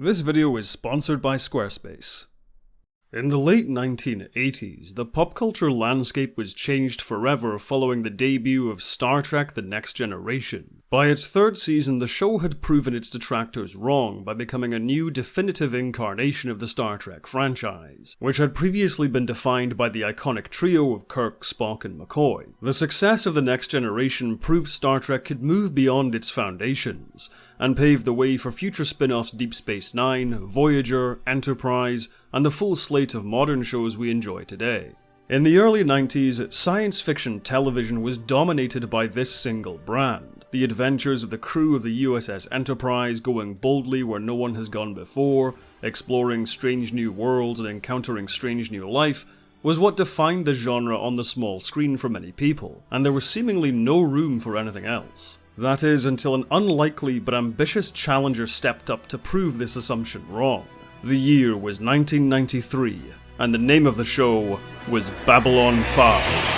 This video is sponsored by Squarespace. In the late 1980s, the pop culture landscape was changed forever following the debut of Star Trek: The Next Generation. By its third season, the show had proven its detractors wrong by becoming a new definitive incarnation of the Star Trek franchise, which had previously been defined by the iconic trio of Kirk, Spock, and McCoy. The success of The Next Generation proved Star Trek could move beyond its foundations, and paved the way for future spin-offs Deep Space Nine, Voyager, Enterprise, and the full slate of modern shows we enjoy today. In the early 90s, science fiction television was dominated by this single brand. The adventures of the crew of the USS Enterprise going boldly where no one has gone before, exploring strange new worlds and encountering strange new life, was what defined the genre on the small screen for many people, and there was seemingly no room for anything else. That is, until an unlikely but ambitious challenger stepped up to prove this assumption wrong. The year was 1993, and the name of the show was Babylon 5.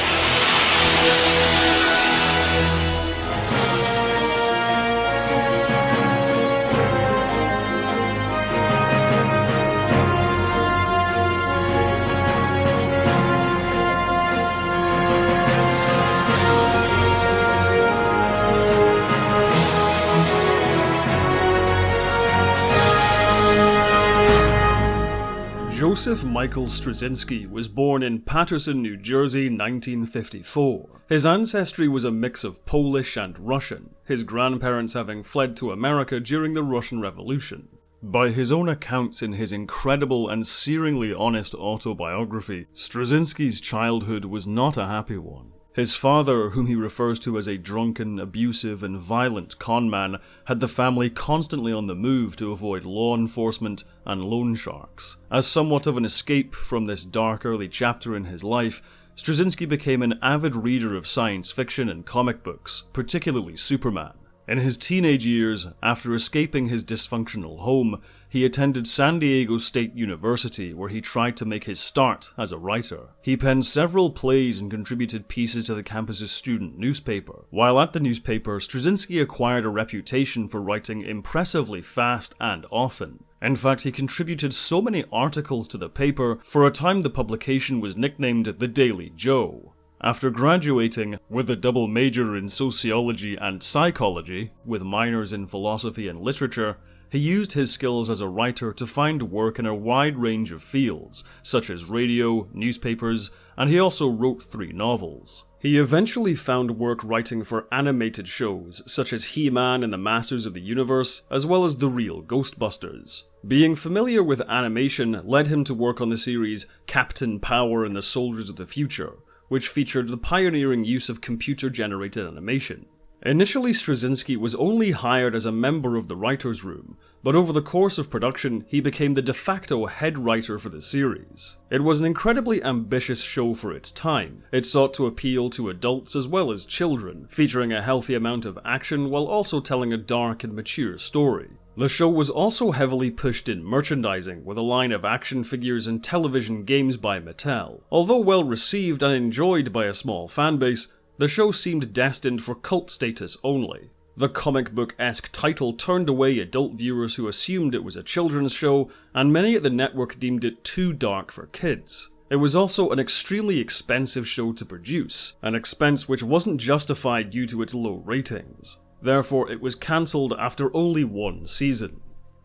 Joseph Michael Straczynski was born in Paterson, New Jersey, 1954. His ancestry was a mix of Polish and Russian, his grandparents having fled to America during the Russian Revolution. By his own accounts in his incredible and searingly honest autobiography, Straczynski's childhood was not a happy one. His father, whom he refers to as a drunken, abusive, and violent conman, had the family constantly on the move to avoid law enforcement and loan sharks. As somewhat of an escape from this dark early chapter in his life, Straczynski became an avid reader of science fiction and comic books, particularly Superman. In his teenage years, after escaping his dysfunctional home, he attended San Diego State University, where he tried to make his start as a writer. He penned several plays and contributed pieces to the campus's student newspaper. While at the newspaper, Straczynski acquired a reputation for writing impressively fast and often. In fact, he contributed so many articles to the paper, for a time the publication was nicknamed The Daily Joe. After graduating with a double major in sociology and psychology, with minors in philosophy and literature, he used his skills as a writer to find work in a wide range of fields, such as radio, newspapers, and he also wrote 3 novels. He eventually found work writing for animated shows, such as He-Man and the Masters of the Universe, as well as The Real Ghostbusters. Being familiar with animation led him to work on the series Captain Power and the Soldiers of the Future, which featured the pioneering use of computer-generated animation. Initially, Straczynski was only hired as a member of the writer's room, but over the course of production, he became the de facto head writer for the series. It was an incredibly ambitious show for its time. It sought to appeal to adults as well as children, featuring a healthy amount of action while also telling a dark and mature story. The show was also heavily pushed in merchandising, with a line of action figures and television games by Mattel. Although well received and enjoyed by a small fanbase, the show seemed destined for cult status only. The comic book-esque title turned away adult viewers who assumed it was a children's show, and many at the network deemed it too dark for kids. It was also an extremely expensive show to produce, an expense which wasn't justified due to its low ratings. Therefore, it was cancelled after only 1 season.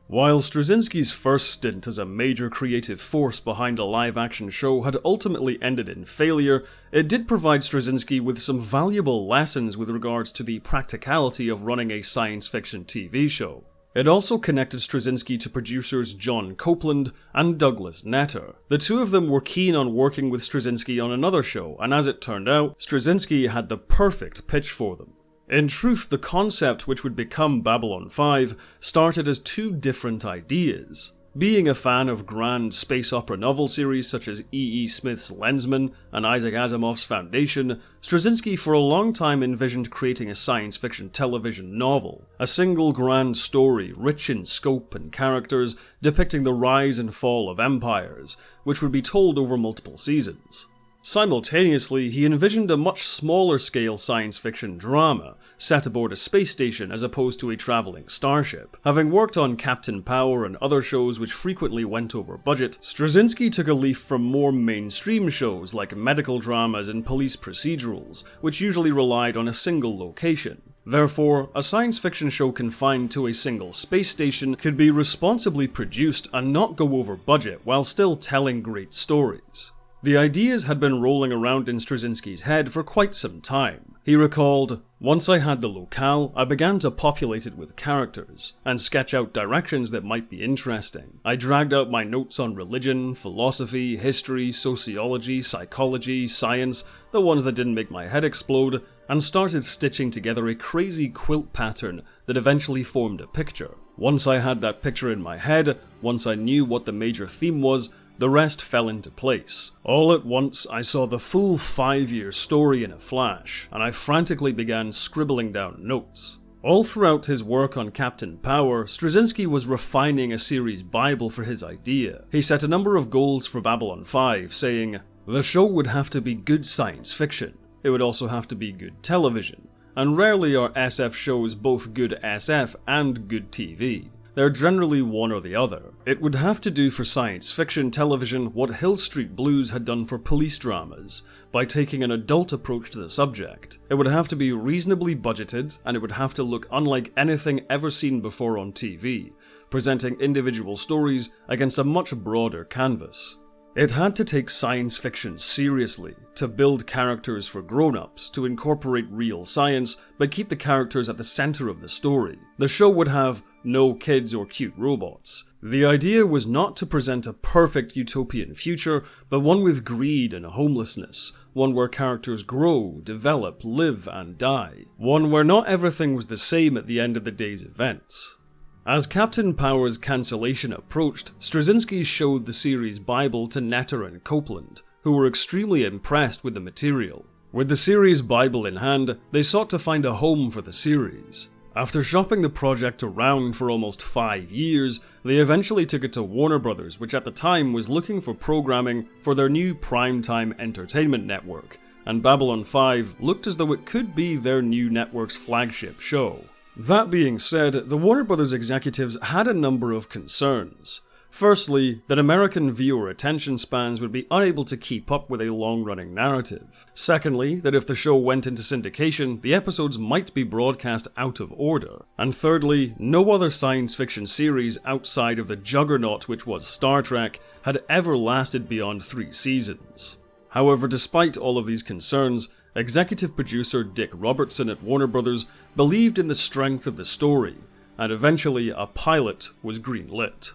While Straczynski's first stint as a major creative force behind a live-action show had ultimately ended in failure, it did provide Straczynski with some valuable lessons with regards to the practicality of running a science fiction TV show. It also connected Straczynski to producers John Copeland and Douglas Netter. The two of them were keen on working with Straczynski on another show, and as it turned out, Straczynski had the perfect pitch for them. In truth, the concept which would become Babylon 5 started as 2 different ideas. Being a fan of grand space opera novel series such as E. Smith's Lensman and Isaac Asimov's Foundation, Straczynski for a long time envisioned creating a science fiction television novel, a single grand story rich in scope and characters depicting the rise and fall of empires, which would be told over multiple seasons. Simultaneously, he envisioned a much smaller-scale science fiction drama, set aboard a space station as opposed to a travelling starship. Having worked on Captain Power and other shows which frequently went over budget, Straczynski took a leaf from more mainstream shows like medical dramas and police procedurals, which usually relied on a single location. Therefore, a science fiction show confined to a single space station could be responsibly produced and not go over budget while still telling great stories. The ideas had been rolling around in Straczynski's head for quite some time. He recalled, "Once I had the locale, I began to populate it with characters, and sketch out directions that might be interesting. I dragged out my notes on religion, philosophy, history, sociology, psychology, science, the ones that didn't make my head explode, and started stitching together a crazy quilt pattern that eventually formed a picture. Once I had that picture in my head, once I knew what the major theme was, the rest fell into place. All at once, I saw the full 5-year story in a flash, and I frantically began scribbling down notes." All throughout his work on Captain Power, Straczynski was refining a series bible for his idea. He set a number of goals for Babylon 5, saying, "The show would have to be good science fiction. It would also have to be good television. And rarely are SF shows both good SF and good TV. They're generally one or the other. It would have to do for science fiction television what Hill Street Blues had done for police dramas, by taking an adult approach to the subject. It would have to be reasonably budgeted, and it would have to look unlike anything ever seen before on TV, presenting individual stories against a much broader canvas. It had to take science fiction seriously, to build characters for grown-ups, to incorporate real science, but keep the characters at the center of the story. The show would have no kids or cute robots. The idea was not to present a perfect utopian future, but one with greed and homelessness, one where characters grow, develop, live, and die. One where not everything was the same at the end of the day's events. As Captain Power's Cancellation approached, Straczynski showed the series Bible to Netter and Copeland, who were extremely impressed with the material. With the series Bible in hand, they sought to find a home for the series. After shopping the project around for almost 5 years, they eventually took it to Warner Brothers, which at the time was looking for programming for their new primetime entertainment network, and Babylon 5 looked as though it could be their new network's flagship show. That being said, the Warner Brothers executives had a number of concerns. Firstly, that American viewer attention spans would be unable to keep up with a long-running narrative. Secondly, that if the show went into syndication, the episodes might be broadcast out of order. And thirdly, no other science fiction series outside of the juggernaut which was Star Trek had ever lasted beyond 3 seasons. However, despite all of these concerns, executive producer Dick Robertson at Warner Brothers believed in the strength of the story, and eventually a pilot was greenlit.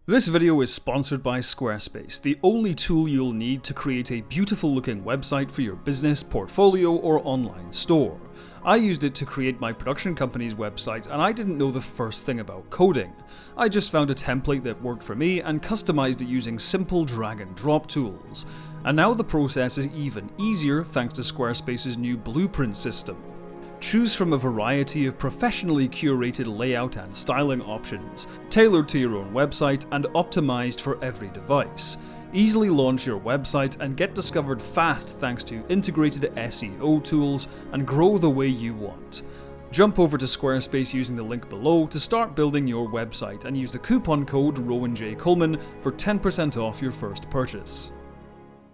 This video is sponsored by Squarespace, the only tool you'll need to create a beautiful looking website for your business, portfolio, or online store. I used it to create my production company's website, and I didn't know the first thing about coding. I just found a template that worked for me and customized it using simple drag and drop tools. And now the process is even easier thanks to Squarespace's new Blueprint system. Choose from a variety of professionally curated layout and styling options, tailored to your own website and optimized for every device. Easily launch your website and get discovered fast thanks to integrated SEO tools, and grow the way you want. Jump over to Squarespace using the link below to start building your website, and use the coupon code RowanJColeman for 10% off your first purchase.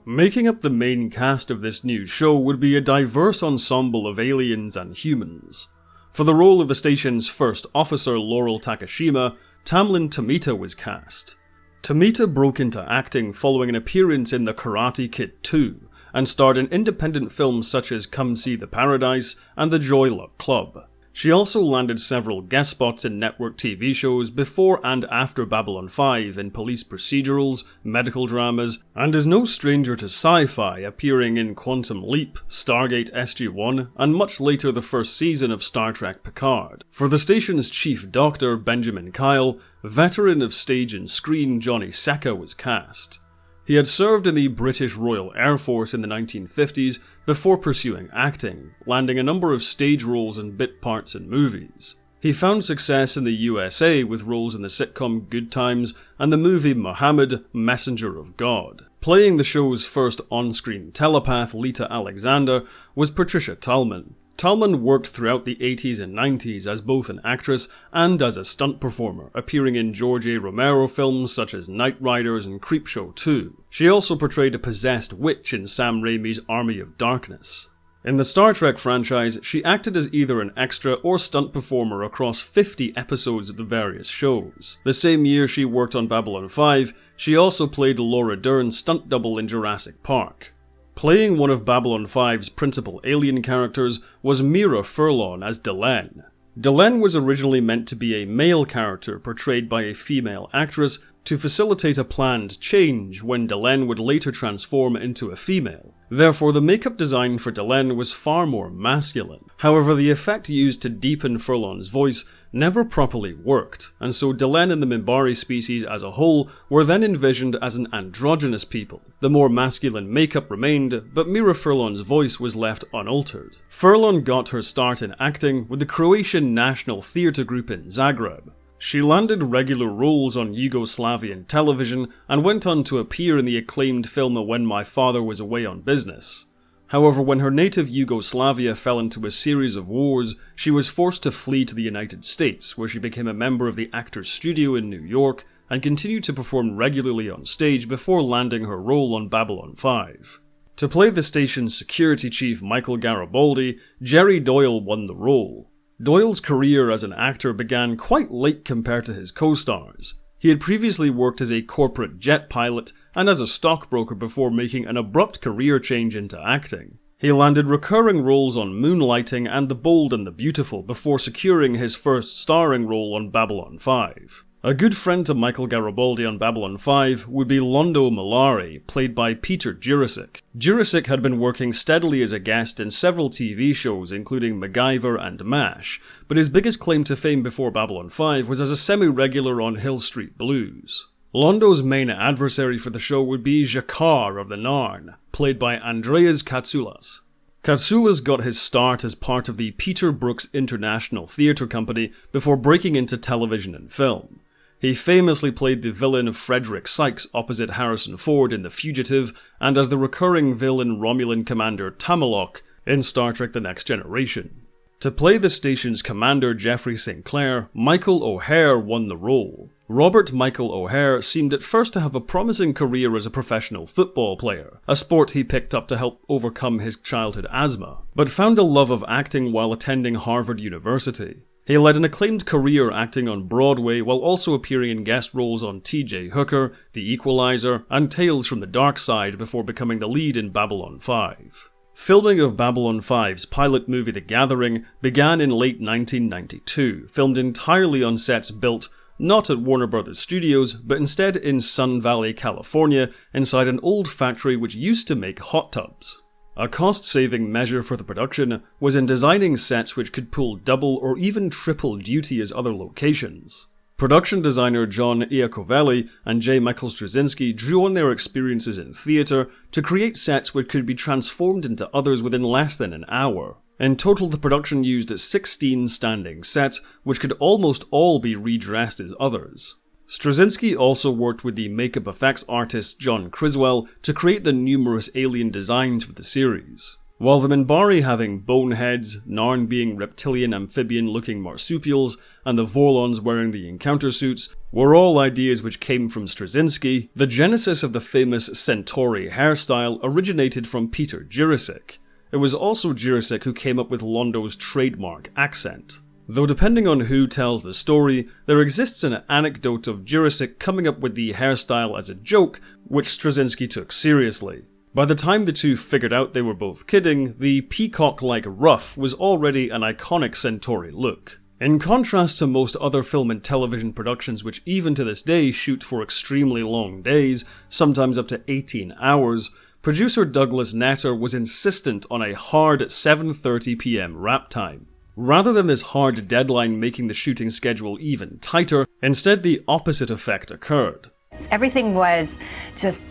Making up the main cast of this new show would be a diverse ensemble of aliens and humans. For the role of the station's first officer, Laurel Takashima, Tamlin Tomita was cast. Tomita broke into acting following an appearance in The Karate Kid 2, and starred in independent films such as Come See the Paradise and The Joy Luck Club. She also landed several guest spots in network TV shows before and after Babylon 5 in police procedurals, medical dramas, and is no stranger to sci-fi, appearing in Quantum Leap, Stargate SG-1, and much later the first season of Star Trek Picard. For the station's chief doctor, Benjamin Kyle, veteran of stage and screen Johnny Secca was cast. He had served in the British Royal Air Force in the 1950s before pursuing acting, landing a number of stage roles and bit parts in movies. He found success in the USA with roles in the sitcom Good Times and the movie Muhammad, Messenger of God. Playing the show's first on-screen telepath, Lita Alexander, was Patricia Tallman. Tallman worked throughout the 80s and 90s as both an actress and as a stunt performer, appearing in George A. Romero films such as Knight Riders and Creepshow 2. She also portrayed a possessed witch in Sam Raimi's Army of Darkness. In the Star Trek franchise, she acted as either an extra or stunt performer across 50 episodes of the various shows. The same year she worked on Babylon 5, she also played Laura Dern's stunt double in Jurassic Park. Playing one of Babylon 5's principal alien characters was Mira Furlong as Delenn. Delenn was originally meant to be a male character portrayed by a female actress to facilitate a planned change when Delenn would later transform into a female. Therefore, the makeup design for Delenn was far more masculine. However, the effect used to deepen Furlong's voice never properly worked, and so Delenn and the Minbari species as a whole were then envisioned as an androgynous people. The more masculine makeup remained, but Mira Furlong's voice was left unaltered. Furlong got her start in acting with the Croatian National Theatre Group in Zagreb. She landed regular roles on Yugoslavian television and went on to appear in the acclaimed film When My Father Was Away on Business. However, when her native Yugoslavia fell into a series of wars, she was forced to flee to the United States, where she became a member of the Actors Studio in New York and continued to perform regularly on stage before landing her role on Babylon 5. To play the station's security chief Michael Garibaldi, Jerry Doyle won the role. Doyle's career as an actor began quite late compared to his co-stars. He had previously worked as a corporate jet pilot and as a stockbroker before making an abrupt career change into acting. He landed recurring roles on Moonlighting and The Bold and the Beautiful before securing his first starring role on Babylon 5. A good friend to Michael Garibaldi on Babylon 5 would be Londo Mollari, played by Peter Jurasik. Jurasik had been working steadily as a guest in several TV shows including MacGyver and MASH, but his biggest claim to fame before Babylon 5 was as a semi-regular on Hill Street Blues. Londo's main adversary for the show would be Jakar of the Narn, played by Andreas Katsoulas. Katsoulas got his start as part of the Peter Brooks International Theatre Company before breaking into television and film. He famously played the villain Frederick Sykes opposite Harrison Ford in The Fugitive, and as the recurring villain Romulan commander Tamalok in Star Trek The Next Generation. To play the station's commander Jeffrey Sinclair, Michael O'Hare won the role. Robert Michael O'Hare seemed at first to have a promising career as a professional football player, a sport he picked up to help overcome his childhood asthma, but found a love of acting while attending Harvard University. He led an acclaimed career acting on Broadway while also appearing in guest roles on T.J. Hooker, The Equalizer, and Tales from the Dark Side before becoming the lead in Babylon 5. Filming of Babylon 5's pilot movie The Gathering began in late 1992, filmed entirely on sets built not at Warner Brothers Studios, but instead in Sun Valley, California, inside an old factory which used to make hot tubs. A cost-saving measure for the production was in designing sets which could pull double or even triple duty as other locations. Production designer John Iacovelli and J. Michael Straczynski drew on their experiences in theatre to create sets which could be transformed into others within less than an hour. In total, the production used 16 standing sets, which could almost all be redressed as others. Straczynski also worked with the makeup effects artist John Criswell to create the numerous alien designs for the series. While the Minbari having bone heads, Narn being reptilian amphibian-looking marsupials, and the Vorlons wearing the encounter suits were all ideas which came from Straczynski, the genesis of the famous Centauri hairstyle originated from Peter Jurasik. It was also Jurasik who came up with Londo's trademark accent. Though depending on who tells the story, there exists an anecdote of Jurasik coming up with the hairstyle as a joke, which Straczynski took seriously. By the time the two figured out they were both kidding, the peacock-like ruff was already an iconic Centauri look. In contrast to most other film and television productions which even to this day shoot for extremely long days, sometimes up to 18 hours, producer Douglas Netter was insistent on a hard 7:30 p.m. wrap time. Rather than this hard deadline making the shooting schedule even tighter, instead the opposite effect occurred. Everything was just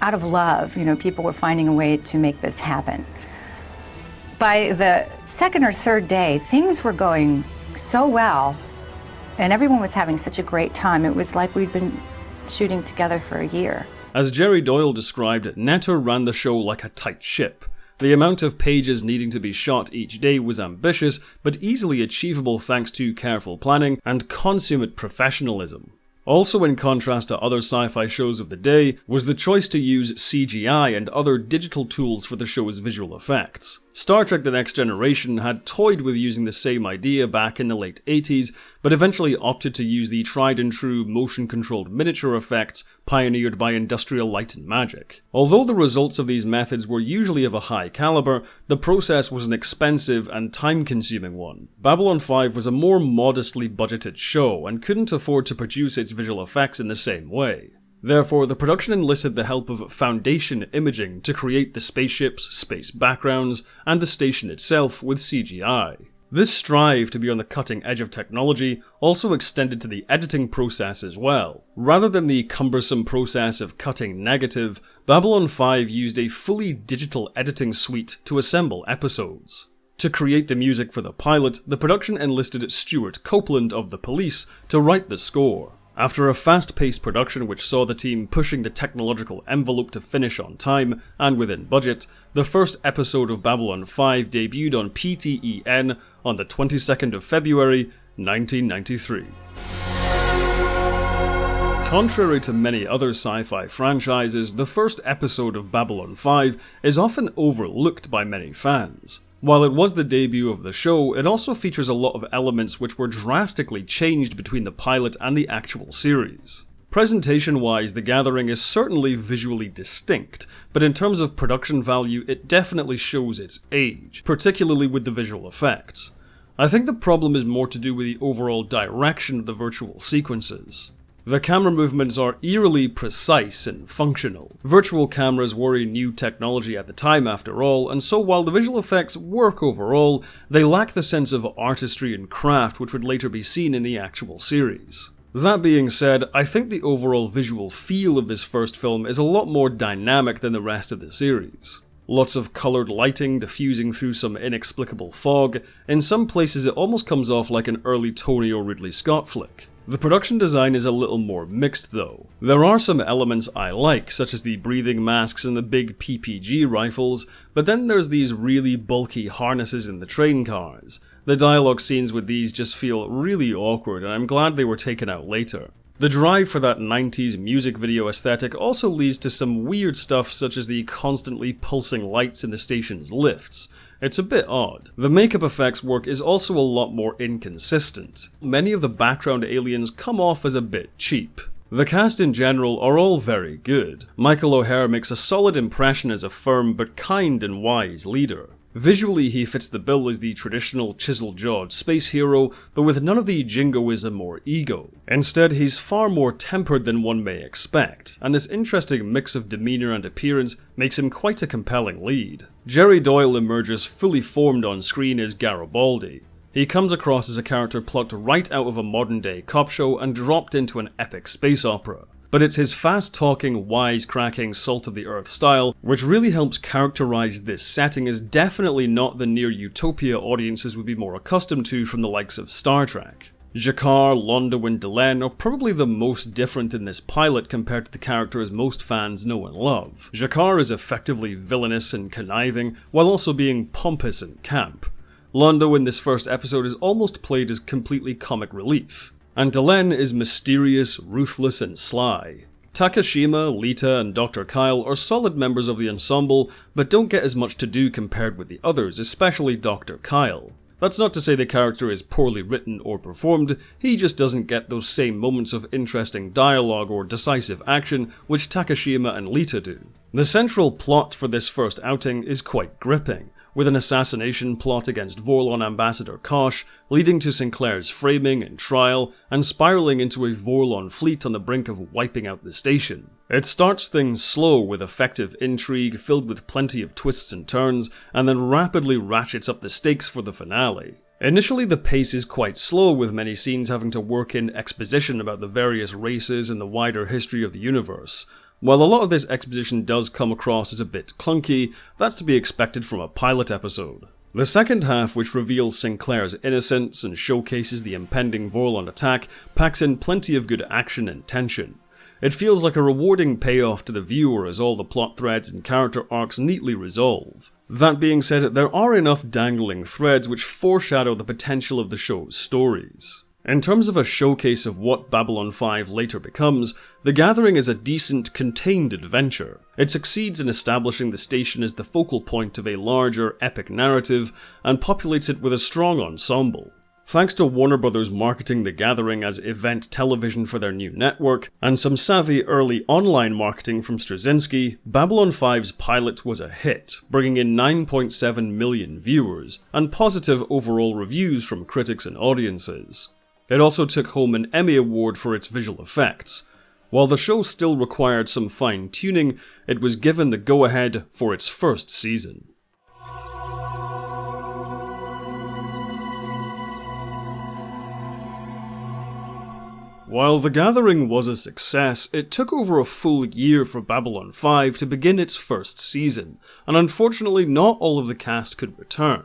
out of love, people were finding a way to make this happen. By the second or third day, things were going so well, and everyone was having such a great time. It was like we'd been shooting together for a year. As Jerry Doyle described, Netter ran the show like a tight ship. The amount of pages needing to be shot each day was ambitious, but easily achievable thanks to careful planning and consummate professionalism. Also, in contrast to other sci-fi shows of the day, was the choice to use CGI and other digital tools for the show's visual effects. Star Trek The Next Generation had toyed with using the same idea back in the late 80s, but eventually opted to use the tried-and-true motion-controlled miniature effects pioneered by Industrial Light and Magic. Although the results of these methods were usually of a high caliber, the process was an expensive and time-consuming one. Babylon 5 was a more modestly budgeted show, and couldn't afford to produce its visual effects in the same way. Therefore, the production enlisted the help of Foundation imaging to create the spaceships, space backgrounds, and the station itself with CGI. This strive to be on the cutting edge of technology also extended to the editing process as well. Rather than the cumbersome process of cutting negative, Babylon 5 used a fully digital editing suite to assemble episodes. To create the music for the pilot, the production enlisted Stuart Copeland of The Police to write the score. After a fast-paced production which saw the team pushing the technological envelope to finish on time and within budget, the first episode of Babylon 5 debuted on PTEN on the 22nd of February, 1993. Contrary to many other sci-fi franchises, the first episode of Babylon 5 is often overlooked by many fans. While it was the debut of the show, it also features a lot of elements which were drastically changed between the pilot and the actual series. Presentation-wise, The Gathering is certainly visually distinct, but in terms of production value, it definitely shows its age, particularly with the visual effects. I think the problem is more to do with the overall direction of the virtual sequences. The camera movements are eerily precise and functional. Virtual cameras were a new technology at the time after all, and so while the visual effects work overall, they lack the sense of artistry and craft which would later be seen in the actual series. That being said, I think the overall visual feel of this first film is a lot more dynamic than the rest of the series. Lots of coloured lighting diffusing through some inexplicable fog. In some places it almost comes off like an early Tony or Ridley Scott flick. The production design is a little more mixed though. There are some elements I like, such as the breathing masks and the big PPG rifles, but then there's these really bulky harnesses in the train cars. The dialogue scenes with these just feel really awkward, and I'm glad they were taken out later. The drive for that 90s music video aesthetic also leads to some weird stuff such as the constantly pulsing lights in the station's lifts. It's a bit odd. The makeup effects work is also a lot more inconsistent. Many of the background aliens come off as a bit cheap. The cast in general are all very good. Michael O'Hare makes a solid impression as a firm but kind and wise leader. Visually, he fits the bill as the traditional chisel-jawed space hero, but with none of the jingoism or ego. Instead, he's far more tempered than one may expect, and this interesting mix of demeanor and appearance makes him quite a compelling lead. Jerry Doyle emerges fully formed on screen as Garibaldi. He comes across as a character plucked right out of a modern-day cop show and dropped into an epic space opera. But it's his fast-talking, wisecracking, salt-of-the-earth style which really helps characterize this setting as definitely not the near-utopia audiences would be more accustomed to from the likes of Star Trek. G'Kar, Londo and Delenn are probably the most different in this pilot compared to the characters most fans know and love. G'Kar is effectively villainous and conniving, while also being pompous and camp. Londo in this first episode is almost played as completely comic relief. And Delenn is mysterious, ruthless, and sly. Takashima, Lita, and Dr. Kyle are solid members of the ensemble, but don't get as much to do compared with the others, especially Dr. Kyle. That's not to say the character is poorly written or performed, he just doesn't get those same moments of interesting dialogue or decisive action which Takashima and Lita do. The central plot for this first outing is quite gripping, with an assassination plot against Vorlon Ambassador Kosh, leading to Sinclair's framing and trial, and spiraling into a Vorlon fleet on the brink of wiping out the station. It starts things slow with effective intrigue filled with plenty of twists and turns, and then rapidly ratchets up the stakes for the finale. Initially the pace is quite slow, with many scenes having to work in exposition about the various races and the wider history of the universe. While a lot of this exposition does come across as a bit clunky, that's to be expected from a pilot episode. The second half, which reveals Sinclair's innocence and showcases the impending Vorlon attack, packs in plenty of good action and tension. It feels like a rewarding payoff to the viewer as all the plot threads and character arcs neatly resolve. That being said, there are enough dangling threads which foreshadow the potential of the show's stories. In terms of a showcase of what Babylon 5 later becomes, The Gathering is a decent, contained adventure. It succeeds in establishing the station as the focal point of a larger, epic narrative, and populates it with a strong ensemble. Thanks to Warner Bros. Marketing The Gathering as event television for their new network, and some savvy early online marketing from Straczynski, Babylon 5's pilot was a hit, bringing in 9.7 million viewers, and positive overall reviews from critics and audiences. It also took home an Emmy Award for its visual effects. While the show still required some fine-tuning, it was given the go-ahead for its first season. While The Gathering was a success, it took over a full year for Babylon 5 to begin its first season, and unfortunately not all of the cast could return.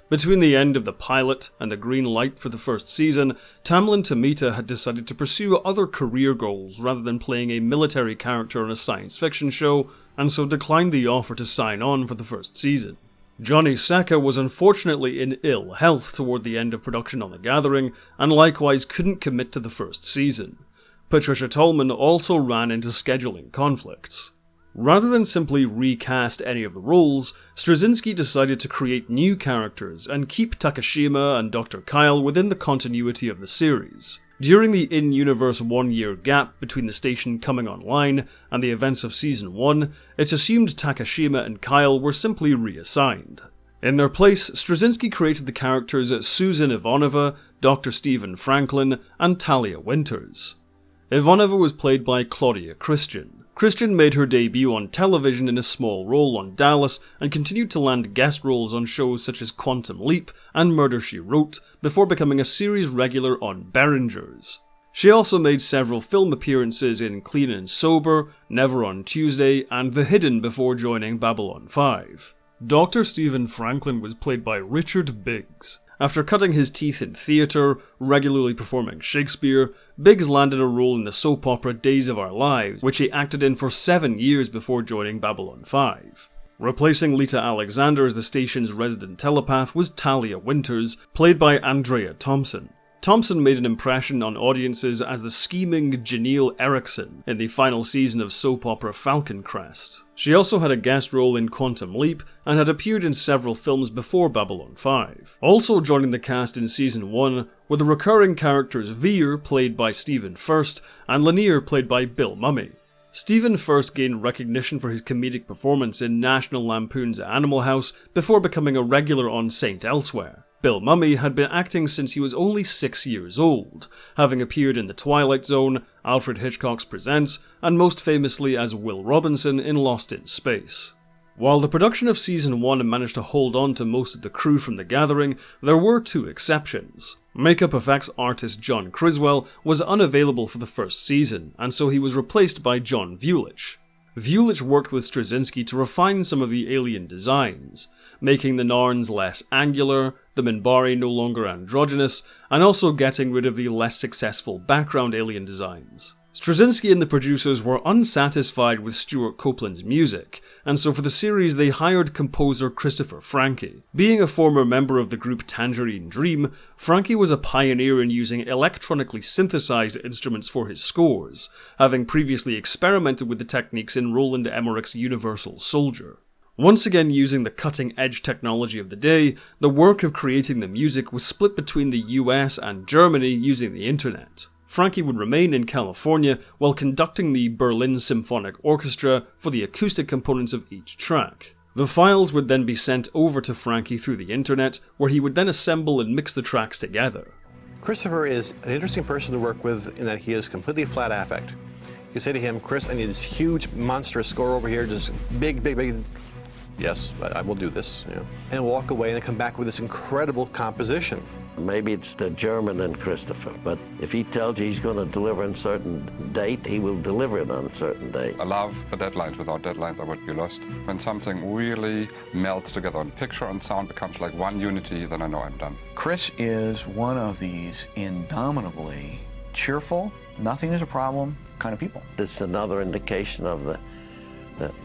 Between the end of the pilot and the green light for the first season, Tamlin Tomita had decided to pursue other career goals rather than playing a military character on a science fiction show, and so declined the offer to sign on for the first season. Johnny Secca was unfortunately in ill health toward the end of production on The Gathering, and likewise couldn't commit to the first season. Patricia Tolman also ran into scheduling conflicts. Rather than simply recast any of the roles, Straczynski decided to create new characters and keep Takashima and Dr. Kyle within the continuity of the series. During the in-universe one-year gap between the station coming online and the events of Season 1, it's assumed Takashima and Kyle were simply reassigned. In their place, Straczynski created the characters Susan Ivanova, Dr. Stephen Franklin, and Talia Winters. Ivanova was played by Claudia Christian. Christian made her debut on television in a small role on Dallas and continued to land guest roles on shows such as Quantum Leap and Murder, She Wrote, before becoming a series regular on Berringers. She also made several film appearances in Clean and Sober, Never on Tuesday, and The Hidden before joining Babylon 5. Dr. Stephen Franklin was played by Richard Biggs. After cutting his teeth in theatre, regularly performing Shakespeare, Biggs landed a role in the soap opera Days of Our Lives, which he acted in for 7 years before joining Babylon 5. Replacing Lita Alexander as the station's resident telepath was Talia Winters, played by Andrea Thompson. Thompson made an impression on audiences as the scheming Janelle Erickson in the final season of soap opera Falcon Crest. She also had a guest role in Quantum Leap and had appeared in several films before Babylon 5. Also joining the cast in Season 1 were the recurring characters Veer, played by Stephen Furst, and Lanier, played by Bill Mumy. Stephen Furst gained recognition for his comedic performance in National Lampoon's Animal House before becoming a regular on Saint Elsewhere. Bill Mumy had been acting since he was only 6 years old, having appeared in The Twilight Zone, Alfred Hitchcock's Presents, and most famously as Will Robinson in Lost in Space. While the production of Season 1 managed to hold on to most of the crew from The Gathering, there were 2 exceptions. Makeup effects artist John Criswell was unavailable for the first season, and so he was replaced by John Vulich. Vulich worked with Straczynski to refine some of the alien designs, making the Narns less angular, the Minbari no longer androgynous, and also getting rid of the less successful background alien designs. Straczynski and the producers were unsatisfied with Stuart Copeland's music, and so for the series they hired composer Christopher Franke. Being a former member of the group Tangerine Dream, Franke was a pioneer in using electronically synthesized instruments for his scores, having previously experimented with the techniques in Roland Emmerich's Universal Soldier. Once again using the cutting-edge technology of the day, the work of creating the music was split between the US and Germany using the internet. Franke would remain in California while conducting the Berlin Symphonic Orchestra for the acoustic components of each track. The files would then be sent over to Franke through the internet, where he would then assemble and mix the tracks together. Christopher is an interesting person to work with in that he is completely flat affect. You say to him, Chris, I need this huge, monstrous score over here, just big, big, big. Yes, I will do this. You know. And walk away and come back with this incredible composition. Maybe it's the German in Christopher, but if he tells you he's going to deliver on a certain date, he will deliver it on a certain date. I love the deadlines. Without deadlines, I would be lost. When something really melts together and picture and sound becomes like one unity, then I know I'm done. Chris is one of these indomitably cheerful, nothing is a problem kind of people. This is another indication of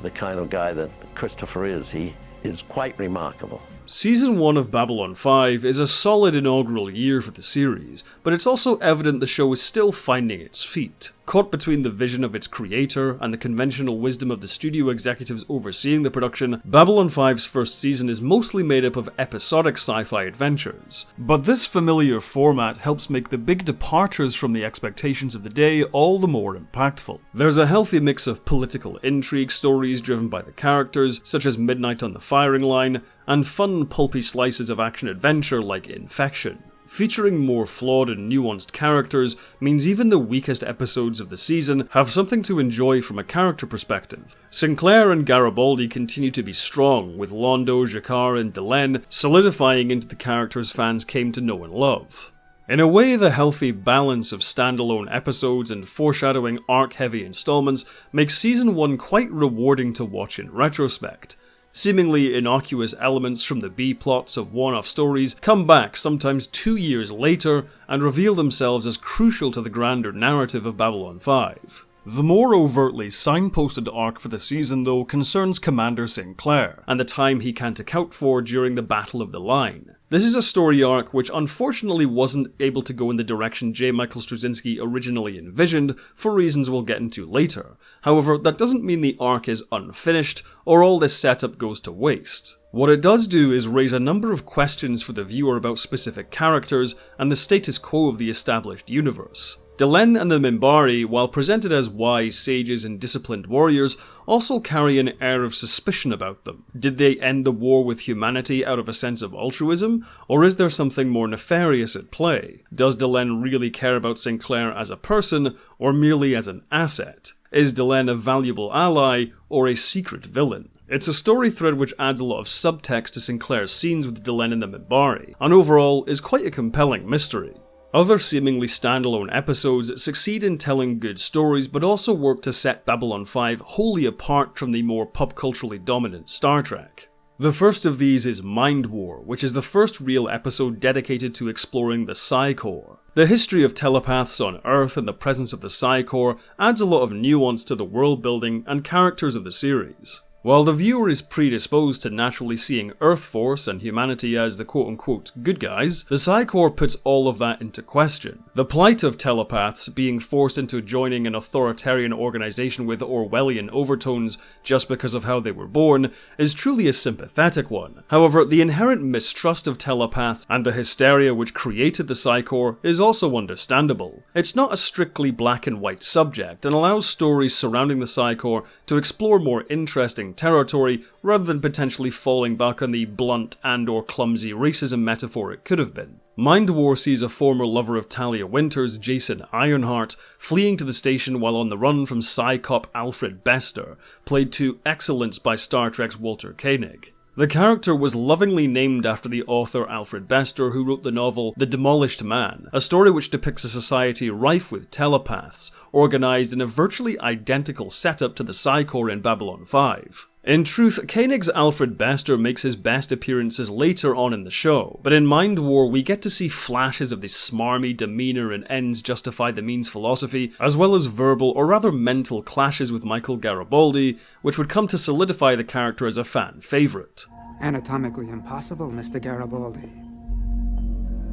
the kind of guy that Christopher is. He is quite remarkable. Season 1 of Babylon 5 is a solid inaugural year for the series, but it's also evident the show is still finding its feet. Caught between the vision of its creator and the conventional wisdom of the studio executives overseeing the production, Babylon 5's first season is mostly made up of episodic sci-fi adventures. But this familiar format helps make the big departures from the expectations of the day all the more impactful. There's a healthy mix of political intrigue stories driven by the characters, such as Midnight on the Firing Line, and fun, pulpy slices of action-adventure like Infection. Featuring more flawed and nuanced characters means even the weakest episodes of the season have something to enjoy from a character perspective. Sinclair and Garibaldi continue to be strong, with Londo, G'Kar, and Delenn solidifying into the characters fans came to know and love. In a way, the healthy balance of standalone episodes and foreshadowing arc-heavy installments makes Season 1 quite rewarding to watch in retrospect. Seemingly innocuous elements from the B-plots of one-off stories come back sometimes 2 years later and reveal themselves as crucial to the grander narrative of Babylon 5. The more overtly signposted arc for the season, though, concerns Commander Sinclair, and the time he can't account for during the Battle of the Line. This is a story arc which unfortunately wasn't able to go in the direction J. Michael Straczynski originally envisioned, for reasons we'll get into later. However, that doesn't mean the arc is unfinished, or all this setup goes to waste. What it does do is raise a number of questions for the viewer about specific characters and the status quo of the established universe. Delenn and the Minbari, while presented as wise sages and disciplined warriors, also carry an air of suspicion about them. Did they end the war with humanity out of a sense of altruism, or is there something more nefarious at play? Does Delenn really care about Sinclair as a person, or merely as an asset? Is Delenn a valuable ally, or a secret villain? It's a story thread which adds a lot of subtext to Sinclair's scenes with Delenn and the Minbari, and overall is quite a compelling mystery. Other seemingly standalone episodes succeed in telling good stories, but also work to set Babylon 5 wholly apart from the more pop-culturally dominant Star Trek. The first of these is Mind War, which is the first real episode dedicated to exploring the PsiCorps. The history of telepaths on Earth and the presence of the PsiCorps adds a lot of nuance to the world building and characters of the series. While the viewer is predisposed to naturally seeing Earth Force and humanity as the quote-unquote good guys, the PsiCorps puts all of that into question. The plight of telepaths being forced into joining an authoritarian organization with Orwellian overtones just because of how they were born is truly a sympathetic one. However, the inherent mistrust of telepaths and the hysteria which created the PsiCorps is also understandable. It's not a strictly black and white subject and allows stories surrounding the PsiCorps to explore more interesting territory rather than potentially falling back on the blunt and/or clumsy racism metaphor it could have been. Mind War sees a former lover of Talia Winters, Jason Ironheart, fleeing to the station while on the run from Psi-Cop Alfred Bester, played to excellence by Star Trek's Walter Koenig. The character was lovingly named after the author Alfred Bester, who wrote the novel The Demolished Man, a story which depicts a society rife with telepaths, organised in a virtually identical setup to the PsiCorps in Babylon 5. In truth, Koenig's Alfred Bester makes his best appearances later on in the show, but in Mind War we get to see flashes of this smarmy demeanour and ends justify the means philosophy, as well as verbal or rather mental clashes with Michael Garibaldi, which would come to solidify the character as a fan favourite. Anatomically impossible, Mr. Garibaldi,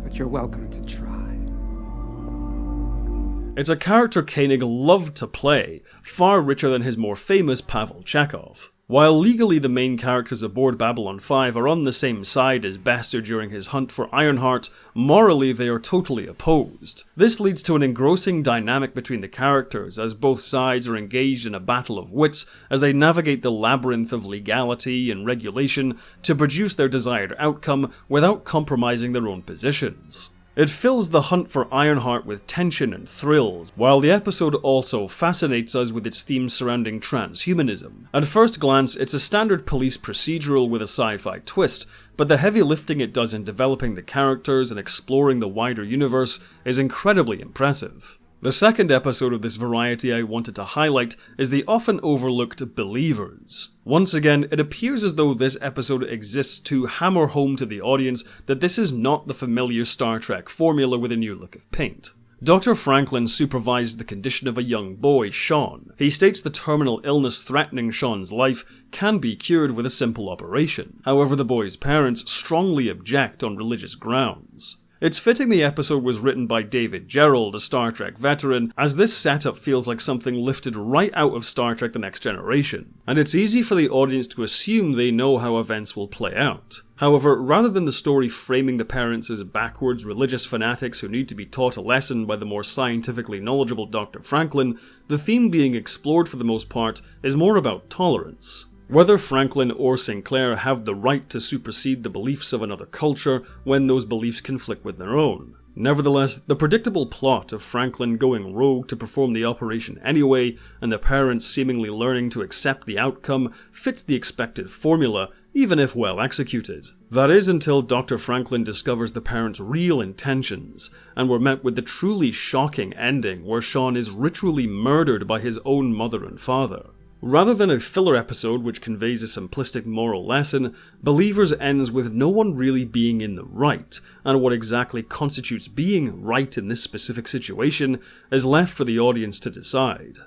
but you're welcome to try. It's a character Koenig loved to play, far richer than his more famous Pavel Chekhov. While legally the main characters aboard Babylon 5 are on the same side as Bester during his hunt for Ironheart, morally they are totally opposed. This leads to an engrossing dynamic between the characters, as both sides are engaged in a battle of wits as they navigate the labyrinth of legality and regulation to produce their desired outcome without compromising their own positions. It fills the hunt for Ironheart with tension and thrills, while the episode also fascinates us with its themes surrounding transhumanism. At first glance, it's a standard police procedural with a sci-fi twist, but the heavy lifting it does in developing the characters and exploring the wider universe is incredibly impressive. The second episode of this variety I wanted to highlight is the often overlooked Believers. Once again, it appears as though this episode exists to hammer home to the audience that this is not the familiar Star Trek formula with a new look of paint. Dr. Franklin supervised the condition of a young boy, Sean. He states the terminal illness threatening Sean's life can be cured with a simple operation. However, the boy's parents strongly object on religious grounds. It's fitting the episode was written by David Gerrold, a Star Trek veteran, as this setup feels like something lifted right out of Star Trek The Next Generation, and it's easy for the audience to assume they know how events will play out. However, rather than the story framing the parents as backwards religious fanatics who need to be taught a lesson by the more scientifically knowledgeable Dr. Franklin, the theme being explored for the most part is more about tolerance. Whether Franklin or Sinclair have the right to supersede the beliefs of another culture when those beliefs conflict with their own. Nevertheless, the predictable plot of Franklin going rogue to perform the operation anyway, and the parents seemingly learning to accept the outcome, fits the expected formula, even if well executed. That is until Dr. Franklin discovers the parents' real intentions, and we're met with the truly shocking ending where Sean is ritually murdered by his own mother and father. Rather than a filler episode which conveys a simplistic moral lesson, Believers ends with no one really being in the right, and what exactly constitutes being right in this specific situation is left for the audience to decide.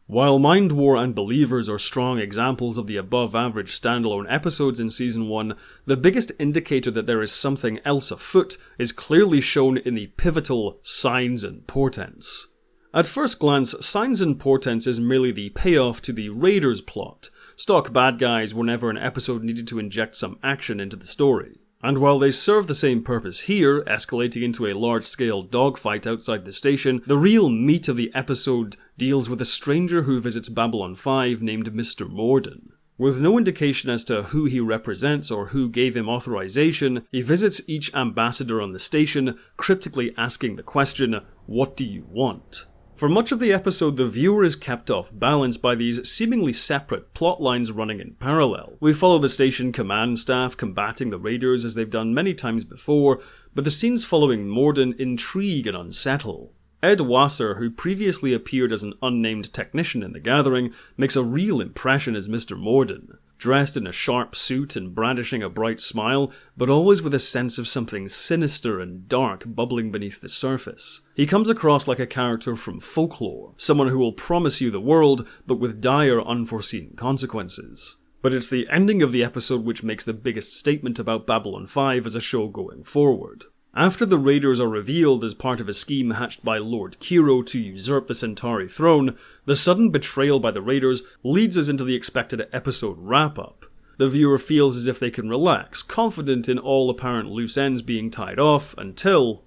While Mind War and Believers are strong examples of the above-average standalone episodes in Season 1, the biggest indicator that there is something else afoot is clearly shown in the pivotal Signs and Portents. At first glance, Signs and Portents is merely the payoff to the Raiders plot, stock bad guys whenever an episode needed to inject some action into the story. And while they serve the same purpose here, escalating into a large-scale dogfight outside the station, the real meat of the episode deals with a stranger who visits Babylon 5 named Mr. Morden. With no indication as to who he represents or who gave him authorization, he visits each ambassador on the station, cryptically asking the question, "What do you want?" For much of the episode, the viewer is kept off balance by these seemingly separate plot lines running in parallel. We follow the station command staff combating the raiders as they've done many times before, but the scenes following Morden intrigue and unsettle. Ed Wasser, who previously appeared as an unnamed technician in The Gathering, makes a real impression as Mr. Morden. Dressed in a sharp suit and brandishing a bright smile, but always with a sense of something sinister and dark bubbling beneath the surface. He comes across like a character from folklore, someone who will promise you the world, but with dire unforeseen consequences. But it's the ending of the episode which makes the biggest statement about Babylon 5 as a show going forward. After the Raiders are revealed as part of a scheme hatched by Lord Kiro to usurp the Centauri throne, the sudden betrayal by the Raiders leads us into the expected episode wrap-up. The viewer feels as if they can relax, confident in all apparent loose ends being tied off, until...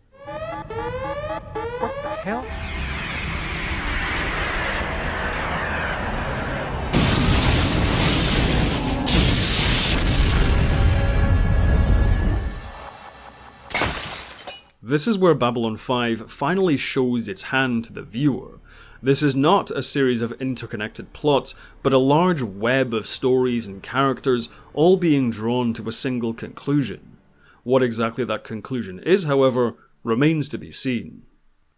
What the hell? This is where Babylon 5 finally shows its hand to the viewer. This is not a series of interconnected plots, but a large web of stories and characters all being drawn to a single conclusion. What exactly that conclusion is, however, remains to be seen.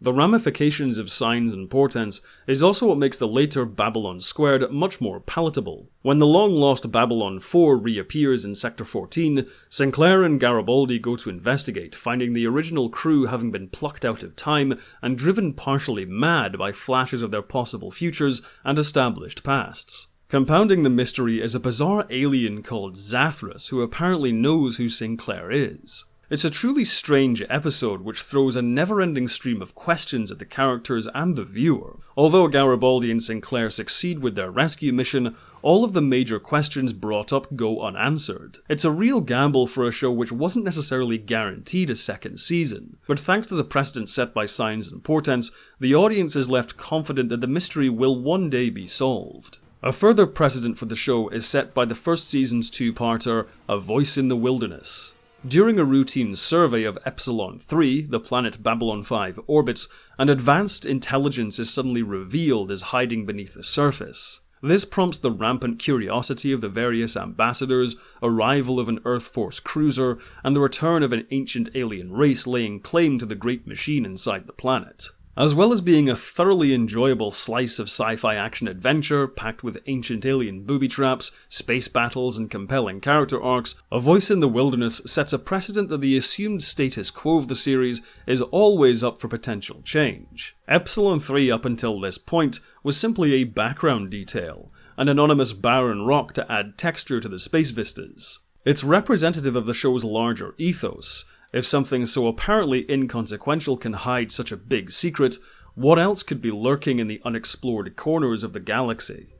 The ramifications of Signs and Portents is also what makes the later Babylon Squared much more palatable. When the long-lost Babylon 4 reappears in Sector 14, Sinclair and Garibaldi go to investigate, finding the original crew having been plucked out of time and driven partially mad by flashes of their possible futures and established pasts. Compounding the mystery is a bizarre alien called Zathras who apparently knows who Sinclair is. It's a truly strange episode which throws a never-ending stream of questions at the characters and the viewer. Although Garibaldi and Sinclair succeed with their rescue mission, all of the major questions brought up go unanswered. It's a real gamble for a show which wasn't necessarily guaranteed a second season, but thanks to the precedent set by Signs and Portents, the audience is left confident that the mystery will one day be solved. A further precedent for the show is set by the first season's two-parter, A Voice in the Wilderness. During a routine survey of Epsilon 3, the planet Babylon 5 orbits, an advanced intelligence is suddenly revealed as hiding beneath the surface. This prompts the rampant curiosity of the various ambassadors, arrival of an Earth Force cruiser, and the return of an ancient alien race laying claim to the great machine inside the planet. As well as being a thoroughly enjoyable slice of sci-fi action-adventure packed with ancient alien booby traps, space battles, and compelling character arcs, A Voice in the Wilderness sets a precedent that the assumed status quo of the series is always up for potential change. Epsilon 3 up until this point was simply a background detail, an anonymous barren rock to add texture to the space vistas. It's representative of the show's larger ethos. If something so apparently inconsequential can hide such a big secret, what else could be lurking in the unexplored corners of the galaxy?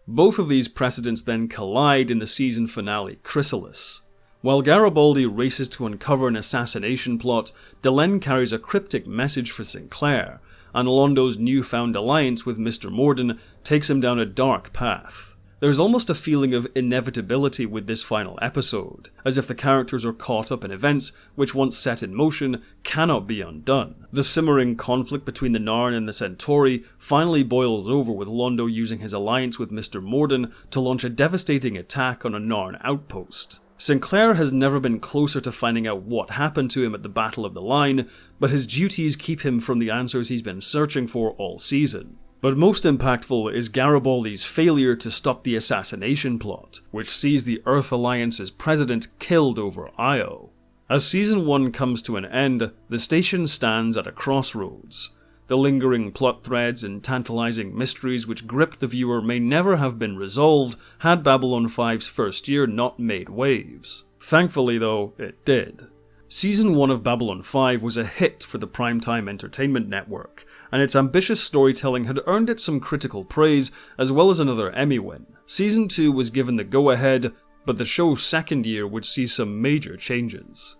Both of these precedents then collide in the season finale Chrysalis. While Garibaldi races to uncover an assassination plot, Delenn carries a cryptic message for Sinclair, and Londo's newfound alliance with Mr. Morden takes him down a dark path. There's almost a feeling of inevitability with this final episode, as if the characters are caught up in events which, once set in motion, cannot be undone. The simmering conflict between the Narn and the Centauri finally boils over with Londo using his alliance with Mr. Morden to launch a devastating attack on a Narn outpost. Sinclair has never been closer to finding out what happened to him at the Battle of the Line, but his duties keep him from the answers he's been searching for all season. But most impactful is Garibaldi's failure to stop the assassination plot, which sees the Earth Alliance's president killed over Io. As Season 1 comes to an end, the station stands at a crossroads. The lingering plot threads and tantalizing mysteries which grip the viewer may never have been resolved had Babylon 5's first year not made waves. Thankfully though, it did. Season 1 of Babylon 5 was a hit for the Primetime Entertainment Network, and its ambitious storytelling had earned it some critical praise as well as another Emmy win. Season 2 was given the go-ahead, but the show's second year would see some major changes.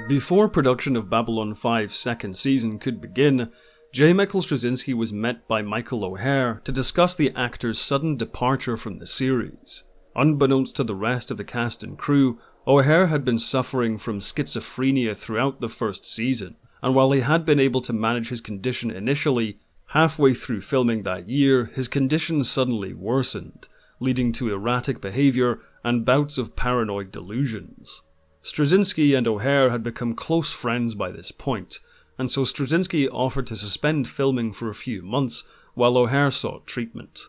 Before production of Babylon 5's second season could begin, J. Michael Straczynski was met by Michael O'Hare to discuss the actor's sudden departure from the series. Unbeknownst to the rest of the cast and crew, O'Hare had been suffering from schizophrenia throughout the first season, and while he had been able to manage his condition initially, halfway through filming that year, his condition suddenly worsened, leading to erratic behaviour and bouts of paranoid delusions. Straczynski and O'Hare had become close friends by this point, and so Straczynski offered to suspend filming for a few months while O'Hare sought treatment.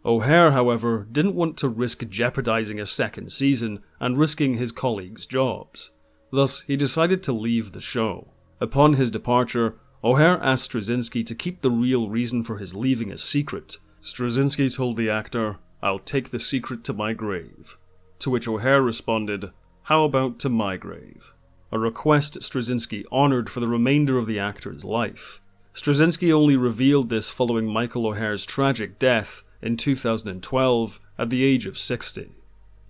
O'Hare, however, didn't want to risk jeopardizing a second season and risking his colleagues' jobs. Thus, he decided to leave the show. Upon his departure, O'Hare asked Straczynski to keep the real reason for his leaving a secret. Straczynski told the actor, "I'll take the secret to my grave." To which O'Hare responded, "How about to my grave?" A request Straczynski honoured for the remainder of the actor's life. Straczynski only revealed this following Michael O'Hare's tragic death in 2012 at the age of 60.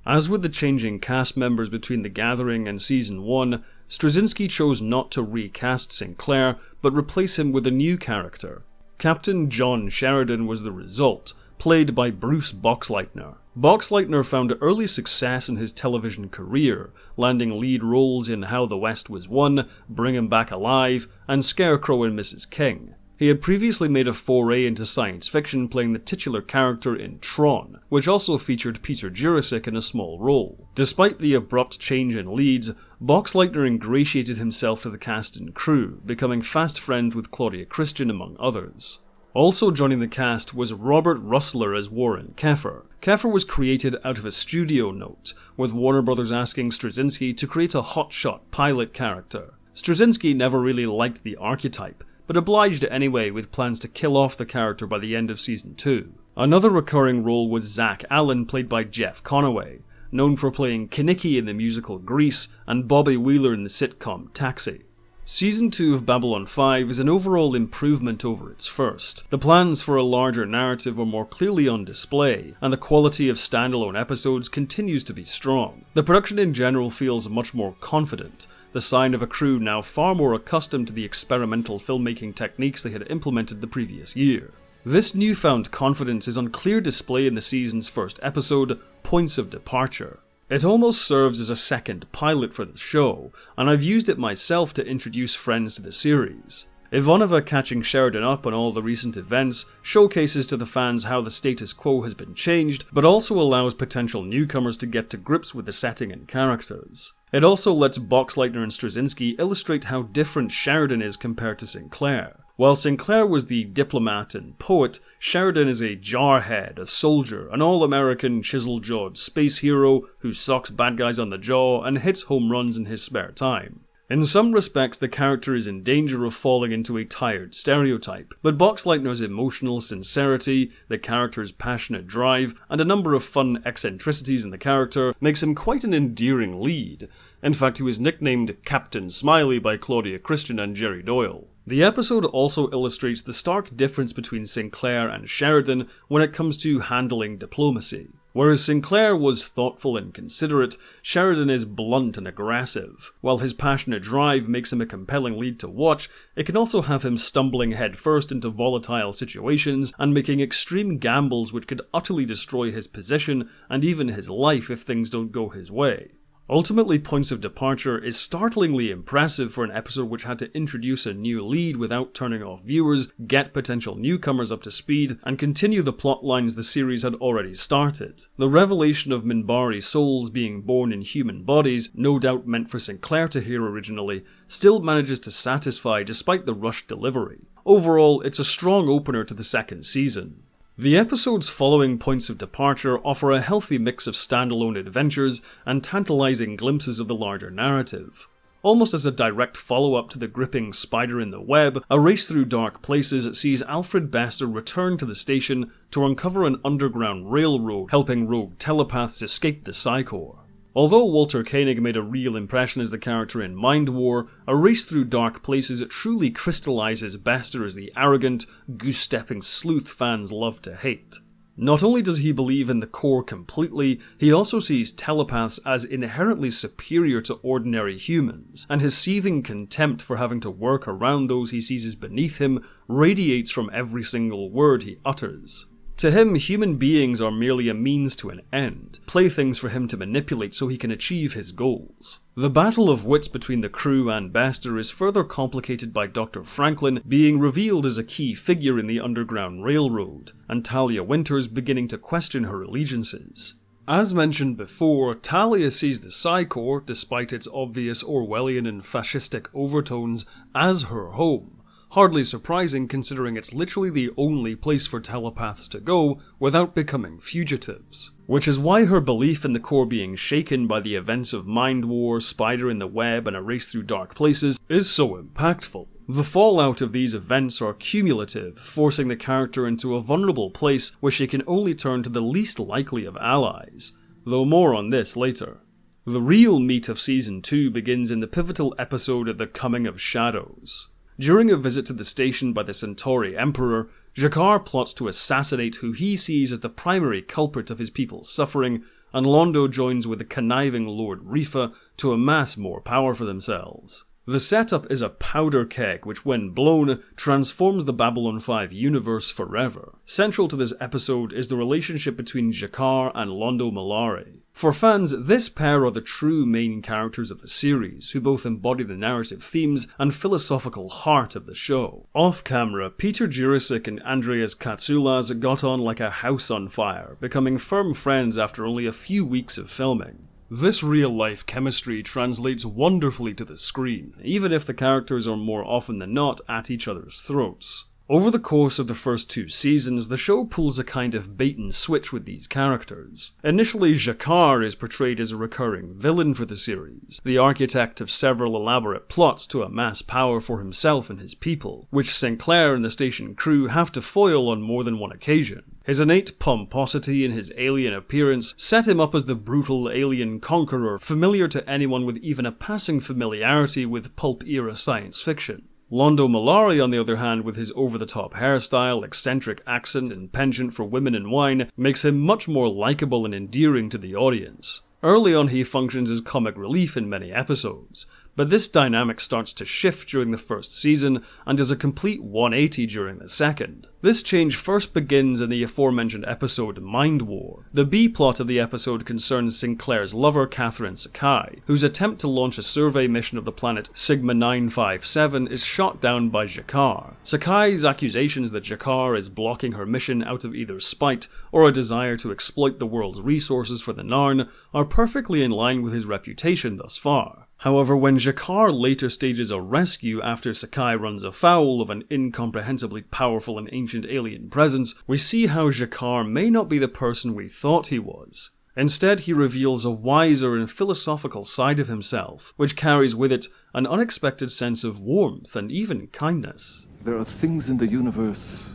As with the changing cast members between The Gathering and Season 1, Straczynski chose not to recast Sinclair, but replace him with a new character. Captain John Sheridan was the result, played by Bruce Boxleitner. Boxleitner found early success in his television career, landing lead roles in How the West Was Won, Bring 'Em Back Alive, and Scarecrow and Mrs. King. He had previously made a foray into science fiction, playing the titular character in Tron, which also featured Peter Jurasik in a small role. Despite the abrupt change in leads, Boxleitner ingratiated himself to the cast and crew, becoming fast friends with Claudia Christian among others. Also joining the cast was Robert Russler as Warren Keffer. Keffer was created out of a studio note, with Warner Brothers asking Straczynski to create a hotshot pilot character. Straczynski never really liked the archetype, but obliged anyway with plans to kill off the character by the end of Season 2. Another recurring role was Zach Allen, played by Jeff Conaway, known for playing Kinnicky in the musical Grease and Bobby Wheeler in the sitcom Taxi. Season 2 of Babylon 5 is an overall improvement over its first. The plans for a larger narrative are more clearly on display, and the quality of standalone episodes continues to be strong. The production in general feels much more confident, the sign of a crew now far more accustomed to the experimental filmmaking techniques they had implemented the previous year. This newfound confidence is on clear display in the season's first episode, Points of Departure. It almost serves as a second pilot for the show, and I've used it myself to introduce friends to the series. Ivanova catching Sheridan up on all the recent events showcases to the fans how the status quo has been changed, but also allows potential newcomers to get to grips with the setting and characters. It also lets Boxleitner and Straczynski illustrate how different Sheridan is compared to Sinclair. While Sinclair was the diplomat and poet, Sheridan is a jarhead, a soldier, an all-American chisel-jawed space hero who socks bad guys on the jaw and hits home runs in his spare time. In some respects, the character is in danger of falling into a tired stereotype, but Boxleitner's emotional sincerity, the character's passionate drive, and a number of fun eccentricities in the character makes him quite an endearing lead. In fact, he was nicknamed Captain Smiley by Claudia Christian and Jerry Doyle. The episode also illustrates the stark difference between Sinclair and Sheridan when it comes to handling diplomacy. Whereas Sinclair was thoughtful and considerate, Sheridan is blunt and aggressive. While his passionate drive makes him a compelling lead to watch, it can also have him stumbling headfirst into volatile situations and making extreme gambles which could utterly destroy his position and even his life if things don't go his way. Ultimately, Points of Departure is startlingly impressive for an episode which had to introduce a new lead without turning off viewers, get potential newcomers up to speed, and continue the plot lines the series had already started. The revelation of Minbari souls being born in human bodies, no doubt meant for Sinclair to hear originally, still manages to satisfy despite the rushed delivery. Overall, it's a strong opener to the second season. The episodes following Points of Departure offer a healthy mix of standalone adventures and tantalizing glimpses of the larger narrative. Almost as a direct follow-up to the gripping Spider in the Web, A Race Through Dark Places sees Alfred Bester return to the station to uncover an underground railroad, helping rogue telepaths escape the PsiCorps. Although Walter Koenig made a real impression as the character in Mind War, A Race Through Dark Places truly crystallizes Bester as the arrogant, goose-stepping sleuth fans love to hate. Not only does he believe in the Corps completely, he also sees telepaths as inherently superior to ordinary humans, and his seething contempt for having to work around those he sees as beneath him radiates from every single word he utters. To him, human beings are merely a means to an end, playthings for him to manipulate so he can achieve his goals. The battle of wits between the crew and Bester is further complicated by Dr. Franklin being revealed as a key figure in the Underground Railroad, and Talia Winters beginning to question her allegiances. As mentioned before, Talia sees the PsiCorps, despite its obvious Orwellian and fascistic overtones, as her home. Hardly surprising considering it's literally the only place for telepaths to go without becoming fugitives. Which is why her belief in the Corps being shaken by the events of Mind War, Spider in the Web, and A Race Through Dark Places is so impactful. The fallout of these events are cumulative, forcing the character into a vulnerable place where she can only turn to the least likely of allies, though more on this later. The real meat of Season 2 begins in the pivotal episode of The Coming of Shadows. During a visit to the station by the Centauri Emperor, G'Kar plots to assassinate who he sees as the primary culprit of his people's suffering, and Londo joins with the conniving Lord Rifa to amass more power for themselves. The setup is a powder keg which, when blown, transforms the Babylon 5 universe forever. Central to this episode is the relationship between G'Kar and Londo Mollari. For fans, this pair are the true main characters of the series, who both embody the narrative themes and philosophical heart of the show. Off-camera, Peter Jurisic and Andreas Katsoulas got on like a house on fire, becoming firm friends after only a few weeks of filming. This real-life chemistry translates wonderfully to the screen, even if the characters are more often than not at each other's throats. Over the course of the first 2 seasons, the show pulls a kind of bait and switch with these characters. Initially, G'Kar is portrayed as a recurring villain for the series, the architect of several elaborate plots to amass power for himself and his people, which Sinclair and the station crew have to foil on more than one occasion. His innate pomposity and his alien appearance set him up as the brutal alien conqueror familiar to anyone with even a passing familiarity with pulp-era science fiction. Londo Mollari, on the other hand, with his over-the-top hairstyle, eccentric accent, and penchant for women and wine, makes him much more likeable and endearing to the audience. Early on he functions as comic relief in many episodes, but this dynamic starts to shift during the first season and is a complete 180 during the second. This change first begins in the aforementioned episode Mind War. The B-plot of the episode concerns Sinclair's lover Catherine Sakai, whose attempt to launch a survey mission of the planet Sigma 957 is shot down by G'Kar. Sakai's accusations that G'Kar is blocking her mission out of either spite or a desire to exploit the world's resources for the Narn are perfectly in line with his reputation thus far. However, when G'Kar later stages a rescue after Sakai runs afoul of an incomprehensibly powerful and ancient alien presence, we see how G'Kar may not be the person we thought he was. Instead, he reveals a wiser and philosophical side of himself, which carries with it an unexpected sense of warmth and even kindness. There are things in the universe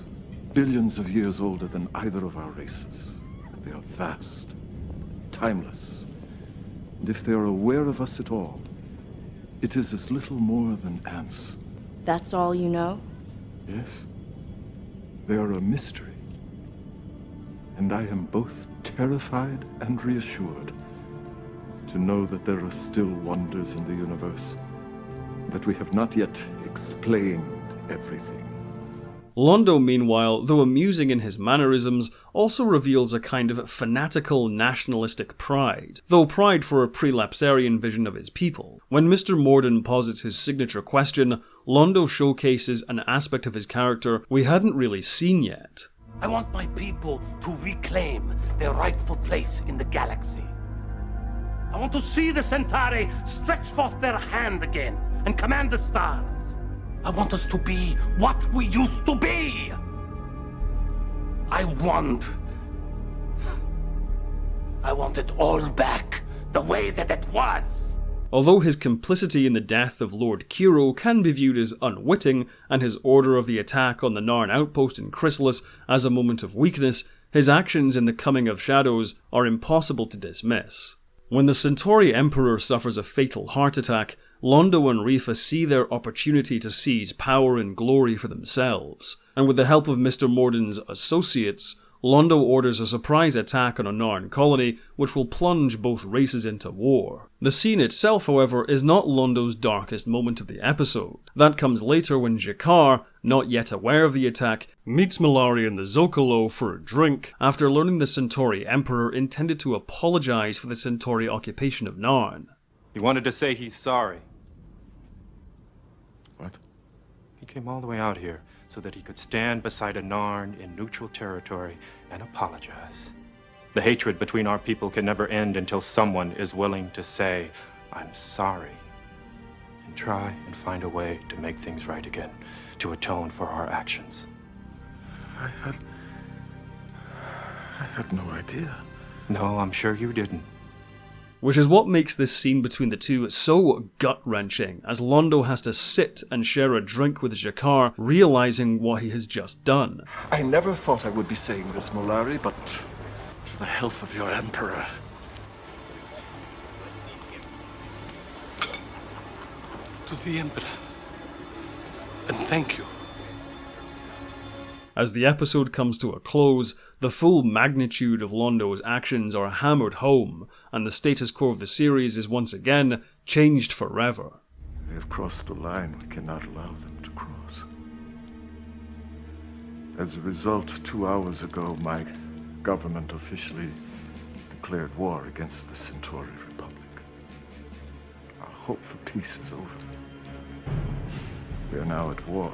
billions of years older than either of our races. They are vast, timeless, and if they are aware of us at all, it is as little more than ants. That's all you know? Yes. They are a mystery. And I am both terrified and reassured to know that there are still wonders in the universe, that we have not yet explained everything. Londo, meanwhile, though amusing in his mannerisms, also reveals a kind of fanatical nationalistic pride, though pride for a prelapsarian vision of his people. When Mr. Morden posits his signature question, Londo showcases an aspect of his character we hadn't really seen yet. I want my people to reclaim their rightful place in the galaxy. I want to see the Centauri stretch forth their hand again and command the stars. I want us to be what we used to be. I want it all back the way that it was. Although his complicity in the death of Lord Kiro can be viewed as unwitting, and his order of the attack on the Narn outpost in Chrysalis as a moment of weakness, his actions in the Coming of Shadows are impossible to dismiss. When the Centauri Emperor suffers a fatal heart attack, Londo and Rifa see their opportunity to seize power and glory for themselves, and with the help of Mr. Morden's associates, Londo orders a surprise attack on a Narn colony which will plunge both races into war. The scene itself, however, is not Londo's darkest moment of the episode. That comes later when G'Kar, not yet aware of the attack, meets Minbari and the Zocalo for a drink after learning the Centauri Emperor intended to apologize for the Centauri occupation of Narn. He wanted to say he's sorry. What? He came all the way out here so that he could stand beside a Narn in neutral territory and apologize. The hatred between our people can never end until someone is willing to say, I'm sorry, and try and find a way to make things right again, to atone for our actions. I had no idea. No, I'm sure you didn't. Which is what makes this scene between the two so gut-wrenching, as Londo has to sit and share a drink with G'Kar, realizing what he has just done. I never thought I would be saying this, Minbari, but for the health of your Emperor. To the Emperor. And thank you. As the episode comes to a close, the full magnitude of Londo's actions are hammered home, and the status quo of the series is once again changed forever. They have crossed a line we cannot allow them to cross. As a result, 2 hours ago, my government officially declared war against the Centauri Republic. Our hope for peace is over. We are now at war.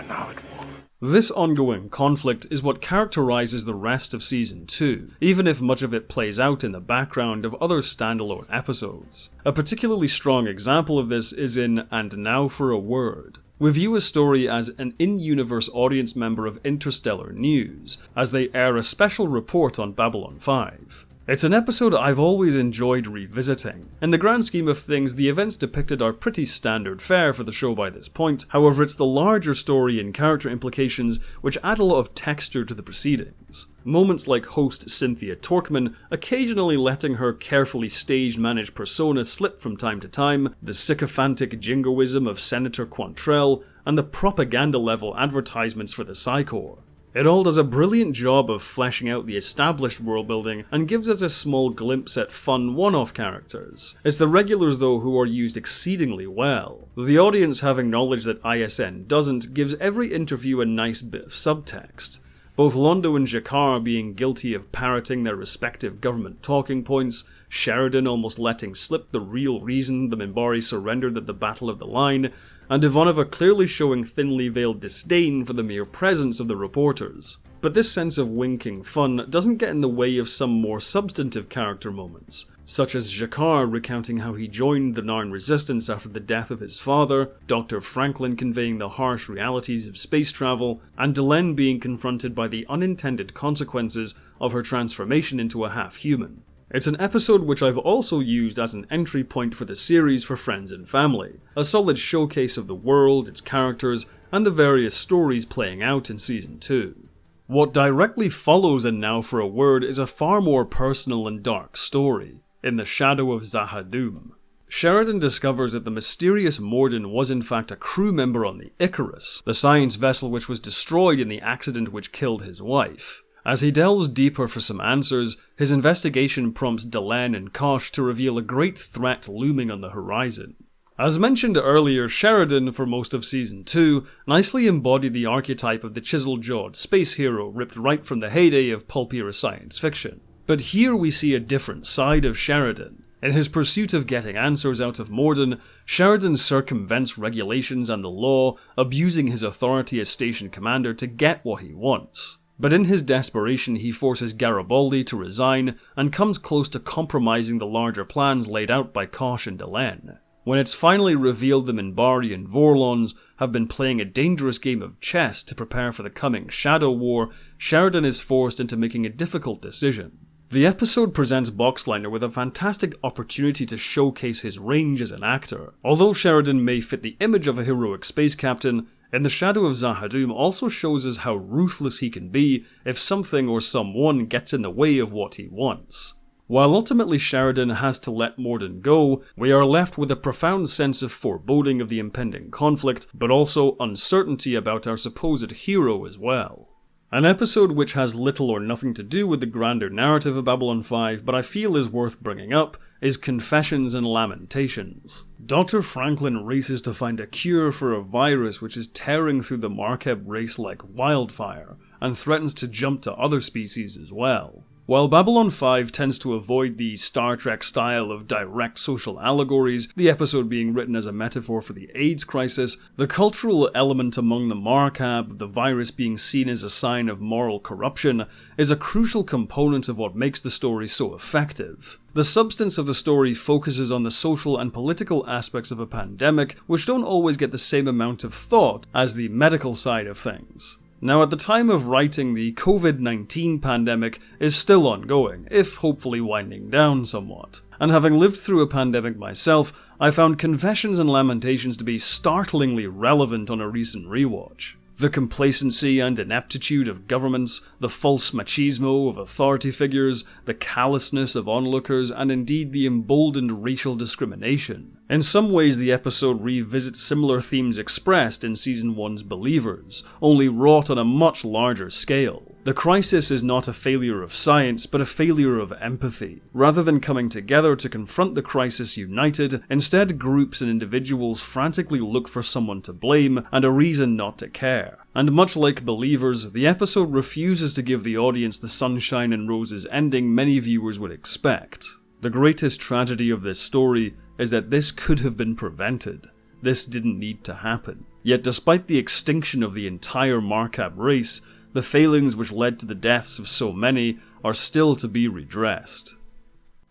Now at war. This ongoing conflict is what characterizes the rest of Season 2, even if much of it plays out in the background of other standalone episodes. A particularly strong example of this is in And Now for a Word. We view a story as an in-universe audience member of Interstellar News, as they air a special report on Babylon 5. It's an episode I've always enjoyed revisiting. In the grand scheme of things, the events depicted are pretty standard fare for the show by this point, however it's the larger story and character implications which add a lot of texture to the proceedings. Moments like host Cynthia Torkman occasionally letting her carefully staged-managed persona slip from time to time, the sycophantic jingoism of Senator Quantrell, and the propaganda-level advertisements for the PsiCorps. It all does a brilliant job of fleshing out the established world building and gives us a small glimpse at fun one-off characters. It's the regulars though who are used exceedingly well. The audience having knowledge that ISN doesn't gives every interview a nice bit of subtext. Both Londo and G'Kar being guilty of parroting their respective government talking points, Sheridan almost letting slip the real reason the Minbari surrendered at the Battle of the Line, and Ivanova clearly showing thinly veiled disdain for the mere presence of the reporters. But this sense of winking fun doesn't get in the way of some more substantive character moments, such as G'Kar recounting how he joined the Narn resistance after the death of his father, Dr. Franklin conveying the harsh realities of space travel, and Delenn being confronted by the unintended consequences of her transformation into a half-human. It's an episode which I've also used as an entry point for the series for friends and family, a solid showcase of the world, its characters, and the various stories playing out in Season 2. What directly follows In Now for a Word is a far more personal and dark story, In the Shadow of Zahadum. Sheridan discovers that the mysterious Morden was in fact a crew member on the Icarus, the science vessel which was destroyed in the accident which killed his wife. As he delves deeper for some answers, his investigation prompts Delenn and Kosh to reveal a great threat looming on the horizon. As mentioned earlier, Sheridan, for most of Season 2, nicely embodied the archetype of the chisel-jawed space hero ripped right from the heyday of pulpier science fiction. But here we see a different side of Sheridan. In his pursuit of getting answers out of Morden, Sheridan circumvents regulations and the law, abusing his authority as station commander to get what he wants. But in his desperation he forces Garibaldi to resign and comes close to compromising the larger plans laid out by Kosh and Delenn. When it's finally revealed the Minbari and Vorlons have been playing a dangerous game of chess to prepare for the coming Shadow War, Sheridan is forced into making a difficult decision. The episode presents Boxliner with a fantastic opportunity to showcase his range as an actor. Although Sheridan may fit the image of a heroic space captain, In the Shadow of Zahadum also shows us how ruthless he can be if something or someone gets in the way of what he wants. While ultimately Sheridan has to let Morden go, we are left with a profound sense of foreboding of the impending conflict, but also uncertainty about our supposed hero as well. An episode which has little or nothing to do with the grander narrative of Babylon 5, but I feel is worth bringing up, is Confessions and Lamentations. Dr. Franklin races to find a cure for a virus which is tearing through the Markeb race like wildfire, and threatens to jump to other species as well. While Babylon 5 tends to avoid the Star Trek style of direct social allegories, the episode being written as a metaphor for the AIDS crisis, the cultural element among the Markab, the virus being seen as a sign of moral corruption, is a crucial component of what makes the story so effective. The substance of the story focuses on the social and political aspects of a pandemic, which don't always get the same amount of thought as the medical side of things. Now, at the time of writing, the COVID-19 pandemic is still ongoing, if hopefully winding down somewhat. And having lived through a pandemic myself, I found Confessions and Lamentations to be startlingly relevant on a recent rewatch. The complacency and ineptitude of governments, the false machismo of authority figures, the callousness of onlookers, and indeed the emboldened racial discrimination. In some ways, the episode revisits similar themes expressed in Season 1's Believers, only wrought on a much larger scale. The crisis is not a failure of science, but a failure of empathy. Rather than coming together to confront the crisis united, instead groups and individuals frantically look for someone to blame and a reason not to care. And much like Believers, the episode refuses to give the audience the sunshine and roses ending many viewers would expect. The greatest tragedy of this story is that this could have been prevented. This didn't need to happen. Yet despite the extinction of the entire Markab race, the failings which led to the deaths of so many are still to be redressed.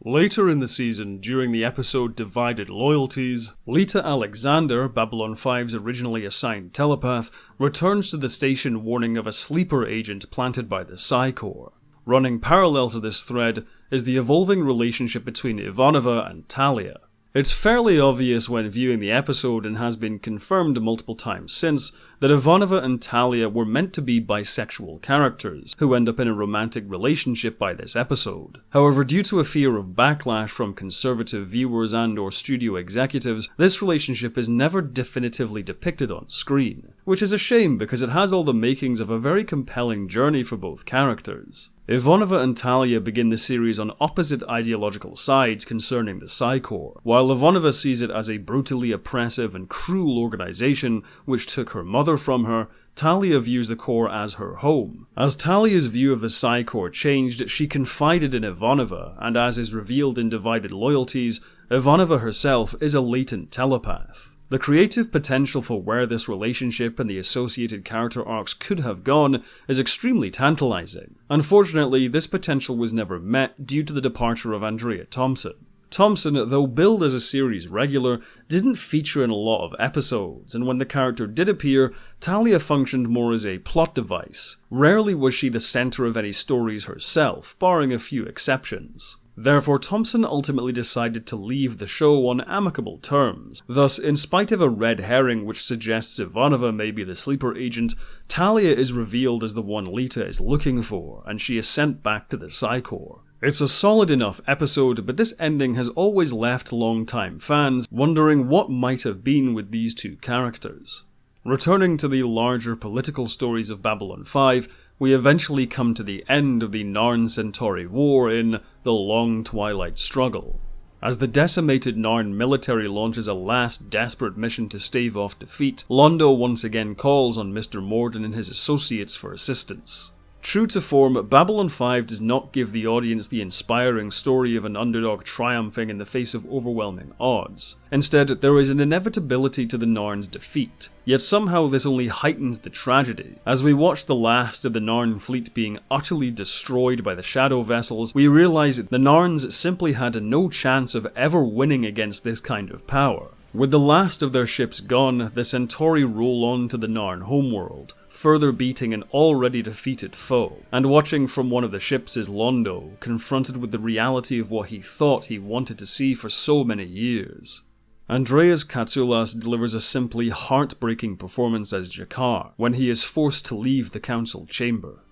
Later in the season, during the episode Divided Loyalties, Lita Alexander, Babylon 5's originally assigned telepath, returns to the station warning of a sleeper agent planted by the PsiCorps. Running parallel to this thread is the evolving relationship between Ivanova and Talia. It's fairly obvious when viewing the episode, and has been confirmed multiple times since, that Ivanova and Talia were meant to be bisexual characters, who end up in a romantic relationship by this episode. However, due to a fear of backlash from conservative viewers and/or studio executives, this relationship is never definitively depicted on screen, which is a shame because it has all the makings of a very compelling journey for both characters. Ivanova and Talia begin the series on opposite ideological sides concerning the PsiCorps. While Ivanova sees it as a brutally oppressive and cruel organization which took her mother from her, Talia views the Corps as her home. As Talia's view of the PsiCorps changed, she confided in Ivanova, and as is revealed in Divided Loyalties, Ivanova herself is a latent telepath. The creative potential for where this relationship and the associated character arcs could have gone is extremely tantalizing. Unfortunately, this potential was never met due to the departure of Andrea Thompson. Thompson, though billed as a series regular, didn't feature in a lot of episodes, and when the character did appear, Talia functioned more as a plot device. Rarely was she the centre of any stories herself, barring a few exceptions. Therefore, Thompson ultimately decided to leave the show on amicable terms. Thus, in spite of a red herring which suggests Ivanova may be the sleeper agent, Talia is revealed as the one Lita is looking for, and she is sent back to the PsiCorps. It's a solid enough episode, but this ending has always left long-time fans wondering what might have been with these two characters. Returning to the larger political stories of Babylon 5, we eventually come to the end of the Narn Centauri War in The Long Twilight Struggle. As the decimated Narn military launches a last desperate mission to stave off defeat, Londo once again calls on Mr. Morden and his associates for assistance. True to form, Babylon 5 does not give the audience the inspiring story of an underdog triumphing in the face of overwhelming odds. Instead, there is an inevitability to the Narn's defeat. Yet somehow this only heightens the tragedy. As we watch the last of the Narn fleet being utterly destroyed by the Shadow Vessels, we realise that the Narns simply had no chance of ever winning against this kind of power. With the last of their ships gone, the Centauri roll on to the Narn homeworld, further beating an already defeated foe. And watching from one of the ships is Londo, confronted with the reality of what he thought he wanted to see for so many years. Andreas Katsoulas delivers a simply heartbreaking performance as Jakar, when he is forced to leave the council chamber.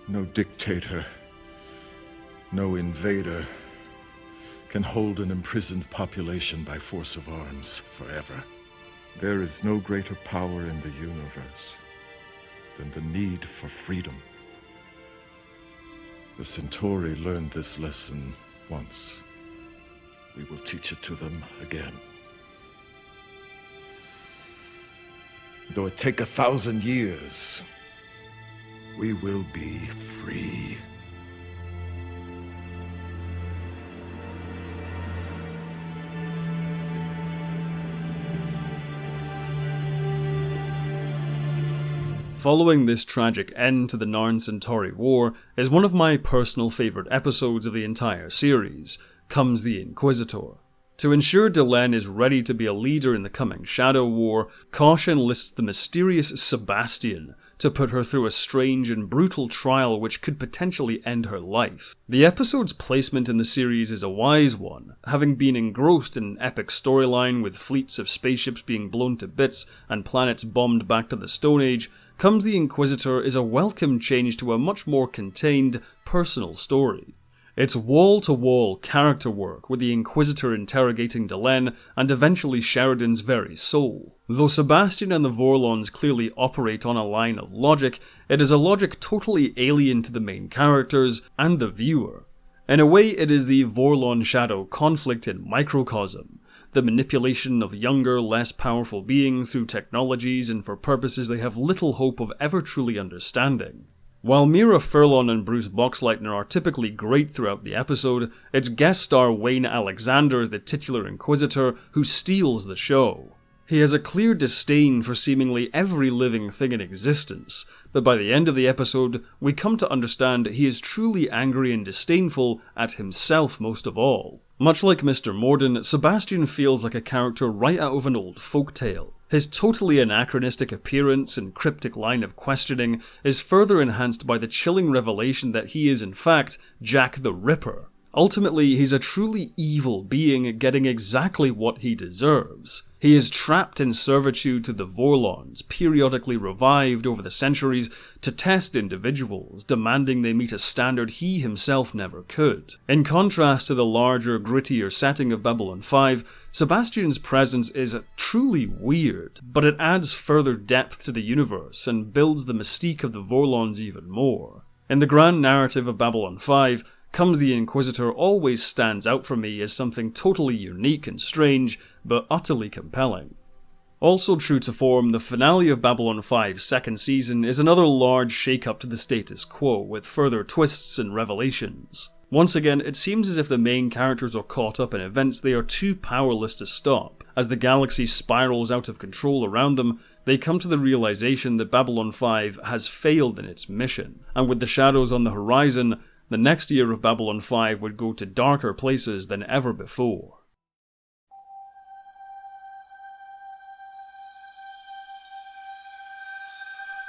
No dictator, no invader can hold an imprisoned population by force of arms forever. There is no greater power in the universe than the need for freedom. The Centauri learned this lesson once. We will teach it to them again. Though it take 1,000 years, we will be free. Following this tragic end to the Narn Centauri War is one of my personal favourite episodes of the entire series, comes the Inquisitor. To ensure Delenn is ready to be a leader in the coming Shadow War, Kosh enlists the mysterious Sebastian to put her through a strange and brutal trial which could potentially end her life. The episode's placement in the series is a wise one. Having been engrossed in an epic storyline with fleets of spaceships being blown to bits and planets bombed back to the Stone Age, Comes the Inquisitor is a welcome change to a much more contained, personal story. It's wall-to-wall character work, with the Inquisitor interrogating Delenn and eventually Sheridan's very soul. Though Sebastian and the Vorlons clearly operate on a line of logic, it is a logic totally alien to the main characters and the viewer. In a way, it is the Vorlon-Shadow conflict in microcosm, the manipulation of younger, less powerful beings through technologies and for purposes they have little hope of ever truly understanding. While Mira Furlon and Bruce Boxleitner are typically great throughout the episode, it's guest star Wayne Alexander, the titular Inquisitor, who steals the show. He has a clear disdain for seemingly every living thing in existence, but by the end of the episode, we come to understand he is truly angry and disdainful at himself most of all. Much like Mr. Morden, Sebastian feels like a character right out of an old folktale. His totally anachronistic appearance and cryptic line of questioning is further enhanced by the chilling revelation that he is in fact Jack the Ripper. Ultimately, he's a truly evil being getting exactly what he deserves. He is trapped in servitude to the Vorlons, periodically revived over the centuries to test individuals, demanding they meet a standard he himself never could. In contrast to the larger, grittier setting of Babylon 5, Sebastian's presence is truly weird, but it adds further depth to the universe and builds the mystique of the Vorlons even more. In the grand narrative of Babylon 5, Comes the Inquisitor always stands out for me as something totally unique and strange, but utterly compelling. Also true to form, the finale of Babylon 5's second season is another large shake-up to the status quo, with further twists and revelations. Once again, it seems as if the main characters are caught up in events they are too powerless to stop. As the galaxy spirals out of control around them, they come to the realization that Babylon 5 has failed in its mission, and with the shadows on the horizon, the next year of Babylon 5 would go to darker places than ever before.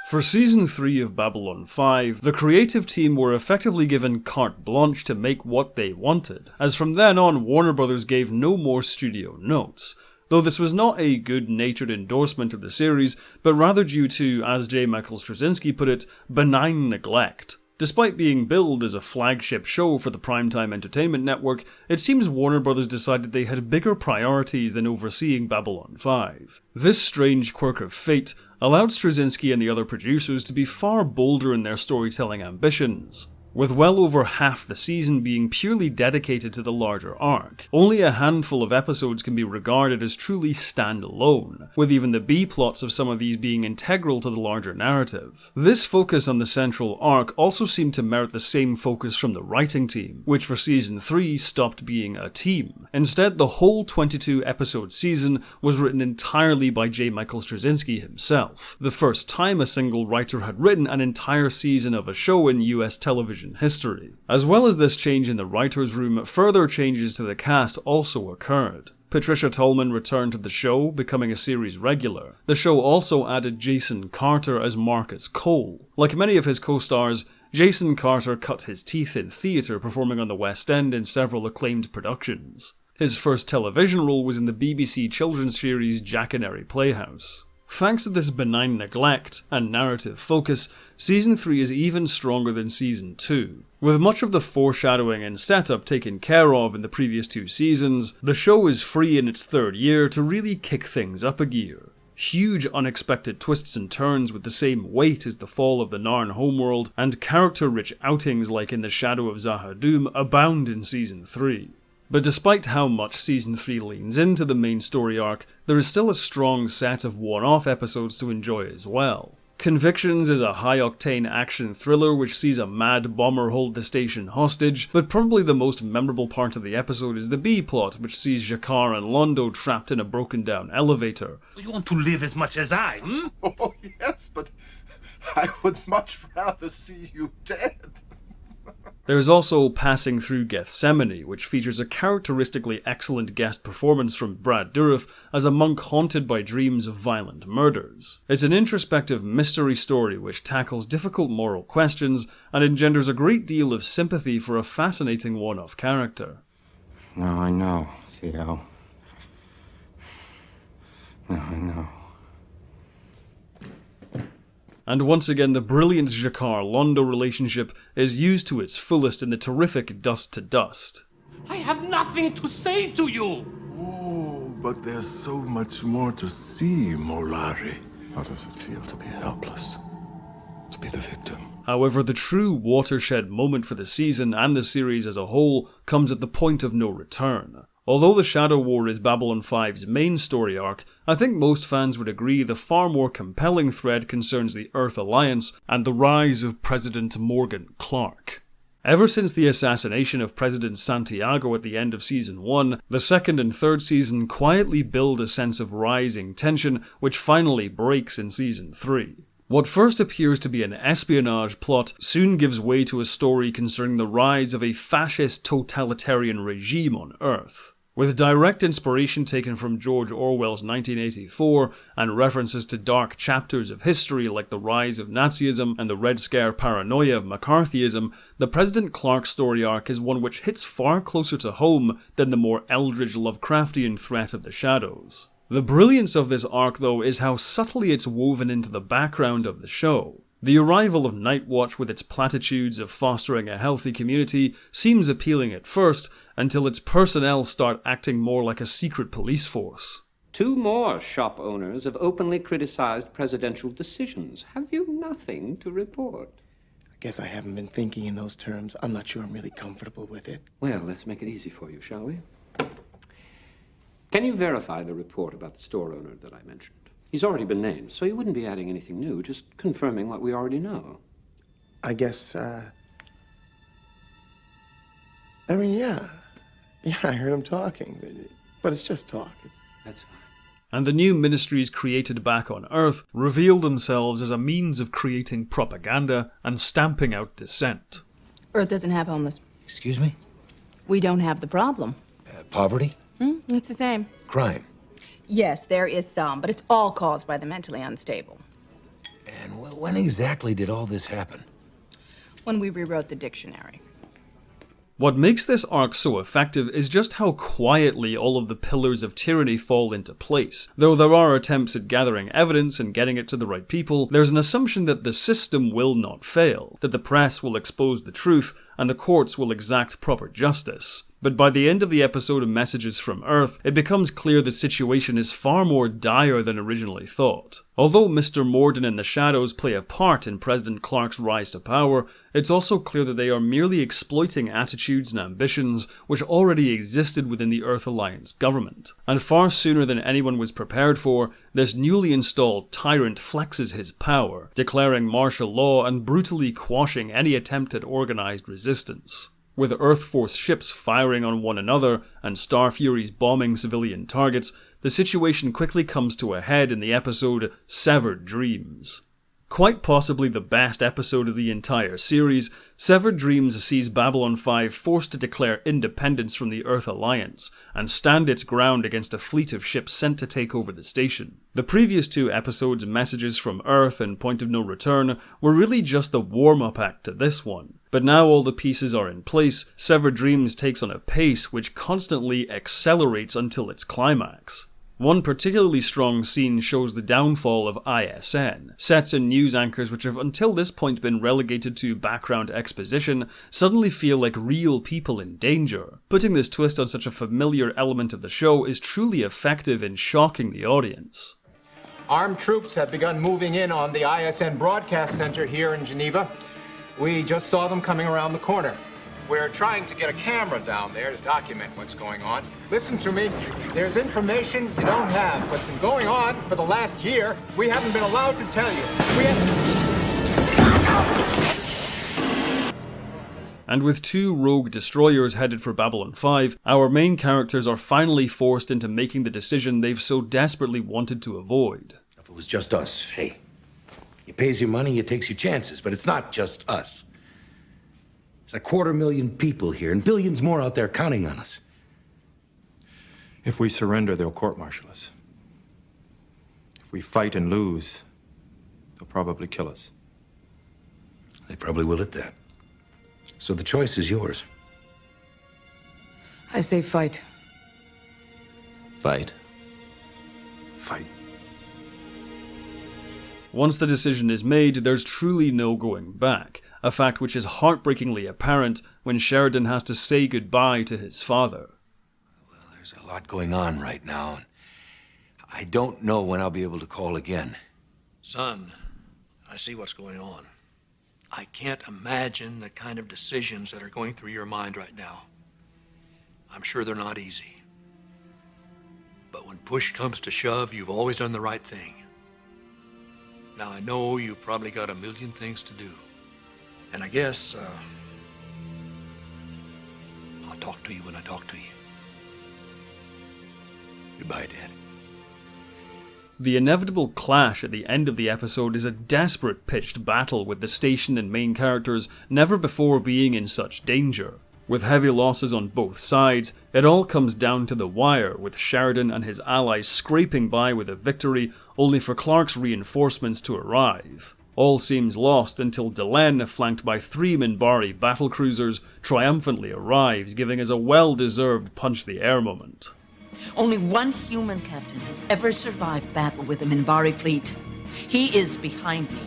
For Season 3 of Babylon 5, the creative team were effectively given carte blanche to make what they wanted, as from then on Warner Bros. Gave no more studio notes, though this was not a good-natured endorsement of the series, but rather due to, as J. Michael Straczynski put it, benign neglect. Despite being billed as a flagship show for the Primetime Entertainment Network, it seems Warner Bros. Decided they had bigger priorities than overseeing Babylon 5. This strange quirk of fate allowed Straczynski and the other producers to be far bolder in their storytelling ambitions. With well over half the season being purely dedicated to the larger arc, only a handful of episodes can be regarded as truly standalone, with even the B-plots of some of these being integral to the larger narrative. This focus on the central arc also seemed to merit the same focus from the writing team, which for Season 3 stopped being a team. Instead, the whole 22-episode season was written entirely by J. Michael Straczynski himself, the first time a single writer had written an entire season of a show in US television history. As well as this change in the writer's room, further changes to the cast also occurred. Patricia Tallman returned to the show, becoming a series regular. The show also added Jason Carter as Marcus Cole. Like many of his co-stars, Jason Carter cut his teeth in theatre, performing on the West End in several acclaimed productions. His first television role was in the BBC children's series Jackanory Playhouse. Thanks to this benign neglect and narrative focus, Season 3 is even stronger than Season 2. With much of the foreshadowing and setup taken care of in the previous two seasons, the show is free in its third year to really kick things up a gear. Huge unexpected twists and turns with the same weight as the fall of the Narn homeworld, and character-rich outings like in the Shadow of Zahadum abound in Season 3. But despite how much Season 3 leans into the main story arc, there is still a strong set of one-off episodes to enjoy as well. Convictions is a high-octane action thriller which sees a mad bomber hold the station hostage, but probably the most memorable part of the episode is the B-plot, which sees G'Kar and Londo trapped in a broken-down elevator. You want to live as much as I, hmm? Oh, yes, but I would much rather see you dead. There is also Passing Through Gethsemane, which features a characteristically excellent guest performance from Brad Dourif as a monk haunted by dreams of violent murders. It's an introspective mystery story which tackles difficult moral questions and engenders a great deal of sympathy for a fascinating one-off character. No, I know, Theo. No, I know. And once again, the brilliant G'Kar-Londo relationship is used to its fullest in the terrific Dust to Dust. I have nothing to say to you! Oh, but there's so much more to see, Molari. How does it feel to be helpless? To be the victim? However, the true watershed moment for the season and the series as a whole comes at the point of no return. Although the Shadow War is Babylon 5's main story arc, I think most fans would agree the far more compelling thread concerns the Earth Alliance and the rise of President Morgan Clarke. Ever since the assassination of President Santiago at the end of Season 1, the second and third season quietly build a sense of rising tension which finally breaks in Season 3. What first appears to be an espionage plot soon gives way to a story concerning the rise of a fascist totalitarian regime on Earth. With direct inspiration taken from George Orwell's 1984 and references to dark chapters of history like the rise of Nazism and the Red Scare paranoia of McCarthyism, the President Clarke story arc is one which hits far closer to home than the more eldritch Lovecraftian threat of the shadows. The brilliance of this arc, though, is how subtly it's woven into the background of the show. The arrival of Nightwatch with its platitudes of fostering a healthy community seems appealing at first, until its personnel start acting more like a secret police force. 2 more shop owners have openly criticized presidential decisions. Have you nothing to report? I guess I haven't been thinking in those terms. I'm not sure I'm really comfortable with it. Well, let's make it easy for you, shall we? Can you verify the report about the store owner that I mentioned? He's already been named, so you wouldn't be adding anything new, just confirming what we already know. I guess, I mean, yeah, I heard him talking, but it's just talk. That's fine. And the new ministries created back on Earth reveal themselves as a means of creating propaganda and stamping out dissent. Earth doesn't have homeless. Excuse me? We don't have the problem. Poverty? It's the same. Crime? Yes, there is some, but it's all caused by the mentally unstable. And when exactly did all this happen? When we rewrote the dictionary. What makes this arc so effective is just how quietly all of the pillars of tyranny fall into place. Though there are attempts at gathering evidence and getting it to the right people, there's an assumption that the system will not fail, that the press will expose the truth, and the courts will exact proper justice. But by the end of the episode of Messages from Earth, it becomes clear the situation is far more dire than originally thought. Although Mr. Morden and the Shadows play a part in President Clarke's rise to power, it's also clear that they are merely exploiting attitudes and ambitions which already existed within the Earth Alliance government. And far sooner than anyone was prepared for, this newly installed tyrant flexes his power, declaring martial law and brutally quashing any attempt at organized resistance. With Earth Force ships firing on one another and Star Furies bombing civilian targets, the situation quickly comes to a head in the episode Severed Dreams. Quite possibly the best episode of the entire series, Severed Dreams sees Babylon 5 forced to declare independence from the Earth Alliance and stand its ground against a fleet of ships sent to take over the station. The previous 2 episodes, Messages from Earth and Point of No Return, were really just the warm-up act to this one. But now all the pieces are in place, Severed Dreams takes on a pace which constantly accelerates until its climax. One particularly strong scene shows the downfall of ISN. Sets and news anchors which have until this point been relegated to background exposition suddenly feel like real people in danger. Putting this twist on such a familiar element of the show is truly effective in shocking the audience. Armed troops have begun moving in on the ISN broadcast center here in Geneva. We just saw them coming around the corner. We're trying to get a camera down there to document what's going on. Listen to me. There's information you don't have. What's been going on for the last year, we haven't been allowed to tell you. And with 2 rogue destroyers headed for Babylon 5, our main characters are finally forced into making the decision they've so desperately wanted to avoid. If it was just us, hey, you pays your money, you takes your chances, but it's not just us. There's 250,000 people here and billions more out there counting on us. If we surrender, they'll court-martial us. If we fight and lose, they'll probably kill us. They probably will at that. So the choice is yours. I say fight. Fight. Fight. Once the decision is made, there's truly no going back, a fact which is heartbreakingly apparent when Sheridan has to say goodbye to his father. Well, there's a lot going on right now, and I don't know when I'll be able to call again. Son, I see what's going on. I can't imagine the kind of decisions that are going through your mind right now. I'm sure they're not easy. But when push comes to shove, you've always done the right thing. Now, I know you've probably got a million things to do. And I guess, I'll talk to you when I talk to you. Goodbye, Dad. The inevitable clash at the end of the episode is a desperate pitched battle with the station and main characters never before being in such danger. With heavy losses on both sides, it all comes down to the wire, with Sheridan and his allies scraping by with a victory, only for Clarke's reinforcements to arrive. All seems lost until Delenn, flanked by 3 Minbari battlecruisers, triumphantly arrives, giving us a well-deserved punch-the-air moment. Only one human captain has ever survived battle with the Minbari fleet. He is behind me.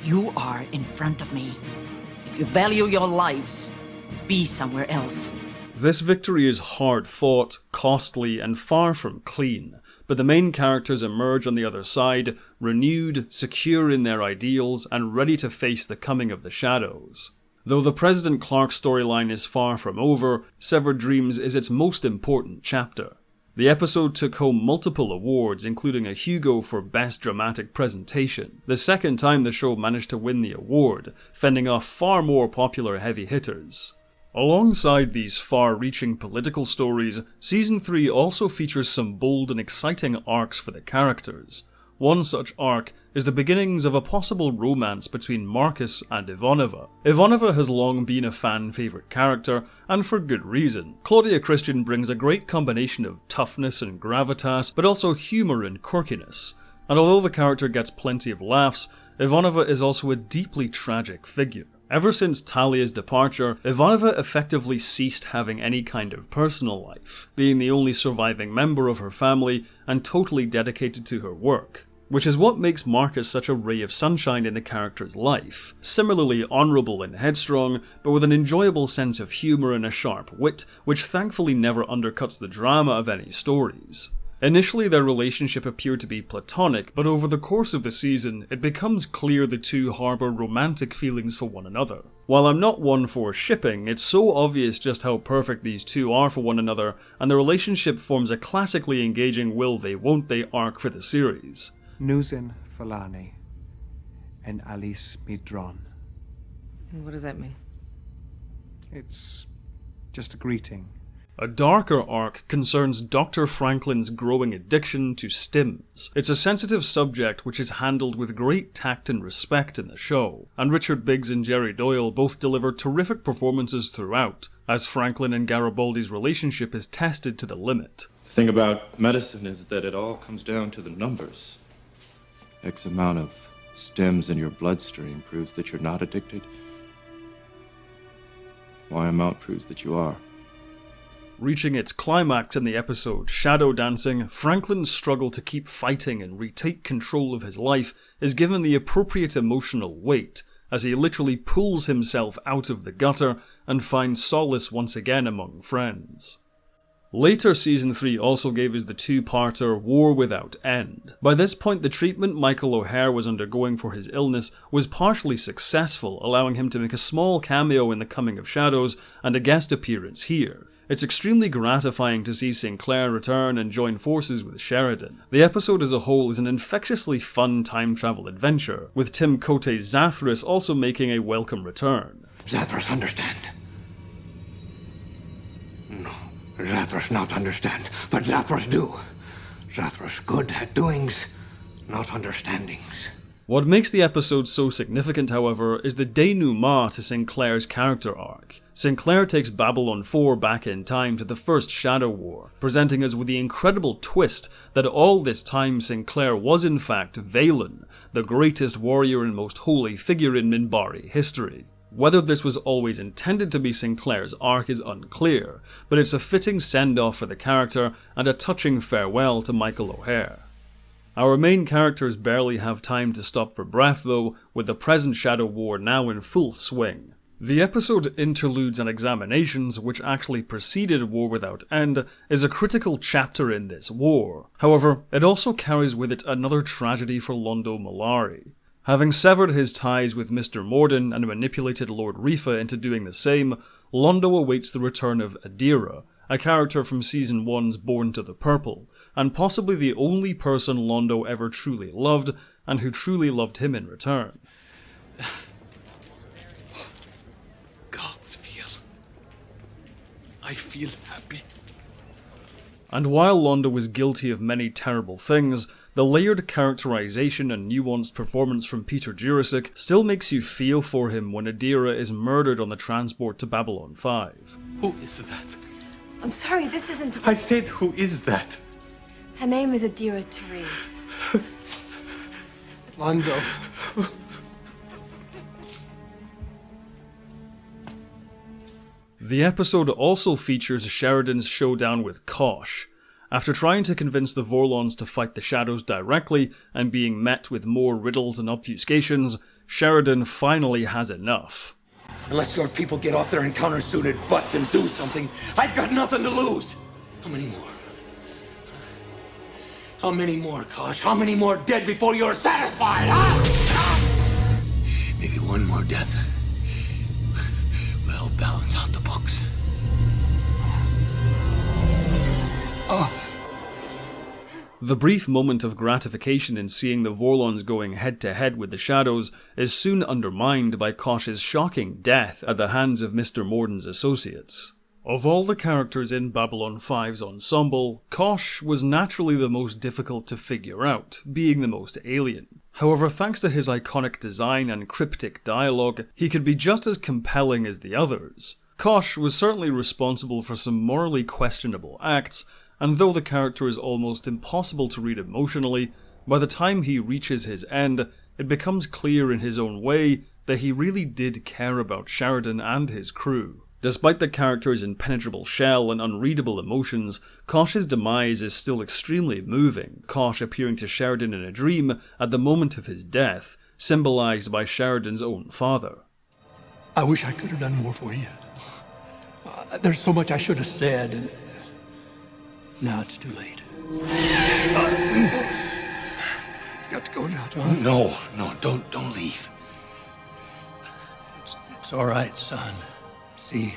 You are in front of me. If you value your lives, be somewhere else. This victory is hard-fought, costly, and far from clean, but the main characters emerge on the other side, renewed, secure in their ideals, and ready to face the coming of the Shadows. Though the President Clarke storyline is far from over, Severed Dreams is its most important chapter. The episode took home multiple awards, including a Hugo for Best Dramatic Presentation, the second time the show managed to win the award, fending off far more popular heavy hitters. Alongside these far-reaching political stories, Season 3 also features some bold and exciting arcs for the characters. One such arc is the beginnings of a possible romance between Marcus and Ivanova. Ivanova has long been a fan-favourite character, and for good reason. Claudia Christian brings a great combination of toughness and gravitas, but also humour and quirkiness. And although the character gets plenty of laughs, Ivanova is also a deeply tragic figure. Ever since Talia's departure, Ivanova effectively ceased having any kind of personal life, being the only surviving member of her family and totally dedicated to her work, which is what makes Marcus such a ray of sunshine in the character's life. Similarly honourable and headstrong, but with an enjoyable sense of humour and a sharp wit, which thankfully never undercuts the drama of any stories. Initially their relationship appeared to be platonic, but over the course of the season, it becomes clear the two harbour romantic feelings for one another. While I'm not one for shipping, it's so obvious just how perfect these two are for one another, and the relationship forms a classically engaging will they won't they arc for the series. Nuzin Falani and Alice Midron. What does that mean? It's just a greeting. A darker arc concerns Dr. Franklin's growing addiction to stims. It's a sensitive subject which is handled with great tact and respect in the show, and Richard Biggs and Jerry Doyle both deliver terrific performances throughout, as Franklin and Garibaldi's relationship is tested to the limit. The thing about medicine is that it all comes down to the numbers. X amount of stims in your bloodstream proves that you're not addicted. Y amount proves that you are. Reaching its climax in the episode Shadow Dancing, Franklin's struggle to keep fighting and retake control of his life is given the appropriate emotional weight, as he literally pulls himself out of the gutter and finds solace once again among friends. Later Season 3 also gave us the two-parter War Without End. By this point, the treatment Michael O'Hare was undergoing for his illness was partially successful, allowing him to make a small cameo in The Coming of Shadows and a guest appearance here. It's extremely gratifying to see Sinclair return and join forces with Sheridan. The episode as a whole is an infectiously fun time travel adventure, with Tim Cote's Zathras also making a welcome return. Zathras understand. No, Zathras not understand, but Zathras do. Zathras good at doings, not understandings. What makes the episode so significant, however, is the denouement to Sinclair's character arc. Sinclair takes Babylon 4 back in time to the First Shadow War, presenting us with the incredible twist that all this time Sinclair was in fact Valen, the greatest warrior and most holy figure in Minbari history. Whether this was always intended to be Sinclair's arc is unclear, but it's a fitting send-off for the character and a touching farewell to Michael O'Hare. Our main characters barely have time to stop for breath though, with the present Shadow War now in full swing. The episode Interludes and Examinations, which actually preceded War Without End, is a critical chapter in this war. However, it also carries with it another tragedy for Londo Mollari. Having severed his ties with Mr. Morden and manipulated Lord Rifa into doing the same, Londo awaits the return of Adira, a character from Season 1's Born to the Purple, and possibly the only person Londo ever truly loved, and who truly loved him in return. Gods feel. I feel happy. And while Londo was guilty of many terrible things, the layered characterization and nuanced performance from Peter Jurasik still makes you feel for him when Adira is murdered on the transport to Babylon 5. Who is that? I'm sorry, this isn't... I said, who is that? Her name is Adira Tari. Londo. The episode also features Sheridan's showdown with Kosh. After trying to convince the Vorlons to fight the Shadows directly and being met with more riddles and obfuscations, Sheridan finally has enough. Unless your people get off their encounter-suited butts and do something, I've got nothing to lose. How many more? How many more, Kosh? How many more dead before you're satisfied, huh? Maybe one more death. Will balance out the books. The brief moment of gratification in seeing the Vorlons going head-to-head with the Shadows is soon undermined by Kosh's shocking death at the hands of Mr. Morden's associates. Of all the characters in Babylon 5's ensemble, Kosh was naturally the most difficult to figure out, being the most alien. However, thanks to his iconic design and cryptic dialogue, he could be just as compelling as the others. Kosh was certainly responsible for some morally questionable acts, and though the character is almost impossible to read emotionally, by the time he reaches his end, it becomes clear in his own way that he really did care about Sheridan and his crew. Despite the character's impenetrable shell and unreadable emotions, Kosh's demise is still extremely moving, Kosh appearing to Sheridan in a dream at the moment of his death, symbolized by Sheridan's own father. I wish I could have done more for you. There's so much I should have said, and now it's too late. You've got to go now, John. No, don't leave. It's all right, son. See,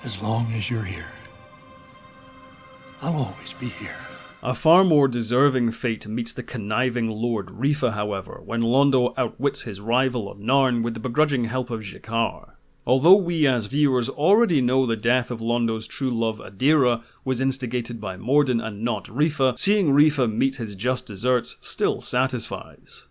as long as you're here, I'll always be here. A far more deserving fate meets the conniving Lord Rifa, however, when Londo outwits his rival on Narn with the begrudging help of G'Kar. Although we as viewers already know the death of Londo's true love Adira was instigated by Morden and not Rifa, seeing Rifa meet his just deserts still satisfies.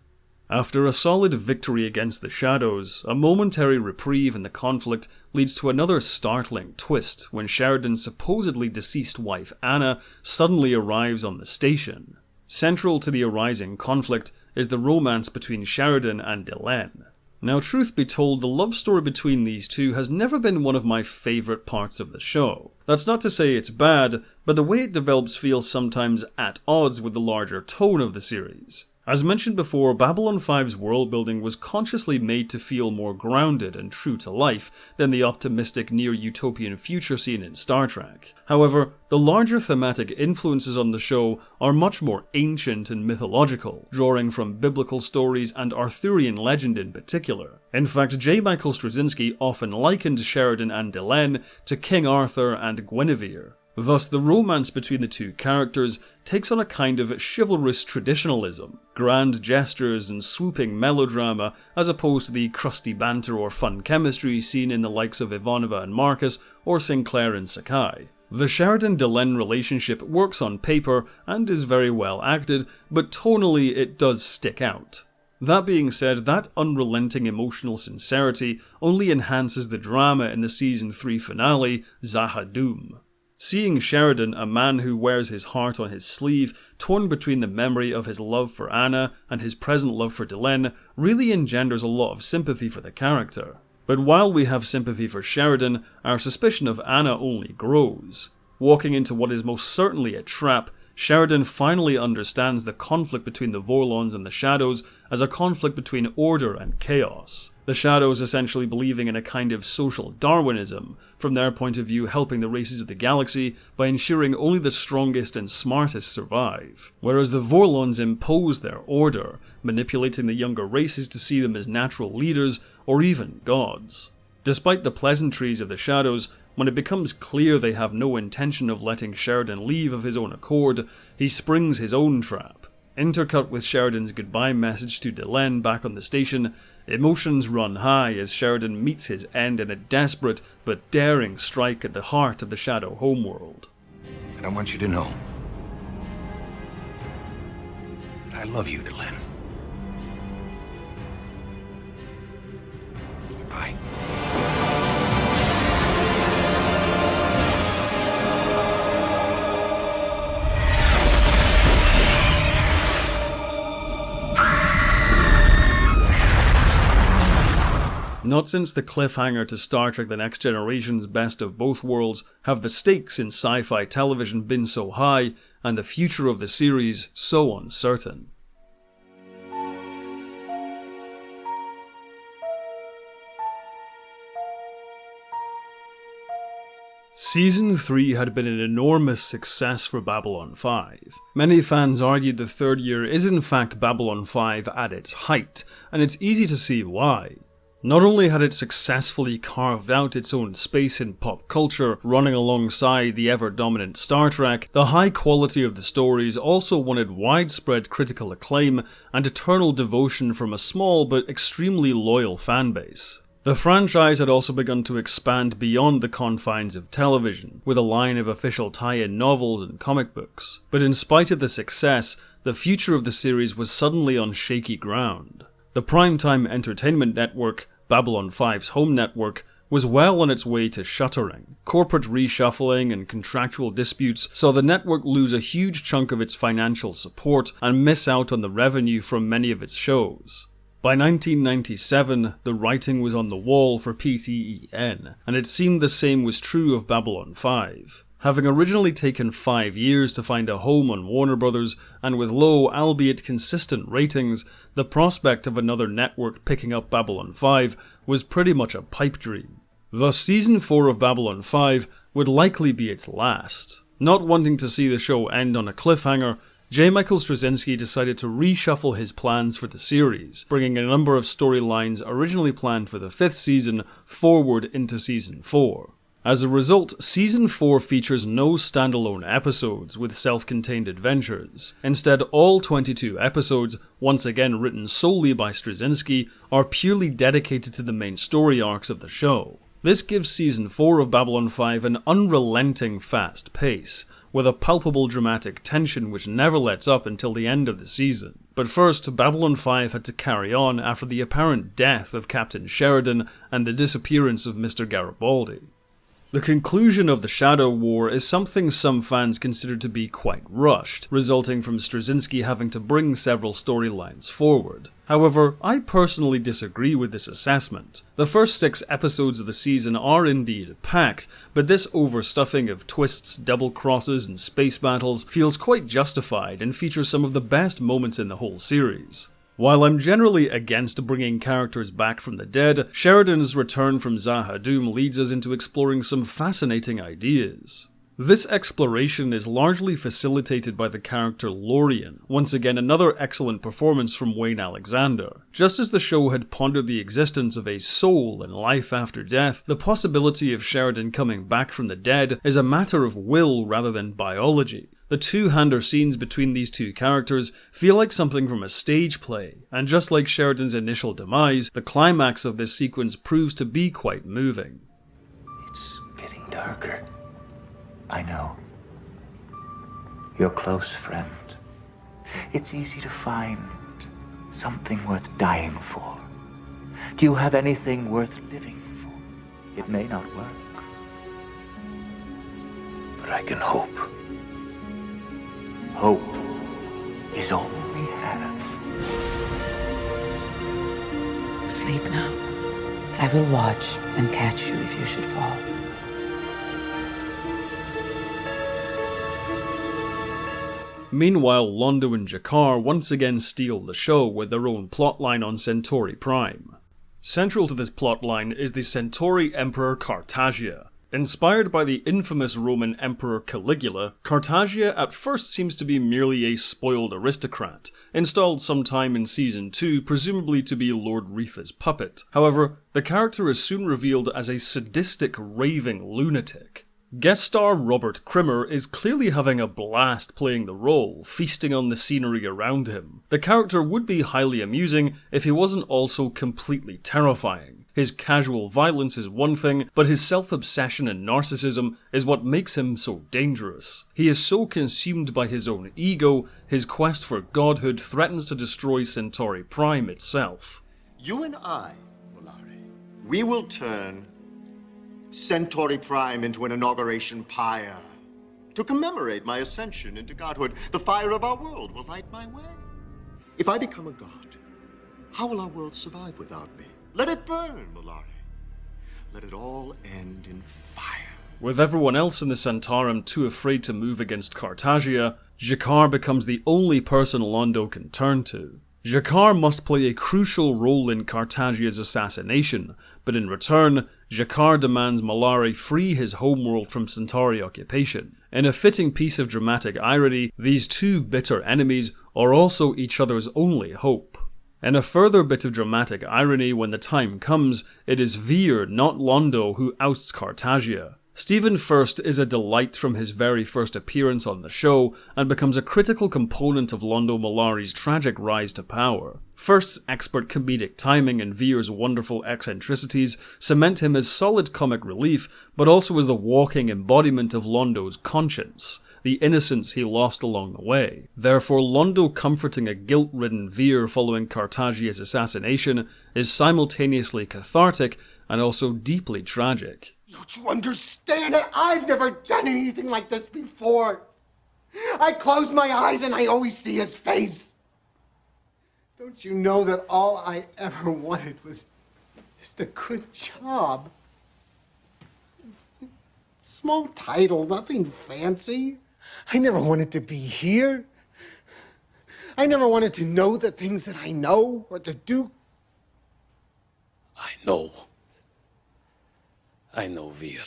After a solid victory against the Shadows, a momentary reprieve in the conflict leads to another startling twist when Sheridan's supposedly deceased wife Anna suddenly arrives on the station. Central to the arising conflict is the romance between Sheridan and Delenn. Now, truth be told, the love story between these two has never been one of my favourite parts of the show. That's not to say it's bad, but the way it develops feels sometimes at odds with the larger tone of the series. As mentioned before, Babylon 5's world-building was consciously made to feel more grounded and true to life than the optimistic near-utopian future seen in Star Trek. However, the larger thematic influences on the show are much more ancient and mythological, drawing from biblical stories and Arthurian legend in particular. In fact, J. Michael Straczynski often likened Sheridan and Delenn to King Arthur and Guinevere. Thus, the romance between the two characters takes on a kind of chivalrous traditionalism, grand gestures and swooping melodrama, as opposed to the crusty banter or fun chemistry seen in the likes of Ivanova and Marcus or Sinclair and Sakai. The Sheridan-Delenn relationship works on paper and is very well acted, but tonally it does stick out. That being said, that unrelenting emotional sincerity only enhances the drama in the Season 3 finale, Zahadum. Seeing Sheridan, a man who wears his heart on his sleeve, torn between the memory of his love for Anna and his present love for Delenn, really engenders a lot of sympathy for the character. But while we have sympathy for Sheridan, our suspicion of Anna only grows. Walking into what is most certainly a trap, Sheridan finally understands the conflict between the Vorlons and the Shadows as a conflict between order and chaos. The Shadows essentially believing in a kind of social Darwinism, from their point of view helping the races of the galaxy by ensuring only the strongest and smartest survive, whereas the Vorlons impose their order, manipulating the younger races to see them as natural leaders or even gods. Despite the pleasantries of the Shadows, when it becomes clear they have no intention of letting Sheridan leave of his own accord, he springs his own trap. Intercut with Sheridan's goodbye message to Delenn back on the station, emotions run high as Sheridan meets his end in a desperate but daring strike at the heart of the Shadow homeworld. And I want you to know that I love you, Delenn. Goodbye. Not since the cliffhanger to Star Trek The Next Generation's Best of Both Worlds have the stakes in sci-fi television been so high and the future of the series so uncertain. Season 3 had been an enormous success for Babylon 5. Many fans argued the third year is in fact Babylon 5 at its height, and it's easy to see why. Not only had it successfully carved out its own space in pop culture, running alongside the ever-dominant Star Trek, the high quality of the stories also wanted widespread critical acclaim and eternal devotion from a small but extremely loyal fanbase. The franchise had also begun to expand beyond the confines of television, with a line of official tie-in novels and comic books. But in spite of the success, the future of the series was suddenly on shaky ground. The primetime entertainment network, Babylon 5's home network, was well on its way to shuttering. Corporate reshuffling and contractual disputes saw the network lose a huge chunk of its financial support and miss out on the revenue from many of its shows. By 1997, the writing was on the wall for PTEN, and it seemed the same was true of Babylon 5. Having originally taken 5 years to find a home on Warner Bros., and with low, albeit consistent ratings, the prospect of another network picking up Babylon 5 was pretty much a pipe dream. Thus, Season 4 of Babylon 5 would likely be its last. Not wanting to see the show end on a cliffhanger, J. Michael Straczynski decided to reshuffle his plans for the series, bringing a number of storylines originally planned for the 5th season forward into Season 4. As a result, Season 4 features no standalone episodes with self-contained adventures. Instead, all 22 episodes, once again written solely by Straczynski, are purely dedicated to the main story arcs of the show. This gives Season 4 of Babylon 5 an unrelenting fast pace, with a palpable dramatic tension which never lets up until the end of the season. But first, Babylon 5 had to carry on after the apparent death of Captain Sheridan and the disappearance of Mr. Garibaldi. The conclusion of the Shadow War is something some fans consider to be quite rushed, resulting from Straczynski having to bring several storylines forward. However, I personally disagree with this assessment. The first 6 episodes of the season are indeed packed, but this overstuffing of twists, double crosses, and space battles feels quite justified and features some of the best moments in the whole series. While I'm generally against bringing characters back from the dead, Sheridan's return from Zahadum leads us into exploring some fascinating ideas. This exploration is largely facilitated by the character Lorien, once again another excellent performance from Wayne Alexander. Just as the show had pondered the existence of a soul and life after death, the possibility of Sheridan coming back from the dead is a matter of will rather than biology. The two-hander scenes between these two characters feel like something from a stage play, and just like Sheridan's initial demise, the climax of this sequence proves to be quite moving. It's getting darker. I know. Your close friend. It's easy to find something worth dying for. Do you have anything worth living for? It may not work, but I can hope. Hope is all we have. Sleep now. I will watch and catch you if you should fall. Meanwhile, Londo and G'Kar once again steal the show with their own plotline on Centauri Prime. Central to this plotline is the Centauri Emperor Cartagia. Inspired by the infamous Roman Emperor Caligula, Cartagia at first seems to be merely a spoiled aristocrat, installed sometime in Season 2 presumably to be Lord Rifa's puppet. However, the character is soon revealed as a sadistic, raving lunatic. Guest star Robert Krimmer is clearly having a blast playing the role, feasting on the scenery around him. The character would be highly amusing if he wasn't also completely terrifying. His casual violence is one thing, but his self-obsession and narcissism is what makes him so dangerous. He is so consumed by his own ego, his quest for godhood threatens to destroy Centauri Prime itself. You and I, Molari, we will turn Centauri Prime into an inauguration pyre. To commemorate my ascension into godhood, the fire of our world will light my way. If I become a god, how will our world survive without me? Let it burn, Mollari. Let it all end in fire. With everyone else in the Centaurum too afraid to move against Cartagia, G'Kar becomes the only person Londo can turn to. G'Kar must play a crucial role in Cartagia's assassination, but in return, G'Kar demands Mollari free his homeworld from Centauri occupation. In a fitting piece of dramatic irony, these two bitter enemies are also each other's only hope. In a further bit of dramatic irony, when the time comes, it is Vir, not Londo, who ousts Cartagia. Stephen Furst is a delight from his very first appearance on the show, and becomes a critical component of Londo Mollari's tragic rise to power. Furst's expert comedic timing and Vir's wonderful eccentricities cement him as solid comic relief, but also as the walking embodiment of Londo's conscience, the innocence he lost along the way. Therefore, Londo comforting a guilt-ridden Vir following Cartagia's assassination is simultaneously cathartic and also deeply tragic. Don't you understand it? I've never done anything like this before. I close my eyes and I always see his face. Don't you know that all I ever wanted was just a good job? Small title, nothing fancy. I never wanted to be here. I never wanted to know the things that I know or to do. I know, Vir.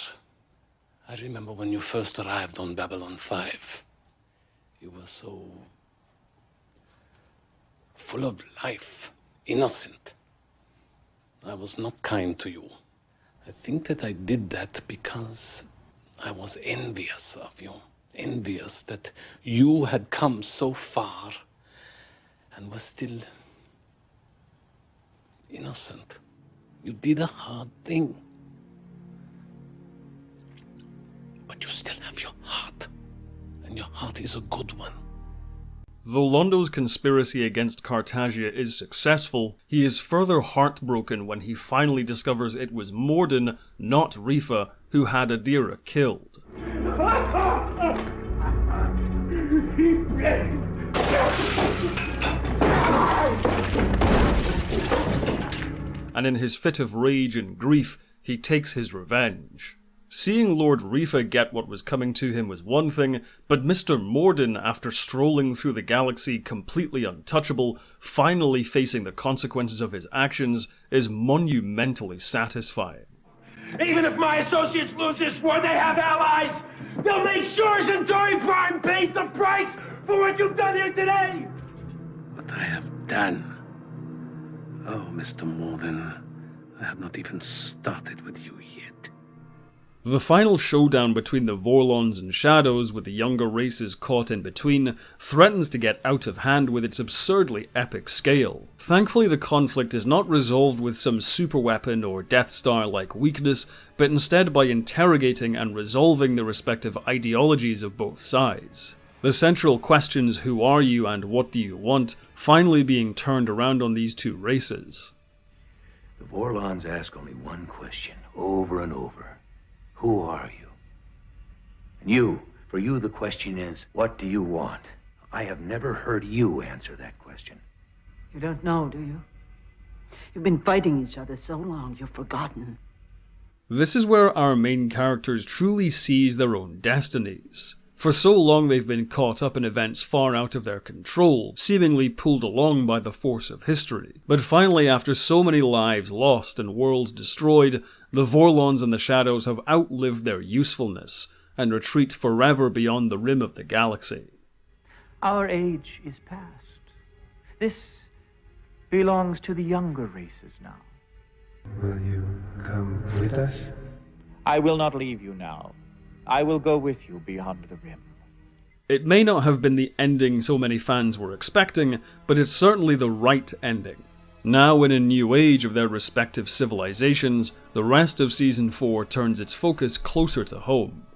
I remember when you first arrived on Babylon 5. You were so full of life, innocent. I was not kind to you. I think that I did that because I was envious of you. Envious that you had come so far and were still innocent. You did a hard thing. But you still have your heart. And your heart is a good one. Though Londo's conspiracy against Cartagia is successful, he is further heartbroken when he finally discovers it was Morden, not Rifa, who had Adira killed. And in his fit of rage and grief, he takes his revenge. Seeing Lord Rifa get what was coming to him was one thing, but Mr. Morden, after strolling through the galaxy completely untouchable, finally facing the consequences of his actions, is monumentally satisfying. Even if my associates lose this war, they have allies! They'll make sure Centauri Prime pays the price for what you've done here today! What I have done? Oh, Mr. Morden, I have not even started with you yet. The final showdown between the Vorlons and Shadows, with the younger races caught in between, threatens to get out of hand with its absurdly epic scale. Thankfully, the conflict is not resolved with some superweapon or Death Star-like weakness, but instead by interrogating and resolving the respective ideologies of both sides. The central questions, who are you and what do you want, finally being turned around on these two races. The Vorlons ask only one question, over and over. Who are you? And for you the question is, what do you want? I have never heard you answer that question. You don't know, do you? You've been fighting each other so long, you've forgotten. This is where our main characters truly seize their own destinies. For so long they've been caught up in events far out of their control, seemingly pulled along by the force of history. But finally, after so many lives lost and worlds destroyed, the Vorlons and the Shadows have outlived their usefulness, and retreat forever beyond the rim of the galaxy. Our age is past. This belongs to the younger races now. Will you come with us? I will not leave you now. I will go with you beyond the rim. It may not have been the ending so many fans were expecting, but it's certainly the right ending. Now in a new age of their respective civilizations, the rest of Season 4 turns its focus closer to home.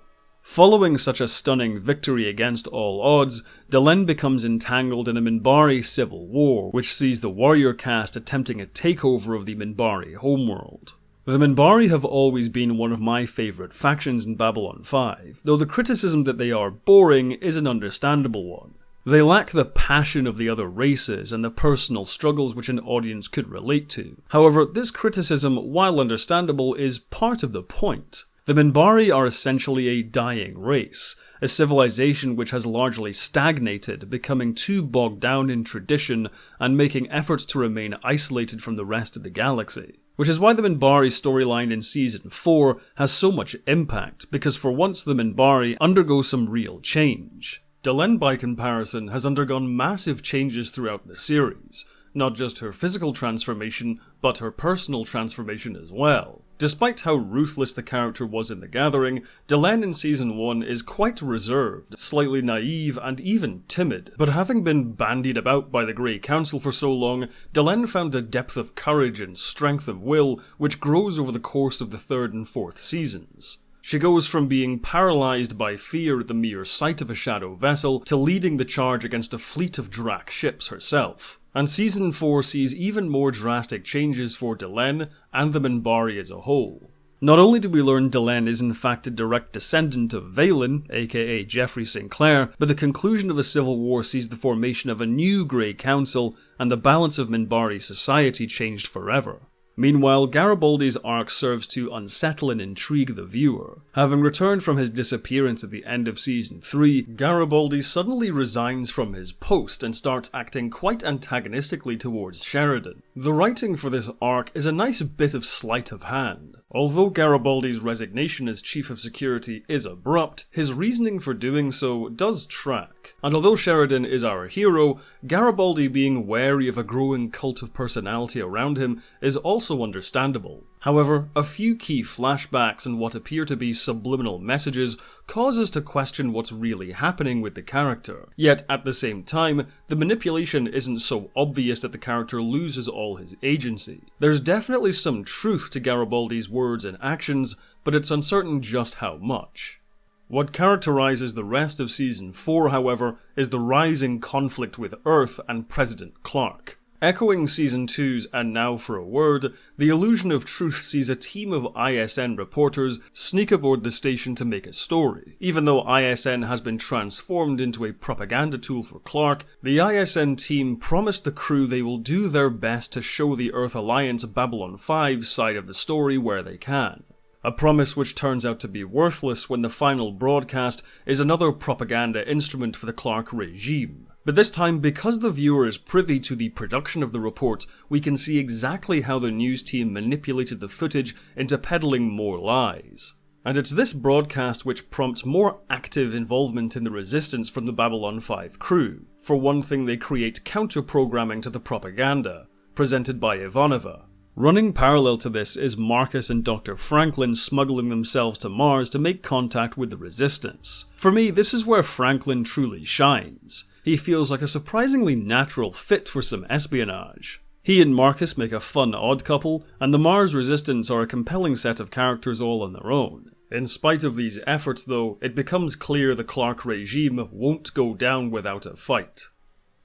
Following such a stunning victory against all odds, Delenn becomes entangled in a Minbari civil war, which sees the warrior caste attempting a takeover of the Minbari homeworld. The Minbari have always been one of my favourite factions in Babylon 5, though the criticism that they are boring is an understandable one. They lack the passion of the other races and the personal struggles which an audience could relate to. However, this criticism, while understandable, is part of the point. The Minbari are essentially a dying race, a civilization which has largely stagnated, becoming too bogged down in tradition and making efforts to remain isolated from the rest of the galaxy. Which is why the Minbari storyline in Season 4 has so much impact, because for once the Minbari undergo some real change. Delenn, by comparison, has undergone massive changes throughout the series, not just her physical transformation, but her personal transformation as well. Despite how ruthless the character was in The Gathering, Delenn in Season 1 is quite reserved, slightly naive, and even timid. But having been bandied about by the Grey Council for so long, Delenn found a depth of courage and strength of will which grows over the course of the 3rd and 4th seasons. She goes from being paralysed by fear at the mere sight of a shadow vessel to leading the charge against a fleet of Drak ships herself. And Season 4 sees even more drastic changes for Delenn and the Minbari as a whole. Not only do we learn Delenn is in fact a direct descendant of Valen, aka Jeffrey Sinclair, but the conclusion of the Civil War sees the formation of a new Grey Council, and the balance of Minbari society changed forever. Meanwhile, Garibaldi's arc serves to unsettle and intrigue the viewer. Having returned from his disappearance at the end of Season 3, Garibaldi suddenly resigns from his post and starts acting quite antagonistically towards Sheridan. The writing for this arc is a nice bit of sleight of hand. Although Garibaldi's resignation as Chief of Security is abrupt, his reasoning for doing so does track. And although Sheridan is our hero, Garibaldi being wary of a growing cult of personality around him is also understandable. However, a few key flashbacks and what appear to be subliminal messages cause us to question what's really happening with the character. Yet, at the same time, the manipulation isn't so obvious that the character loses all his agency. There's definitely some truth to Garibaldi's words and actions, but it's uncertain just how much. What characterizes the rest of Season 4, however, is the rising conflict with Earth and President Clarke. Echoing Season 2's And Now for a Word, the Illusion of Truth sees a team of ISN reporters sneak aboard the station to make a story. Even though ISN has been transformed into a propaganda tool for Clarke, the ISN team promised the crew they will do their best to show the Earth Alliance Babylon 5 side of the story where they can. A promise which turns out to be worthless when the final broadcast is another propaganda instrument for the Clarke regime. But this time, because the viewer is privy to the production of the report, we can see exactly how the news team manipulated the footage into peddling more lies. And it's this broadcast which prompts more active involvement in the resistance from the Babylon 5 crew. For one thing, they create counter-programming to the propaganda, presented by Ivanova. Running parallel to this is Marcus and Dr. Franklin smuggling themselves to Mars to make contact with the Resistance. For me, this is where Franklin truly shines. He feels like a surprisingly natural fit for some espionage. He and Marcus make a fun odd couple, and the Mars Resistance are a compelling set of characters all on their own. In spite of these efforts though, it becomes clear the Clarke regime won't go down without a fight.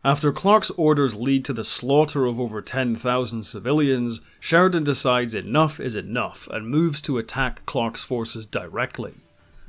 After Clarke's orders lead to the slaughter of over 10,000 civilians, Sheridan decides enough is enough and moves to attack Clarke's forces directly.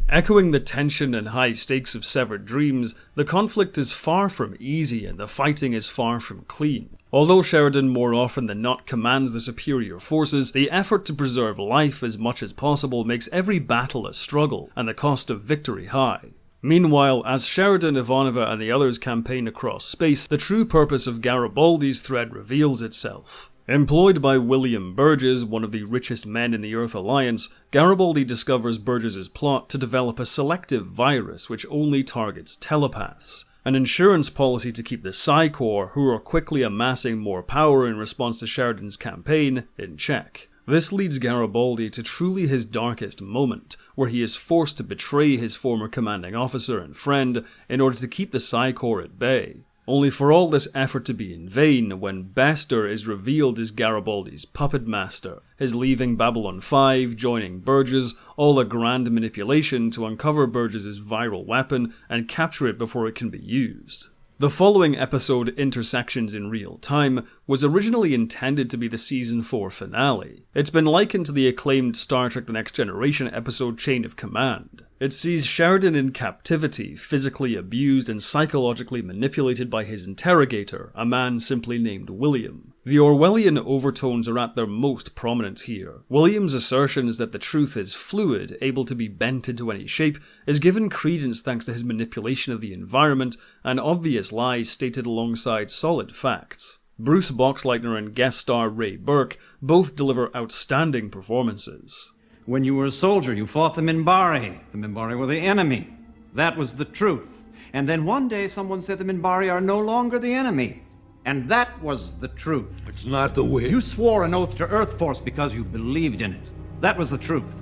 Echoing the tension and high stakes of Severed Dreams, the conflict is far from easy and the fighting is far from clean. Although Sheridan more often than not commands the superior forces, the effort to preserve life as much as possible makes every battle a struggle, and the cost of victory high. Meanwhile, as Sheridan, Ivanova and the others campaign across space, the true purpose of Garibaldi's threat reveals itself. Employed by William Burgess, one of the richest men in the Earth Alliance, Garibaldi discovers Burgess's plot to develop a selective virus which only targets telepaths. An insurance policy to keep the PsiCorps, who are quickly amassing more power in response to Sheridan's campaign, in check. This leads Garibaldi to truly his darkest moment, where he is forced to betray his former commanding officer and friend in order to keep the PsiCorps at bay. Only for all this effort to be in vain when Bester is revealed as Garibaldi's puppet master, his leaving Babylon 5, joining Burgess, all a grand manipulation to uncover Burgess's viral weapon and capture it before it can be used. The following episode, Intersections in Real Time, was originally intended to be the Season 4 finale. It's been likened to the acclaimed Star Trek The Next Generation episode Chain of Command. It sees Sheridan in captivity, physically abused and psychologically manipulated by his interrogator, a man simply named William. The Orwellian overtones are at their most prominent here. William's assertions that the truth is fluid, able to be bent into any shape, is given credence thanks to his manipulation of the environment and obvious lies stated alongside solid facts. Bruce Boxleitner and guest star Ray Burke both deliver outstanding performances. When you were a soldier, you fought the Minbari. The Minbari were the enemy. That was the truth. And then one day someone said the Minbari are no longer the enemy. And that was the truth. It's not the way. You swore an oath to Earth Force because you believed in it. That was the truth.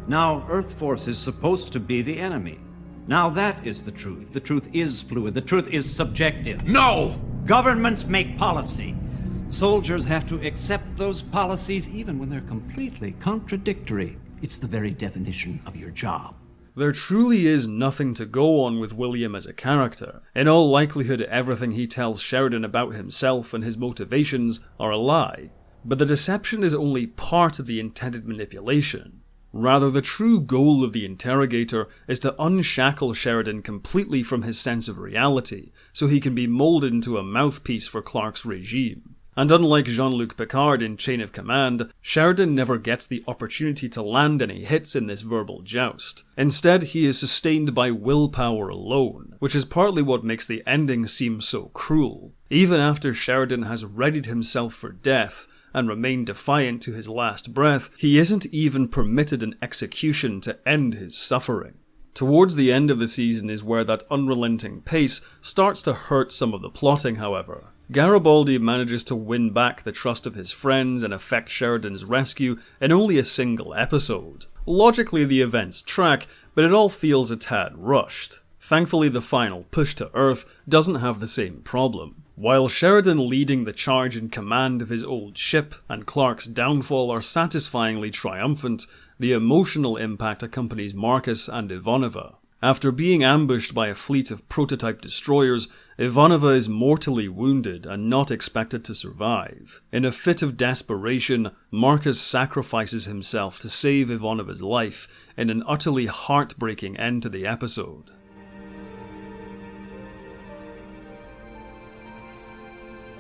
Now Earth Force is supposed to be the enemy. Now that is the truth. The truth is fluid. The truth is subjective. No! Governments make policy. Soldiers have to accept those policies even when they're completely contradictory. It's the very definition of your job. There truly is nothing to go on with William as a character. In all likelihood, everything he tells Sheridan about himself and his motivations are a lie. But the deception is only part of the intended manipulation. Rather, the true goal of the interrogator is to unshackle Sheridan completely from his sense of reality, so he can be molded into a mouthpiece for Clarke's regime. And unlike Jean-Luc Picard in Chain of Command, Sheridan never gets the opportunity to land any hits in this verbal joust. Instead, he is sustained by willpower alone, which is partly what makes the ending seem so cruel. Even after Sheridan has readied himself for death and remained defiant to his last breath, he isn't even permitted an execution to end his suffering. Towards the end of the season is where that unrelenting pace starts to hurt some of the plotting, however. Garibaldi manages to win back the trust of his friends and effect Sheridan's rescue in only a single episode. Logically, the events track, but it all feels a tad rushed. Thankfully, the final push to Earth doesn't have the same problem. While Sheridan leading the charge in command of his old ship and Clarke's downfall are satisfyingly triumphant, the emotional impact accompanies Marcus and Ivanova. After being ambushed by a fleet of prototype destroyers, Ivanova is mortally wounded and not expected to survive. In a fit of desperation, Marcus sacrifices himself to save Ivanova's life in an utterly heartbreaking end to the episode.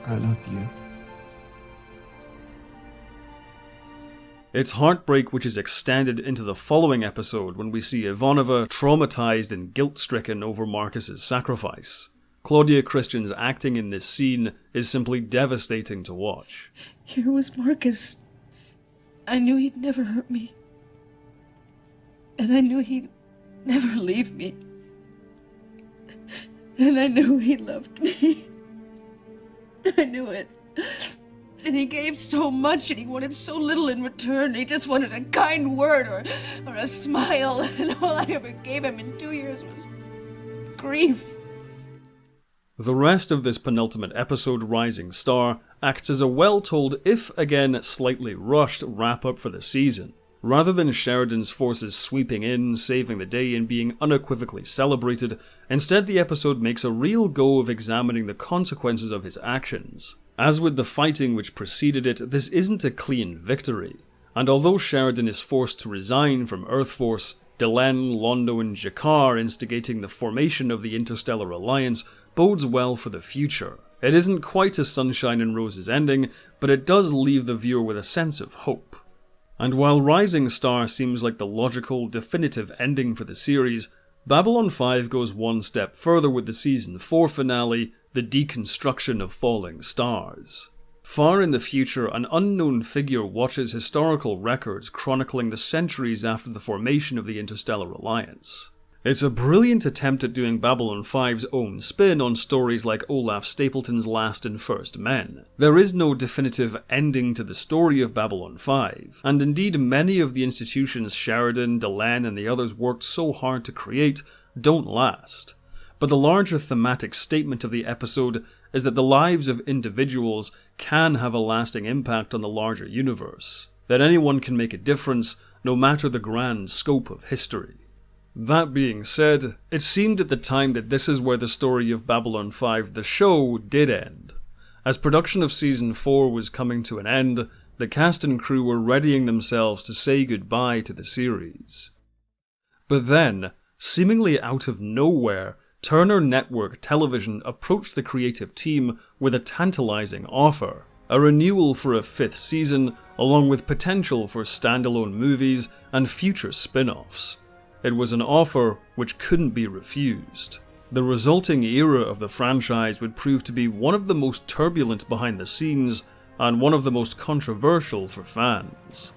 I love you. It's heartbreak which is extended into the following episode when we see Ivanova traumatized and guilt-stricken over Marcus's sacrifice. Claudia Christian's acting in this scene is simply devastating to watch. Here was Marcus. I knew he'd never hurt me. And I knew he'd never leave me. And I knew he loved me. I knew it. And he gave so much and he wanted so little in return. He just wanted a kind word or a smile. And all I ever gave him in 2 years was grief. The rest of this penultimate episode, Rising Star, acts as a well-told, if again slightly rushed, wrap-up for the season. Rather than Sheridan's forces sweeping in, saving the day and being unequivocally celebrated, instead the episode makes a real go of examining the consequences of his actions. As with the fighting which preceded it, this isn't a clean victory, and although Sheridan is forced to resign from Earth Force, Delenn, Londo and G'Kar instigating the formation of the Interstellar Alliance bodes well for the future. It isn't quite a sunshine and roses ending, but it does leave the viewer with a sense of hope. And while Rising Star seems like the logical, definitive ending for the series, Babylon 5 goes one step further with the Season 4 finale, The Deconstruction of Falling Stars. Far in the future, an unknown figure watches historical records chronicling the centuries after the formation of the Interstellar Alliance. It's a brilliant attempt at doing Babylon 5's own spin on stories like Olaf Stapleton's Last and First Men. There is no definitive ending to the story of Babylon 5, and indeed many of the institutions Sheridan, Delenn and the others worked so hard to create don't last. But the larger thematic statement of the episode is that the lives of individuals can have a lasting impact on the larger universe, that anyone can make a difference no matter the grand scope of history. That being said, it seemed at the time that this is where the story of Babylon 5 the show did end. As production of Season 4 was coming to an end, the cast and crew were readying themselves to say goodbye to the series. But then, seemingly out of nowhere, Turner Network Television approached the creative team with a tantalizing offer. A renewal for a 5th season, along with potential for standalone movies and future spin-offs. It was an offer which couldn't be refused. The resulting era of the franchise would prove to be one of the most turbulent behind the scenes and one of the most controversial for fans.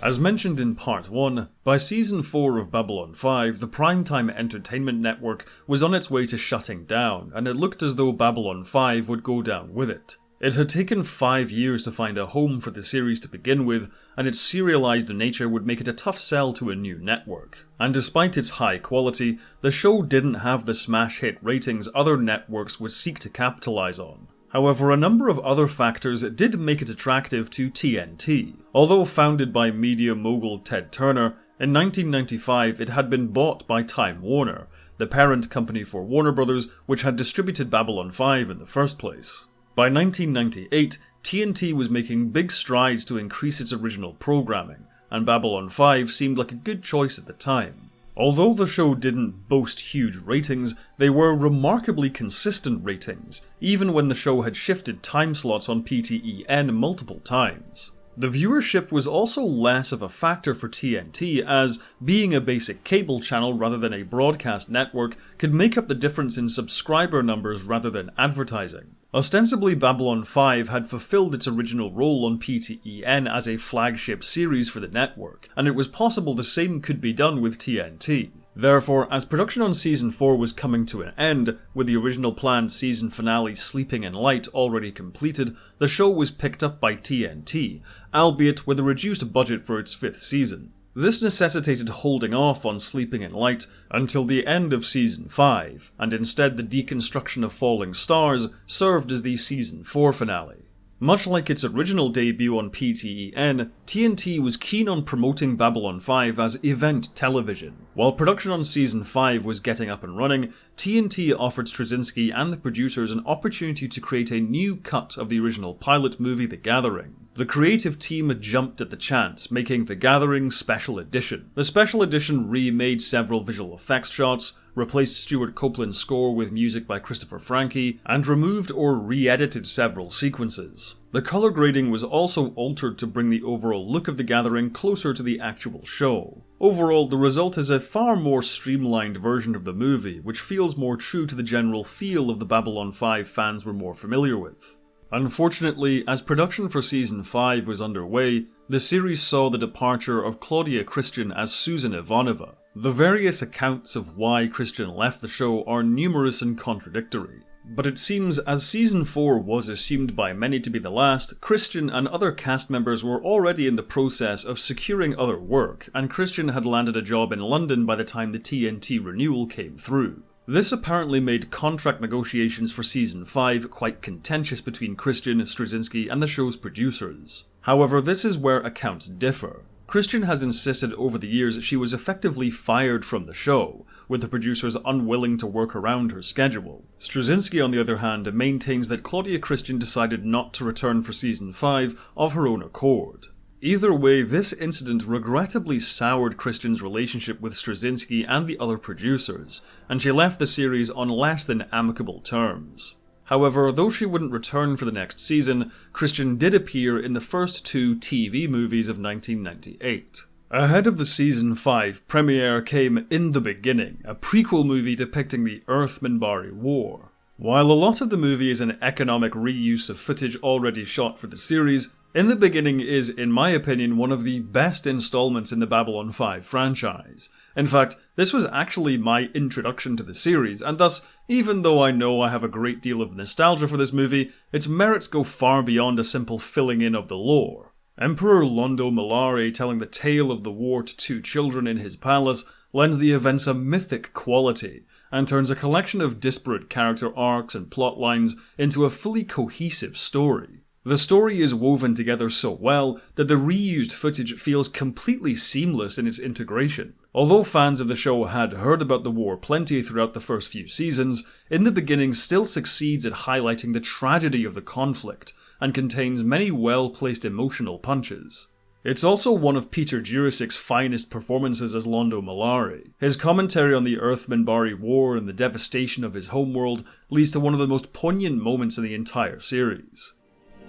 As mentioned in Part 1, by Season 4 of Babylon 5, the Primetime Entertainment Network was on its way to shutting down, and it looked as though Babylon 5 would go down with it. It had taken 5 years to find a home for the series to begin with, and its serialized nature would make it a tough sell to a new network. And despite its high quality, the show didn't have the smash hit ratings other networks would seek to capitalize on. However, a number of other factors did make it attractive to TNT. Although founded by media mogul Ted Turner, in 1995 it had been bought by Time Warner, the parent company for Warner Brothers, which had distributed Babylon 5 in the first place. By 1998, TNT was making big strides to increase its original programming, and Babylon 5 seemed like a good choice at the time. Although the show didn't boast huge ratings, they were remarkably consistent ratings, even when the show had shifted time slots on PTEN multiple times. The viewership was also less of a factor for TNT, as being a basic cable channel rather than a broadcast network could make up the difference in subscriber numbers rather than advertising. Ostensibly, Babylon 5 had fulfilled its original role on PTEN as a flagship series for the network, and it was possible the same could be done with TNT. Therefore, as production on Season 4 was coming to an end, with the original planned season finale Sleeping in Light already completed, the show was picked up by TNT, albeit with a reduced budget for its 5th season. This necessitated holding off on Sleeping in Light until the end of Season 5, and instead the Deconstruction of Falling Stars served as the Season 4 finale. Much like its original debut on PTEN, TNT was keen on promoting Babylon 5 as event television. While production on Season 5 was getting up and running, TNT offered Straczynski and the producers an opportunity to create a new cut of the original pilot movie The Gathering. The creative team jumped at the chance, making The Gathering Special Edition. The Special Edition remade several visual effects shots, replaced Stuart Copeland's score with music by Christopher Franke, and removed or re-edited several sequences. The color grading was also altered to bring the overall look of The Gathering closer to the actual show. Overall, the result is a far more streamlined version of the movie, which feels more true to the general feel of the Babylon 5 fans were more familiar with. Unfortunately, as production for Season 5 was underway, the series saw the departure of Claudia Christian as Susan Ivanova. The various accounts of why Christian left the show are numerous and contradictory. But it seems, as Season 4 was assumed by many to be the last, Christian and other cast members were already in the process of securing other work, and Christian had landed a job in London by the time the TNT renewal came through. This apparently made contract negotiations for Season 5 quite contentious between Christian, Straczynski, and the show's producers. However, this is where accounts differ. Christian has insisted over the years she was effectively fired from the show, with the producers unwilling to work around her schedule. Straczynski, on the other hand, maintains that Claudia Christian decided not to return for Season 5 of her own accord. Either way, this incident regrettably soured Christian's relationship with Straczynski and the other producers, and she left the series on less than amicable terms. However, though she wouldn't return for the next season, Christian did appear in the first 2 TV movies of 1998. Ahead of the Season 5 premiere came In the Beginning, a prequel movie depicting the Earth-Minbari War. While a lot of the movie is an economic reuse of footage already shot for the series, In the Beginning is, in my opinion, one of the best installments in the Babylon 5 franchise. In fact, this was actually my introduction to the series, and thus, even though I know I have a great deal of nostalgia for this movie, its merits go far beyond a simple filling in of the lore. Emperor Londo Mollari telling the tale of the war to two children in his palace lends the events a mythic quality, and turns a collection of disparate character arcs and plot lines into a fully cohesive story. The story is woven together so well that the reused footage feels completely seamless in its integration. Although fans of the show had heard about the war plenty throughout the first few seasons, In the Beginning still succeeds at highlighting the tragedy of the conflict, and contains many well-placed emotional punches. It's also one of Peter Jurassic's finest performances as Londo Mollari. His commentary on the Earth-Minbari War and the devastation of his homeworld leads to one of the most poignant moments in the entire series.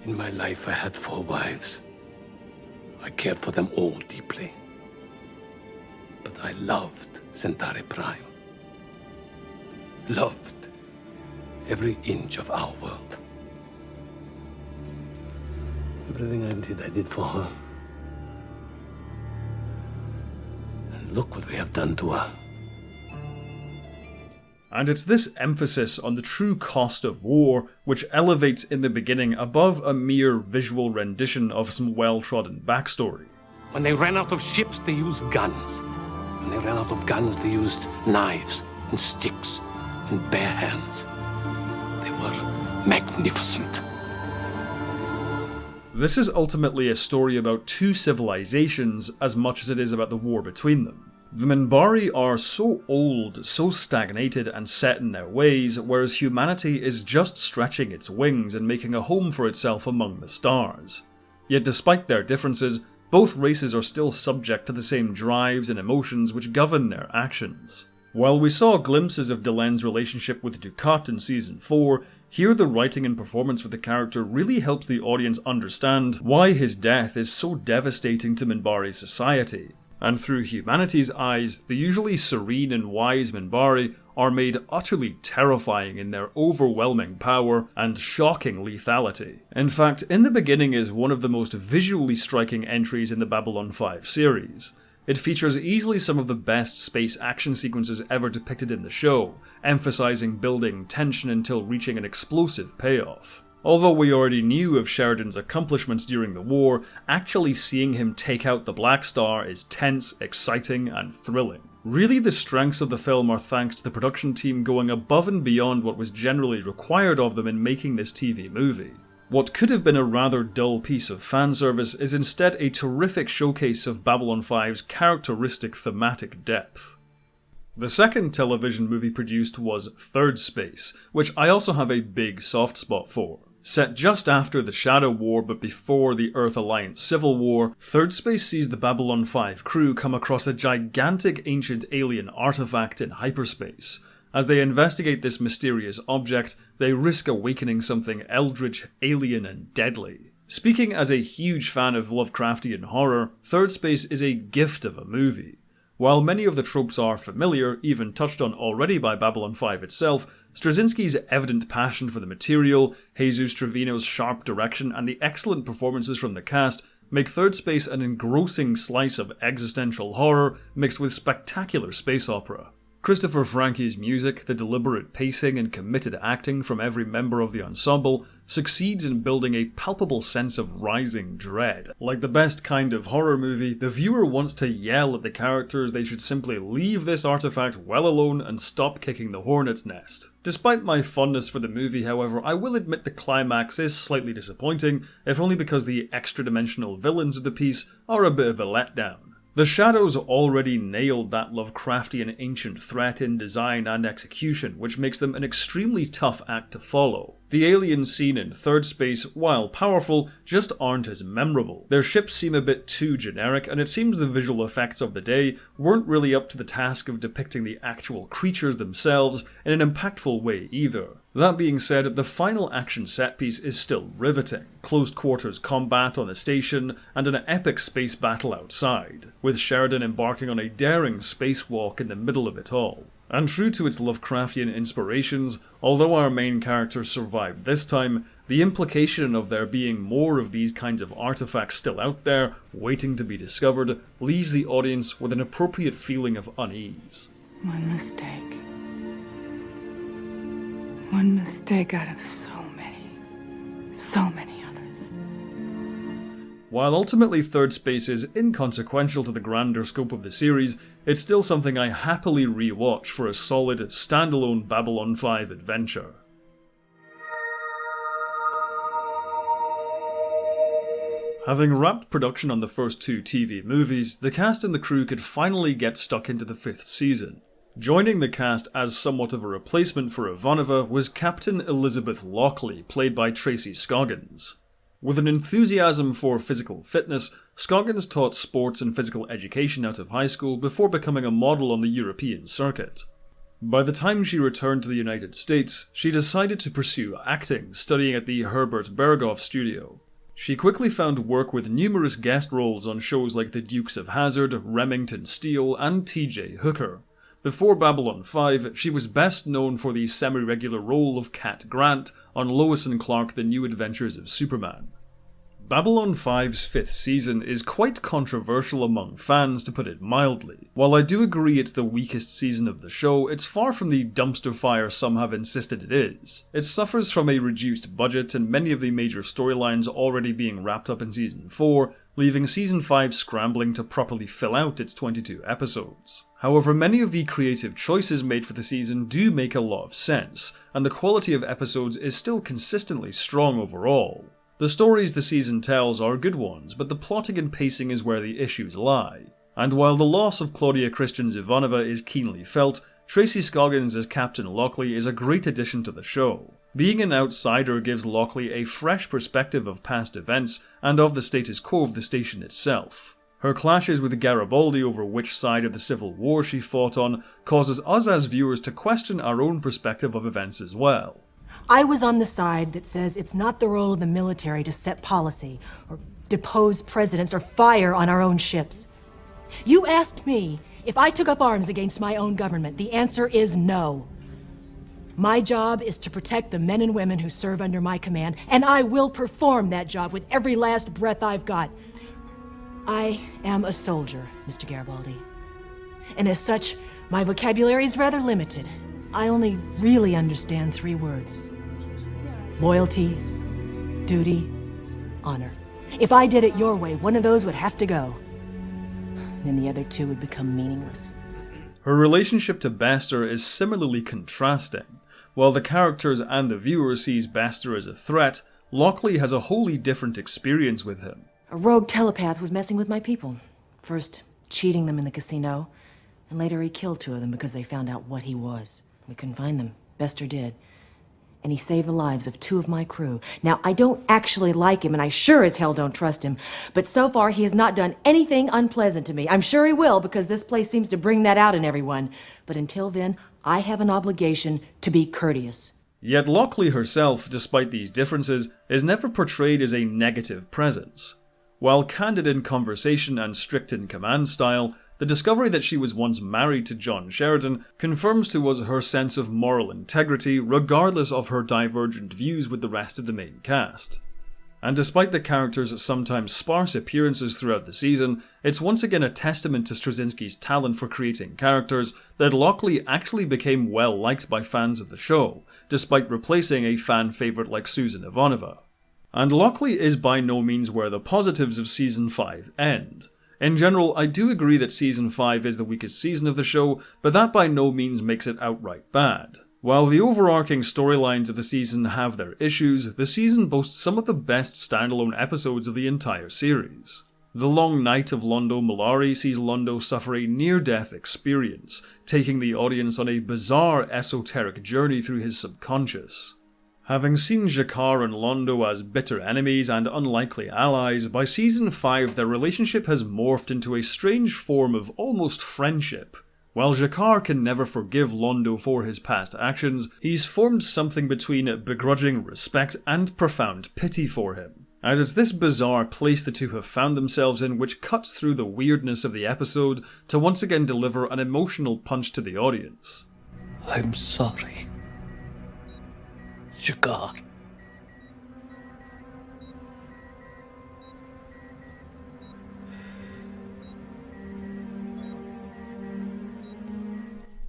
In my life, I had 4 wives. I cared for them all deeply. But I loved Centauri Prime. Loved every inch of our world. Everything I did for her. And look what we have done to her. And it's this emphasis on the true cost of war which elevates In the Beginning above a mere visual rendition of some well-trodden backstory. When they ran out of ships, they used guns. When they ran out of guns, they used knives and sticks and bare hands. They were magnificent. This is ultimately a story about two civilizations as much as it is about the war between them. The Minbari are so old, so stagnated and set in their ways, whereas humanity is just stretching its wings and making a home for itself among the stars. Yet despite their differences, both races are still subject to the same drives and emotions which govern their actions. While we saw glimpses of Delenn's relationship with Dukat in Season 4, here the writing and performance with the character really helps the audience understand why his death is so devastating to Minbari society. And through humanity's eyes, the usually serene and wise Minbari are made utterly terrifying in their overwhelming power and shocking lethality. In fact, In the Beginning is one of the most visually striking entries in the Babylon 5 series. It features easily some of the best space action sequences ever depicted in the show, emphasizing building tension until reaching an explosive payoff. Although we already knew of Sheridan's accomplishments during the war, actually seeing him take out the Black Star is tense, exciting, and thrilling. Really, the strengths of the film are thanks to the production team going above and beyond what was generally required of them in making this TV movie. What could have been a rather dull piece of fan service is instead a terrific showcase of Babylon 5's characteristic thematic depth. The second television movie produced was Thirdspace, which I also have a big soft spot for. Set just after the Shadow War but before the Earth Alliance Civil War, Thirdspace sees the Babylon 5 crew come across a gigantic ancient alien artifact in hyperspace. As they investigate this mysterious object, they risk awakening something eldritch, alien, and deadly. Speaking as a huge fan of Lovecraftian horror, Thirdspace is a gift of a movie. While many of the tropes are familiar, even touched on already by Babylon 5 itself, Straczynski's evident passion for the material, Jesus Trevino's sharp direction, and the excellent performances from the cast make Thirdspace an engrossing slice of existential horror mixed with spectacular space opera. Christopher Frankie's music, the deliberate pacing and committed acting from every member of the ensemble succeeds in building a palpable sense of rising dread. Like the best kind of horror movie, the viewer wants to yell at the characters they should simply leave this artifact well alone and stop kicking the hornet's nest. Despite my fondness for the movie, however, I will admit the climax is slightly disappointing, if only because the extra-dimensional villains of the piece are a bit of a letdown. The Shadows already nailed that Lovecraftian ancient threat in design and execution, which makes them an extremely tough act to follow. The aliens seen in Thirdspace, while powerful, just aren't as memorable. Their ships seem a bit too generic, and it seems the visual effects of the day weren't really up to the task of depicting the actual creatures themselves in an impactful way either. That being said, the final action set piece is still riveting. Close quarters combat on the station, and an epic space battle outside, with Sheridan embarking on a daring spacewalk in the middle of it all. And true to its Lovecraftian inspirations, although our main characters survived this time, the implication of there being more of these kinds of artifacts still out there, waiting to be discovered, leaves the audience with an appropriate feeling of unease. One mistake out of so many others. While ultimately Thirdspace is inconsequential to the grander scope of the series, it's still something I happily rewatch for a solid, standalone Babylon 5 adventure. Having wrapped production on the first 2 TV movies, the cast and the crew could finally get stuck into the 5th season. Joining the cast as somewhat of a replacement for Ivanova was Captain Elizabeth Lochley, played by Tracy Scoggins. With an enthusiasm for physical fitness, Scoggins taught sports and physical education out of high school before becoming a model on the European circuit. By the time she returned to the United States, she decided to pursue acting, studying at the Herbert Berghoff studio. She quickly found work with numerous guest roles on shows like The Dukes of Hazzard, Remington Steele, and T.J. Hooker. Before Babylon 5, she was best known for the semi-regular role of Cat Grant on Lois and Clarke: The New Adventures of Superman. Babylon 5's 5th season is quite controversial among fans, to put it mildly. While I do agree it's the weakest season of the show, it's far from the dumpster fire some have insisted it is. It suffers from a reduced budget and many of the major storylines already being wrapped up in Season 4, leaving Season 5 scrambling to properly fill out its 22 episodes. However, many of the creative choices made for the season do make a lot of sense, and the quality of episodes is still consistently strong overall. The stories the season tells are good ones, but the plotting and pacing is where the issues lie. And while the loss of Claudia Christian's Ivanova is keenly felt, Tracy Scoggins as Captain Lochley is a great addition to the show. Being an outsider gives Lochley a fresh perspective of past events and of the status quo of the station itself. Her clashes with Garibaldi over which side of the Civil War she fought on causes us as viewers to question our own perspective of events as well. I was on the side that says it's not the role of the military to set policy, or depose presidents, or fire on our own ships. You asked me if I took up arms against my own government. The answer is no. My job is to protect the men and women who serve under my command, and I will perform that job with every last breath I've got. I am a soldier, Mr. Garibaldi. And as such, my vocabulary is rather limited. I only really understand 3 words. Loyalty, duty, honor. If I did it your way, one of those would have to go. Then the other 2 would become meaningless. Her relationship to Bester is similarly contrasting. While the characters and the viewer sees Bester as a threat, Lochley has a wholly different experience with him. A rogue telepath was messing with my people. First, cheating them in the casino, and later he killed 2 of them because they found out what he was. We couldn't find them. Bester did. And he saved the lives of 2 of my crew. Now, I don't actually like him, and I sure as hell don't trust him, but so far he has not done anything unpleasant to me. I'm sure he will, because this place seems to bring that out in everyone. But until then, I have an obligation to be courteous. Yet Lochley herself, despite these differences, is never portrayed as a negative presence. While candid in conversation and strict in command style, the discovery that she was once married to John Sheridan confirms to us her sense of moral integrity regardless of her divergent views with the rest of the main cast. And despite the character's sometimes sparse appearances throughout the season, it's once again a testament to Straczynski's talent for creating characters that Lochley actually became well liked by fans of the show, despite replacing a fan favourite like Susan Ivanova. And Lochley is by no means where the positives of Season 5 end. In general, I do agree that Season 5 is the weakest season of the show, but that by no means makes it outright bad. While the overarching storylines of the season have their issues, the season boasts some of the best standalone episodes of the entire series. The long night of Londo Mollari sees Londo suffer a near-death experience, taking the audience on a bizarre esoteric journey through his subconscious. Having seen G'Kar and Londo as bitter enemies and unlikely allies, by Season 5 their relationship has morphed into a strange form of almost friendship. While G'Kar can never forgive Londo for his past actions, he's formed something between begrudging respect and profound pity for him. And it's this bizarre place the two have found themselves in which cuts through the weirdness of the episode to once again deliver an emotional punch to the audience. I'm sorry, G'Kar.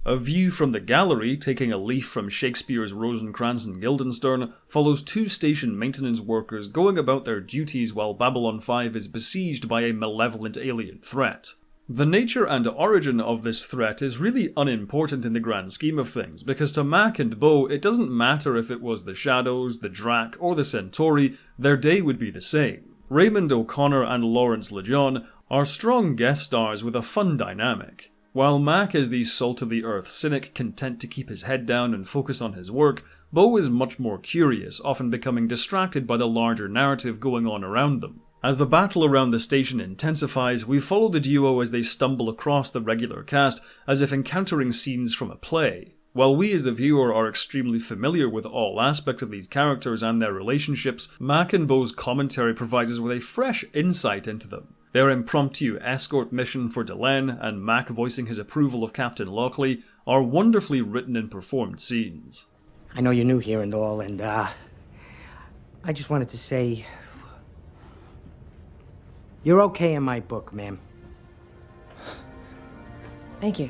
A View from the Gallery, taking a leaf from Shakespeare's Rosencrantz and Guildenstern, follows two station maintenance workers going about their duties while Babylon 5 is besieged by a malevolent alien threat. The nature and origin of this threat is really unimportant in the grand scheme of things, because to Mac and Bo, it doesn't matter if it was the Shadows, the Drak, or the Centauri, their day would be the same. Raymond O'Connor and Lawrence LeJeune are strong guest stars with a fun dynamic. While Mac is the salt-of-the-earth cynic content to keep his head down and focus on his work, Bo is much more curious, often becoming distracted by the larger narrative going on around them. As the battle around the station intensifies, we follow the duo as they stumble across the regular cast as if encountering scenes from a play. While we as the viewer are extremely familiar with all aspects of these characters and their relationships, Mac and Bo's commentary provides us with a fresh insight into them. Their impromptu escort mission for Delenn and Mac voicing his approval of Captain Lochley are wonderfully written and performed scenes. I know you're new here and all, and I just wanted to say, you're okay in my book, ma'am. Thank you.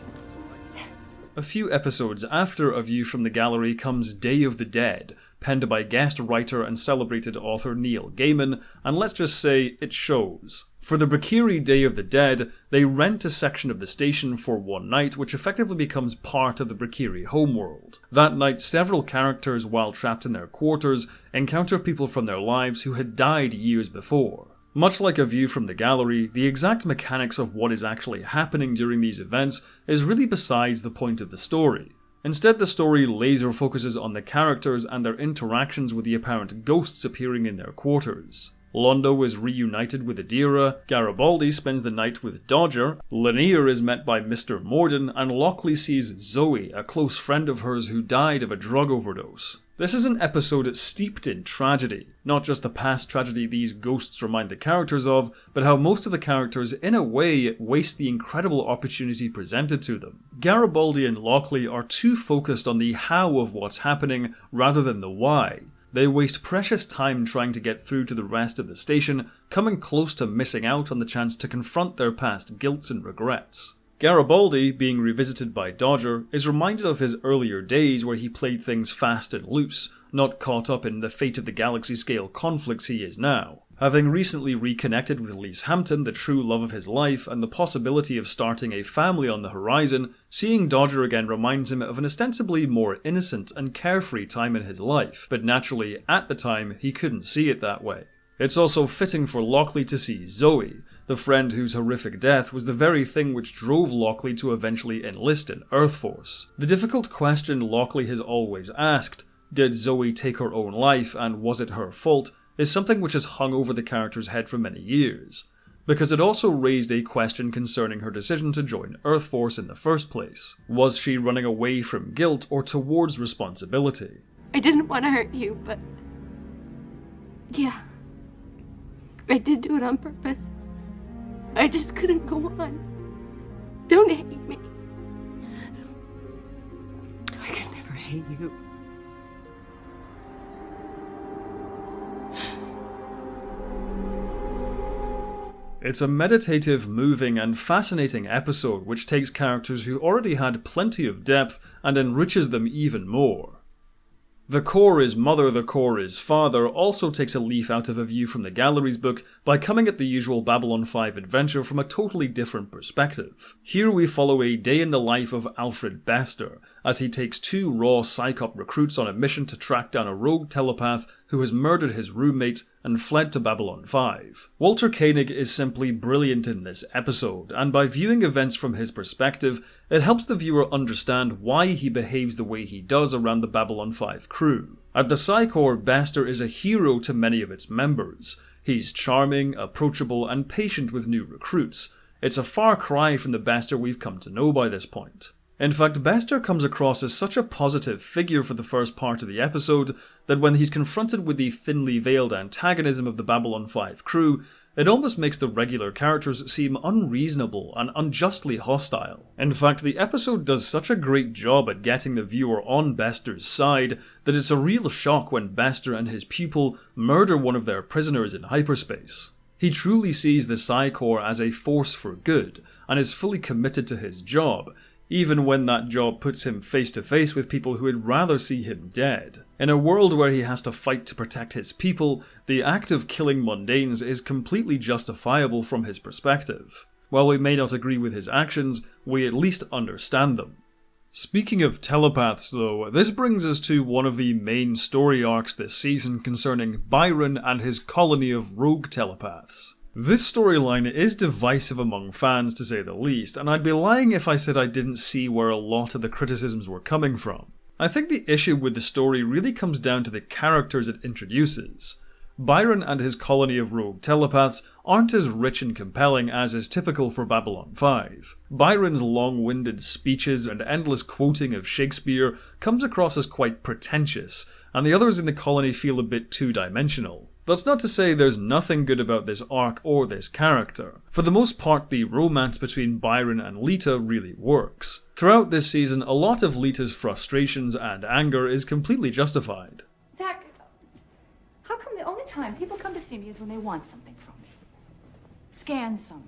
A few episodes after A View from the Gallery comes Day of the Dead, penned by guest writer and celebrated author Neil Gaiman, and let's just say it shows. For the Brakiri Day of the Dead, they rent a section of the station for one night, which effectively becomes part of the Brakiri homeworld. That night, several characters, while trapped in their quarters, encounter people from their lives who had died years before. Much like A View from the Gallery, the exact mechanics of what is actually happening during these events is really besides the point of the story. Instead, the story laser focuses on the characters and their interactions with the apparent ghosts appearing in their quarters. Londo is reunited with Adira, Garibaldi spends the night with Dodger, Lanier is met by Mr. Morden, and Lochley sees Zoe, a close friend of hers who died of a drug overdose. This is an episode steeped in tragedy, not just the past tragedy these ghosts remind the characters of, but how most of the characters, in a way, waste the incredible opportunity presented to them. Garibaldi and Lochley are too focused on the how of what's happening rather than the why. They waste precious time trying to get through to the rest of the station, coming close to missing out on the chance to confront their past guilt and regrets. Garibaldi, being revisited by Dodger, is reminded of his earlier days where he played things fast and loose, not caught up in the fate of the galaxy-scale conflicts he is now. Having recently reconnected with Lise Hampton, the true love of his life, and the possibility of starting a family on the horizon, seeing Dodger again reminds him of an ostensibly more innocent and carefree time in his life, but naturally, at the time, he couldn't see it that way. It's also fitting for Lochley to see Zoe, the friend whose horrific death was the very thing which drove Lochley to eventually enlist in Earth Force. The difficult question Lochley has always asked, did Zoe take her own life and was it her fault, is something which has hung over the character's head for many years, because it also raised a question concerning her decision to join Earth Force in the first place. Was she running away from guilt or towards responsibility? I didn't want to hurt you, but... yeah. I did do it on purpose. I just couldn't go on. Don't hate me. I could never hate you. It's a meditative, moving, and fascinating episode which takes characters who already had plenty of depth and enriches them even more. The Core is Mother, the Core is Father also takes a leaf out of A View from the Gallery's book by coming at the usual Babylon 5 adventure from a totally different perspective. Here we follow a day in the life of Alfred Bester, as he takes two raw PsiCorps recruits on a mission to track down a rogue telepath who has murdered his roommate and fled to Babylon 5. Walter Koenig is simply brilliant in this episode, and by viewing events from his perspective, it helps the viewer understand why he behaves the way he does around the Babylon 5 crew. At the PsiCorps, Bester is a hero to many of its members. He's charming, approachable, and patient with new recruits. It's a far cry from the Bester we've come to know by this point. In fact, Bester comes across as such a positive figure for the first part of the episode that when he's confronted with the thinly veiled antagonism of the Babylon 5 crew, it almost makes the regular characters seem unreasonable and unjustly hostile. In fact, the episode does such a great job at getting the viewer on Bester's side that it's a real shock when Bester and his pupil murder one of their prisoners in hyperspace. He truly sees the PsiCorps as a force for good, and is fully committed to his job, even when that job puts him face to face with people who would rather see him dead. In a world where he has to fight to protect his people, the act of killing mundanes is completely justifiable from his perspective. While we may not agree with his actions, we at least understand them. Speaking of telepaths though, this brings us to one of the main story arcs this season concerning Byron and his colony of rogue telepaths. This storyline is divisive among fans to say the least, and I'd be lying if I said I didn't see where a lot of the criticisms were coming from. I think the issue with the story really comes down to the characters it introduces. Byron and his colony of rogue telepaths aren't as rich and compelling as is typical for Babylon 5. Byron's long-winded speeches and endless quoting of Shakespeare comes across as quite pretentious, and the others in the colony feel a bit two-dimensional. That's not to say there's nothing good about this arc or this character. For the most part, the romance between Byron and Lita really works. Throughout this season, a lot of Lita's frustrations and anger is completely justified. Zach, how come the only time people come to see me is when they want something from me? Scan someone,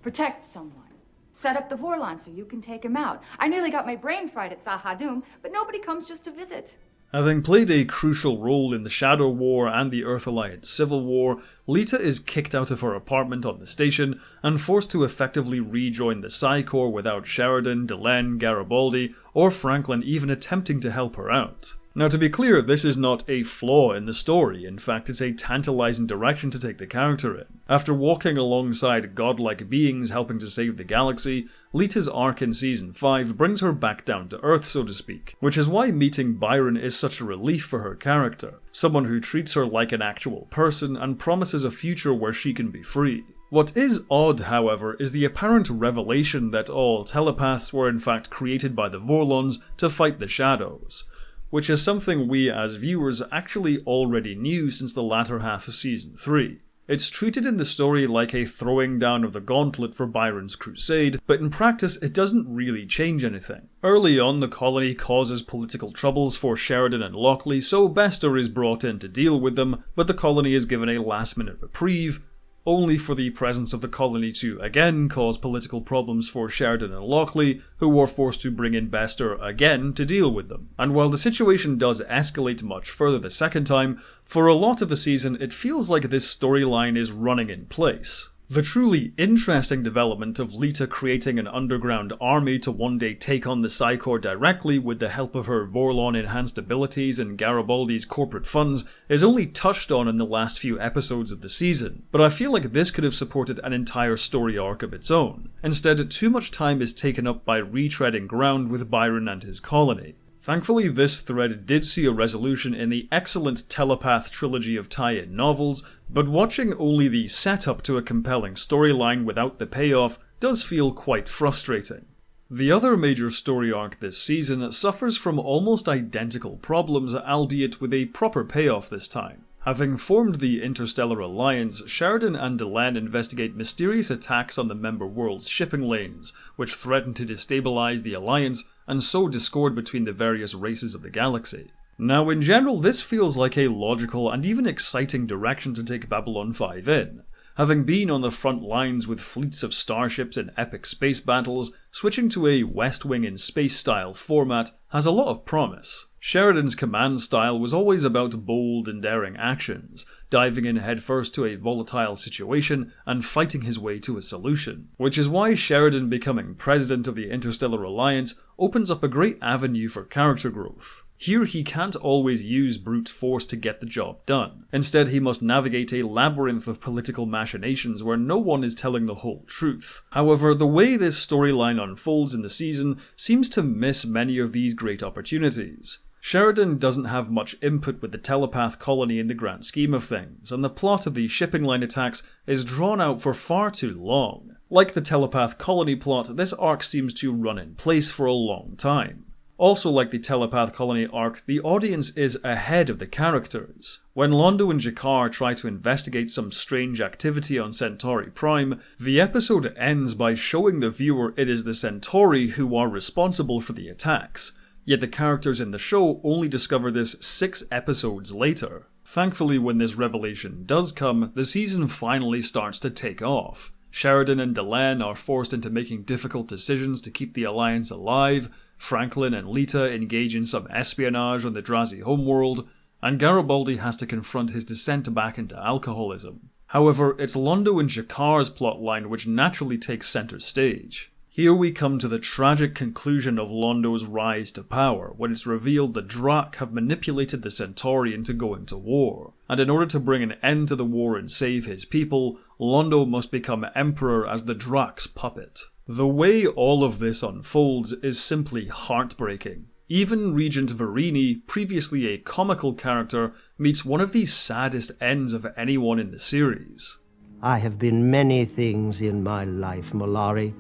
protect someone, set up the Vorlon so you can take him out. I nearly got my brain fried at Sahadum, but nobody comes just to visit. Having played a crucial role in the Shadow War and the Earth Alliance Civil War, Lita is kicked out of her apartment on the station and forced to effectively rejoin the PsiCorps without Sheridan, Delenn, Garibaldi, or Franklin even attempting to help her out. Now to be clear, this is not a flaw in the story, in fact it's a tantalizing direction to take the character in. After walking alongside godlike beings helping to save the galaxy, Lita's arc in Season 5 brings her back down to Earth, so to speak, which is why meeting Byron is such a relief for her character, someone who treats her like an actual person and promises a future where she can be free. What is odd, however, is the apparent revelation that all telepaths were in fact created by the Vorlons to fight the Shadows, which is something we as viewers actually already knew since the latter half of Season 3. It's treated in the story like a throwing down of the gauntlet for Byron's crusade, but in practice it doesn't really change anything. Early on, the colony causes political troubles for Sheridan and Lochley, so Bester is brought in to deal with them, but the colony is given a last-minute reprieve, only for the presence of the colony to again cause political problems for Sheridan and Lochley, who were forced to bring in Bester again to deal with them. And while the situation does escalate much further the second time, for a lot of the season it feels like this storyline is running in place. The truly interesting development of Lita creating an underground army to one day take on the PsiCorps directly with the help of her Vorlon-enhanced abilities and Garibaldi's corporate funds is only touched on in the last few episodes of the season, but I feel like this could have supported an entire story arc of its own. Instead, too much time is taken up by retreading ground with Byron and his colony. Thankfully, this thread did see a resolution in the excellent Telepath trilogy of tie-in novels, but watching only the setup to a compelling storyline without the payoff does feel quite frustrating. The other major story arc this season suffers from almost identical problems, albeit with a proper payoff this time. Having formed the Interstellar Alliance, Sheridan and Delenn investigate mysterious attacks on the member world's shipping lanes, which threaten to destabilize the Alliance and sow discord between the various races of the galaxy. Now, in general, this feels like a logical and even exciting direction to take Babylon 5 in. Having been on the front lines with fleets of starships in epic space battles, switching to a West Wing in space style format has a lot of promise. Sheridan's command style was always about bold and daring actions, diving in headfirst to a volatile situation and fighting his way to a solution, which is why Sheridan becoming president of the Interstellar Alliance opens up a great avenue for character growth. Here he can't always use brute force to get the job done. Instead, he must navigate a labyrinth of political machinations where no one is telling the whole truth. However, the way this storyline unfolds in the season seems to miss many of these great opportunities. Sheridan doesn't have much input with the telepath colony in the grand scheme of things, and the plot of the shipping line attacks is drawn out for far too long. Like the telepath colony plot, this arc seems to run in place for a long time. Also, like the telepath colony arc, the audience is ahead of the characters. When Londo and G'Kar try to investigate some strange activity on Centauri Prime, the episode ends by showing the viewer it is the Centauri who are responsible for the attacks, yet the characters in the show only discover this 6 episodes later. Thankfully, when this revelation does come, the season finally starts to take off. Sheridan and Delenn are forced into making difficult decisions to keep the Alliance alive, Franklin and Lita engage in some espionage on the Drazi homeworld, and Garibaldi has to confront his descent back into alcoholism. However, it's Londo and G'Kar's plotline which naturally takes center stage. Here we come to the tragic conclusion of Londo's rise to power, when it's revealed the Drak have manipulated the Centauri into going to war, and in order to bring an end to the war and save his people, Londo must become Emperor as the Drak's puppet. The way all of this unfolds is simply heartbreaking. Even Regent Verini, previously a comical character, meets one of the saddest ends of anyone in the series. I have been many things in my life, Mollari.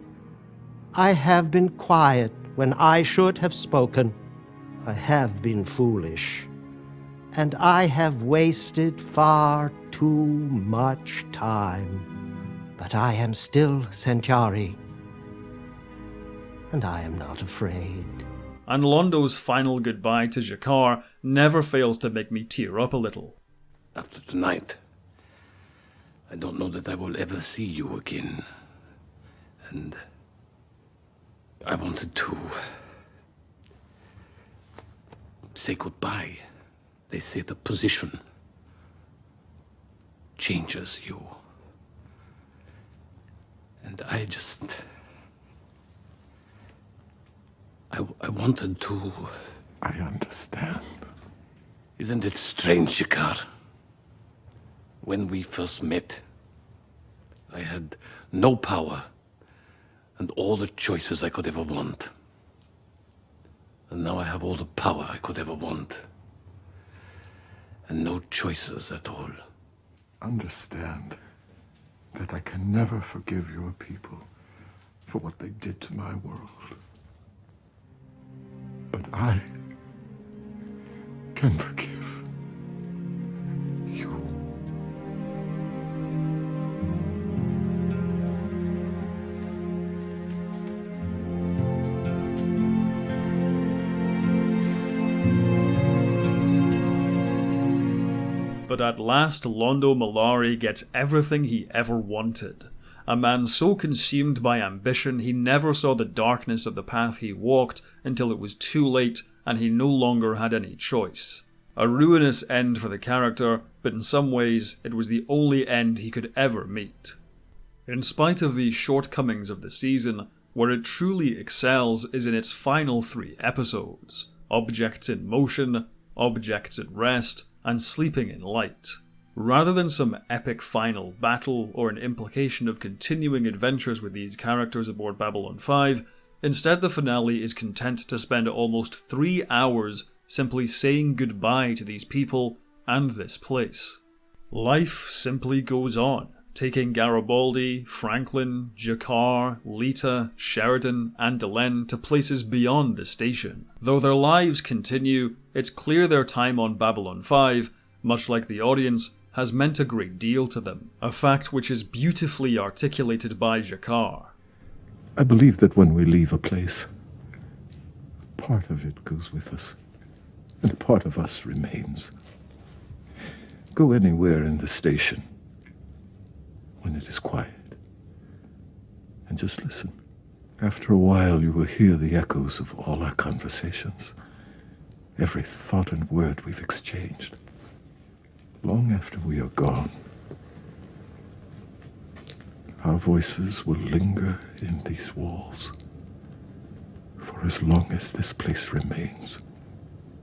I have been quiet when I should have spoken. I have been foolish. And I have wasted far too much time. But I am still Centauri. And I am not afraid. And Londo's final goodbye to G'Kar never fails to make me tear up a little. After tonight, I don't know that I will ever see you again. And I wanted to say goodbye. They say the position changes you. And I just... I wanted to... I understand. Isn't it strange, G'Kar? When we first met, I had no power and all the choices I could ever want. And now I have all the power I could ever want. And no choices at all. Understand that I can never forgive your people for what they did to my world. But I can forgive you. But at last Londo Mollari gets everything he ever wanted. A man so consumed by ambition he never saw the darkness of the path he walked until it was too late and he no longer had any choice. A ruinous end for the character, but in some ways it was the only end he could ever meet. In spite of the shortcomings of the season, where it truly excels is in its final 3 episodes: Objects in Motion, Objects at Rest, and Sleeping in Light. Rather than some epic final battle or an implication of continuing adventures with these characters aboard Babylon 5, instead the finale is content to spend almost 3 hours simply saying goodbye to these people and this place. Life simply goes on, taking Garibaldi, Franklin, G'Kar, Lita, Sheridan, and Delenn to places beyond the station. Though their lives continue, it's clear their time on Babylon 5, much like the audience, has meant a great deal to them, a fact which is beautifully articulated by G'Kar. I believe that when we leave a place, part of it goes with us, and part of us remains. Go anywhere in the station when it is quiet, and just listen. After a while, you will hear the echoes of all our conversations, every thought and word we've exchanged. Long after we are gone, our voices will linger in these walls for as long as this place remains.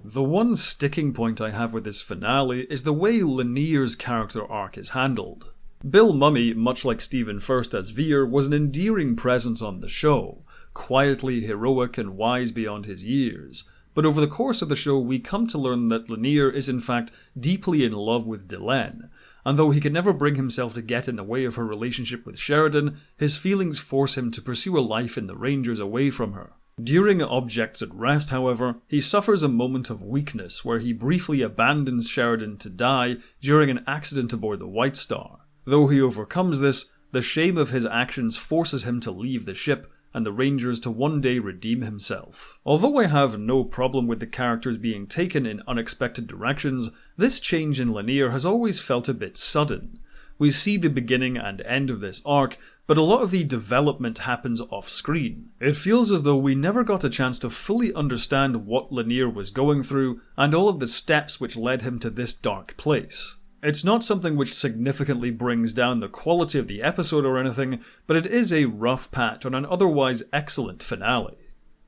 The one sticking point I have with this finale is the way Lenier's character arc is handled. Bill Mumy, much like Stephen Furst as Veer, was an endearing presence on the show, quietly heroic and wise beyond his years. But over the course of the show, we come to learn that Lanier is in fact deeply in love with Delenn, and though he could never bring himself to get in the way of her relationship with Sheridan, his feelings force him to pursue a life in the Rangers away from her. During Objects at Rest, however, he suffers a moment of weakness where he briefly abandons Sheridan to die during an accident aboard the White Star. Though he overcomes this, the shame of his actions forces him to leave the ship, and the Rangers to one day redeem himself. Although I have no problem with the characters being taken in unexpected directions, this change in Lanier has always felt a bit sudden. We see the beginning and end of this arc, but a lot of the development happens off-screen. It feels as though we never got a chance to fully understand what Lanier was going through and all of the steps which led him to this dark place. It's not something which significantly brings down the quality of the episode or anything, but it is a rough patch on an otherwise excellent finale.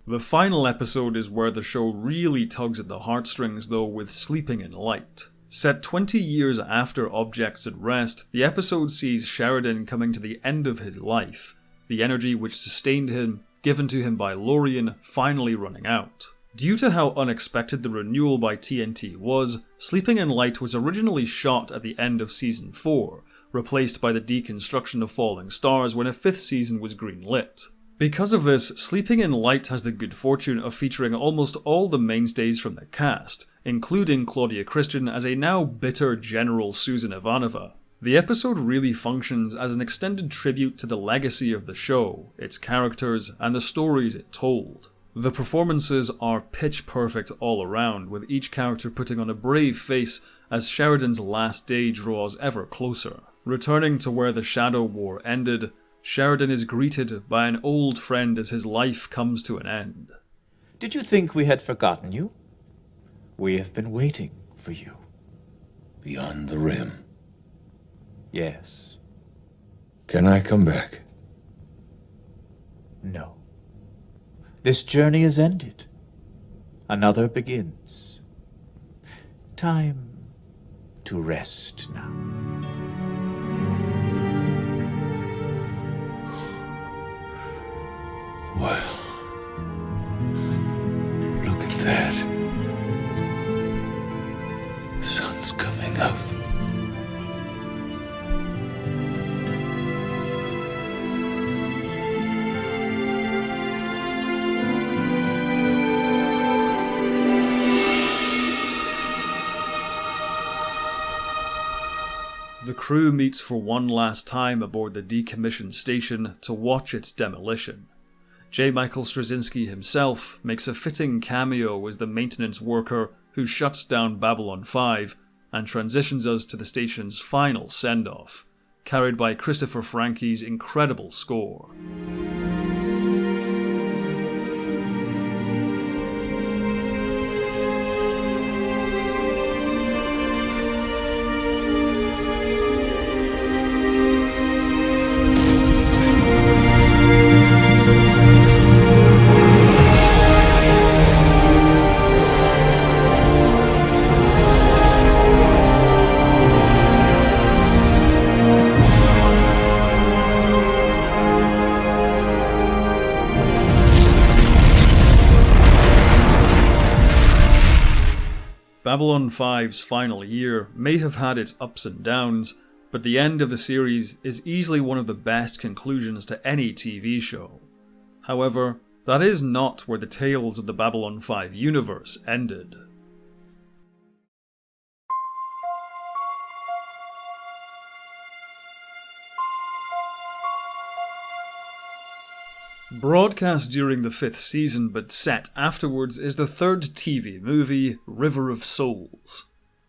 The final episode is where the show really tugs at the heartstrings though, with Sleeping in Light. Set 20 years after Objects at Rest, the episode sees Sheridan coming to the end of his life, the energy which sustained him, given to him by Lorien, finally running out. Due to how unexpected the renewal by TNT was, Sleeping in Light was originally shot at the end of Season 4, replaced by the Deconstruction of Falling Stars when a 5th season was greenlit. Because of this, Sleeping in Light has the good fortune of featuring almost all the mainstays from the cast, including Claudia Christian as a now bitter General Susan Ivanova. The episode really functions as an extended tribute to the legacy of the show, its characters, and the stories it told. The performances are pitch perfect all around, with each character putting on a brave face as Sheridan's last day draws ever closer. Returning to where the Shadow War ended, Sheridan is greeted by an old friend as his life comes to an end. Did you think we had forgotten you? We have been waiting for you. Beyond the rim. Yes. Can I come back? No. This journey is ended. Another begins. Time to rest now. Well, look at that. The sun's coming up. The crew meets for one last time aboard the decommissioned station to watch its demolition. J. Michael Straczynski himself makes a fitting cameo as the maintenance worker who shuts down Babylon 5 and transitions us to the station's final send-off, carried by Christopher Frankie's incredible score. Babylon 5's final year may have had its ups and downs, but the end of the series is easily one of the best conclusions to any TV show. However, that is not where the tales of the Babylon 5 universe ended. Broadcast during the 5th season but set afterwards is the 3rd TV movie, River of Souls.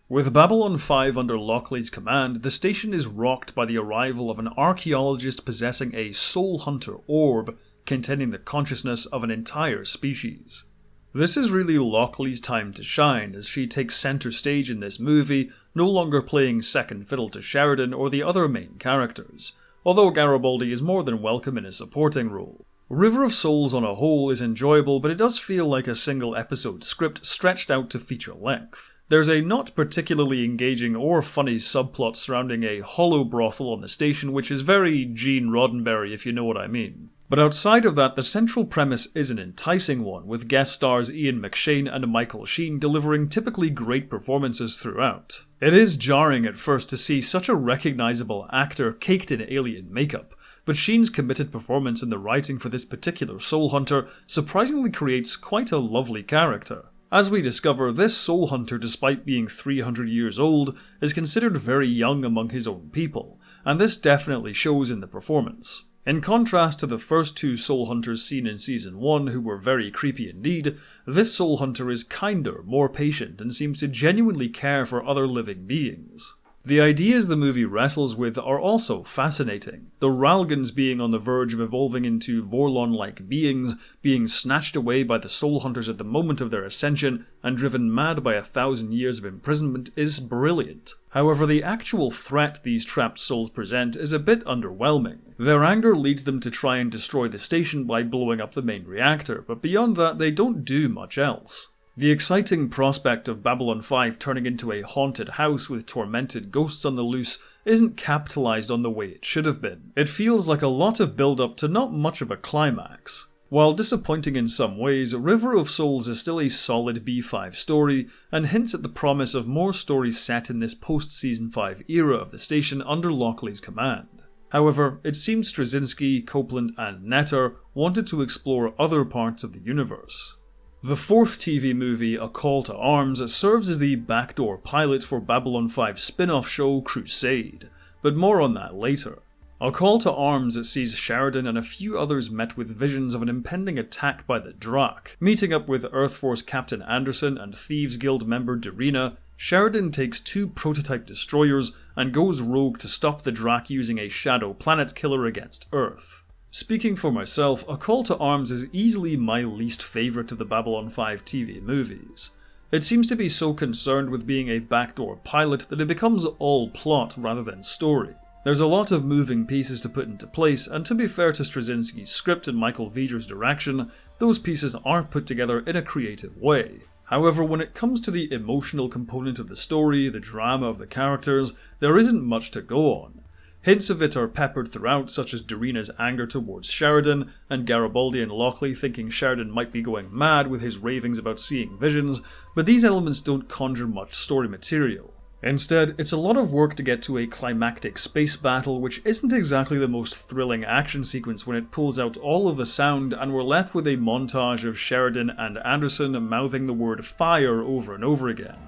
With Babylon 5 under Lochley's command, the station is rocked by the arrival of an archaeologist possessing a Soul Hunter orb containing the consciousness of an entire species. This is really Lochley's time to shine, as she takes centre stage in this movie, no longer playing second fiddle to Sheridan or the other main characters, although Garibaldi is more than welcome in a supporting role. River of Souls on a whole is enjoyable, but it does feel like a single episode script stretched out to feature length. There's a not particularly engaging or funny subplot surrounding a hollow brothel on the station, which is very Gene Roddenberry if you know what I mean. But outside of that, the central premise is an enticing one, with guest stars Ian McShane and Michael Sheen delivering typically great performances throughout. It is jarring at first to see such a recognisable actor caked in alien makeup, but Sheen's committed performance in the writing for this particular Soul Hunter surprisingly creates quite a lovely character. As we discover, this Soul Hunter, despite being 300 years old, is considered very young among his own people, and this definitely shows in the performance. In contrast to the first 2 Soul Hunters seen in Season 1, who were very creepy indeed, this Soul Hunter is kinder, more patient, and seems to genuinely care for other living beings. The ideas the movie wrestles with are also fascinating, the Ralgans being on the verge of evolving into Vorlon-like beings, being snatched away by the Soul Hunters at the moment of their ascension, and driven mad by 1,000 years of imprisonment is brilliant. However, the actual threat these trapped souls present is a bit underwhelming. Their anger leads them to try and destroy the station by blowing up the main reactor, but beyond that they don't do much else. The exciting prospect of Babylon 5 turning into a haunted house with tormented ghosts on the loose isn't capitalized on the way it should have been. It feels like a lot of build-up to not much of a climax. While disappointing in some ways, River of Souls is still a solid B5 story, and hints at the promise of more stories set in this post-Season 5 era of the station under Lochley's command. However, it seems Straczynski, Copeland, and Netter wanted to explore other parts of the universe. The fourth TV movie, A Call to Arms, serves as the backdoor pilot for Babylon 5's spin-off show Crusade, but more on that later. A Call to Arms sees Sheridan and a few others met with visions of an impending attack by the Drak. Meeting up with Earth Force Captain Anderson and Thieves Guild member Darina, Sheridan takes 2 prototype destroyers and goes rogue to stop the Drak using a shadow planet killer against Earth. Speaking for myself, A Call to Arms is easily my least favourite of the Babylon 5 TV movies. It seems to be so concerned with being a backdoor pilot that it becomes all plot rather than story. There's a lot of moving pieces to put into place, and to be fair to Straczynski's script and Michael Veder's direction, those pieces are put together in a creative way. However, when it comes to the emotional component of the story, the drama of the characters, there isn't much to go on. Hints of it are peppered throughout, such as Darina's anger towards Sheridan, and Garibaldi and Lochley thinking Sheridan might be going mad with his ravings about seeing visions, but these elements don't conjure much story material. Instead, it's a lot of work to get to a climactic space battle, which isn't exactly the most thrilling action sequence when it pulls out all of the sound and we're left with a montage of Sheridan and Anderson mouthing the word fire over and over again.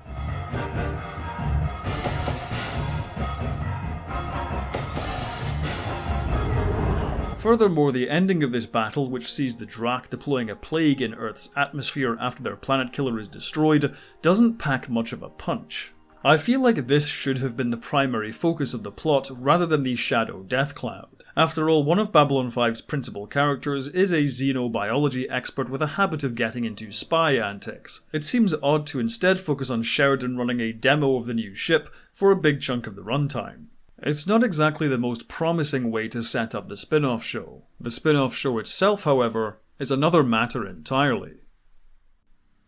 Furthermore, the ending of this battle, which sees the Drak deploying a plague in Earth's atmosphere after their planet killer is destroyed, doesn't pack much of a punch. I feel like this should have been the primary focus of the plot rather than the Shadow Death Cloud. After all, one of Babylon 5's principal characters is a xenobiology expert with a habit of getting into spy antics. It seems odd to instead focus on Sheridan running a demo of the new ship for a big chunk of the runtime. It's not exactly the most promising way to set up the spin-off show. The spin-off show itself, however, is another matter entirely.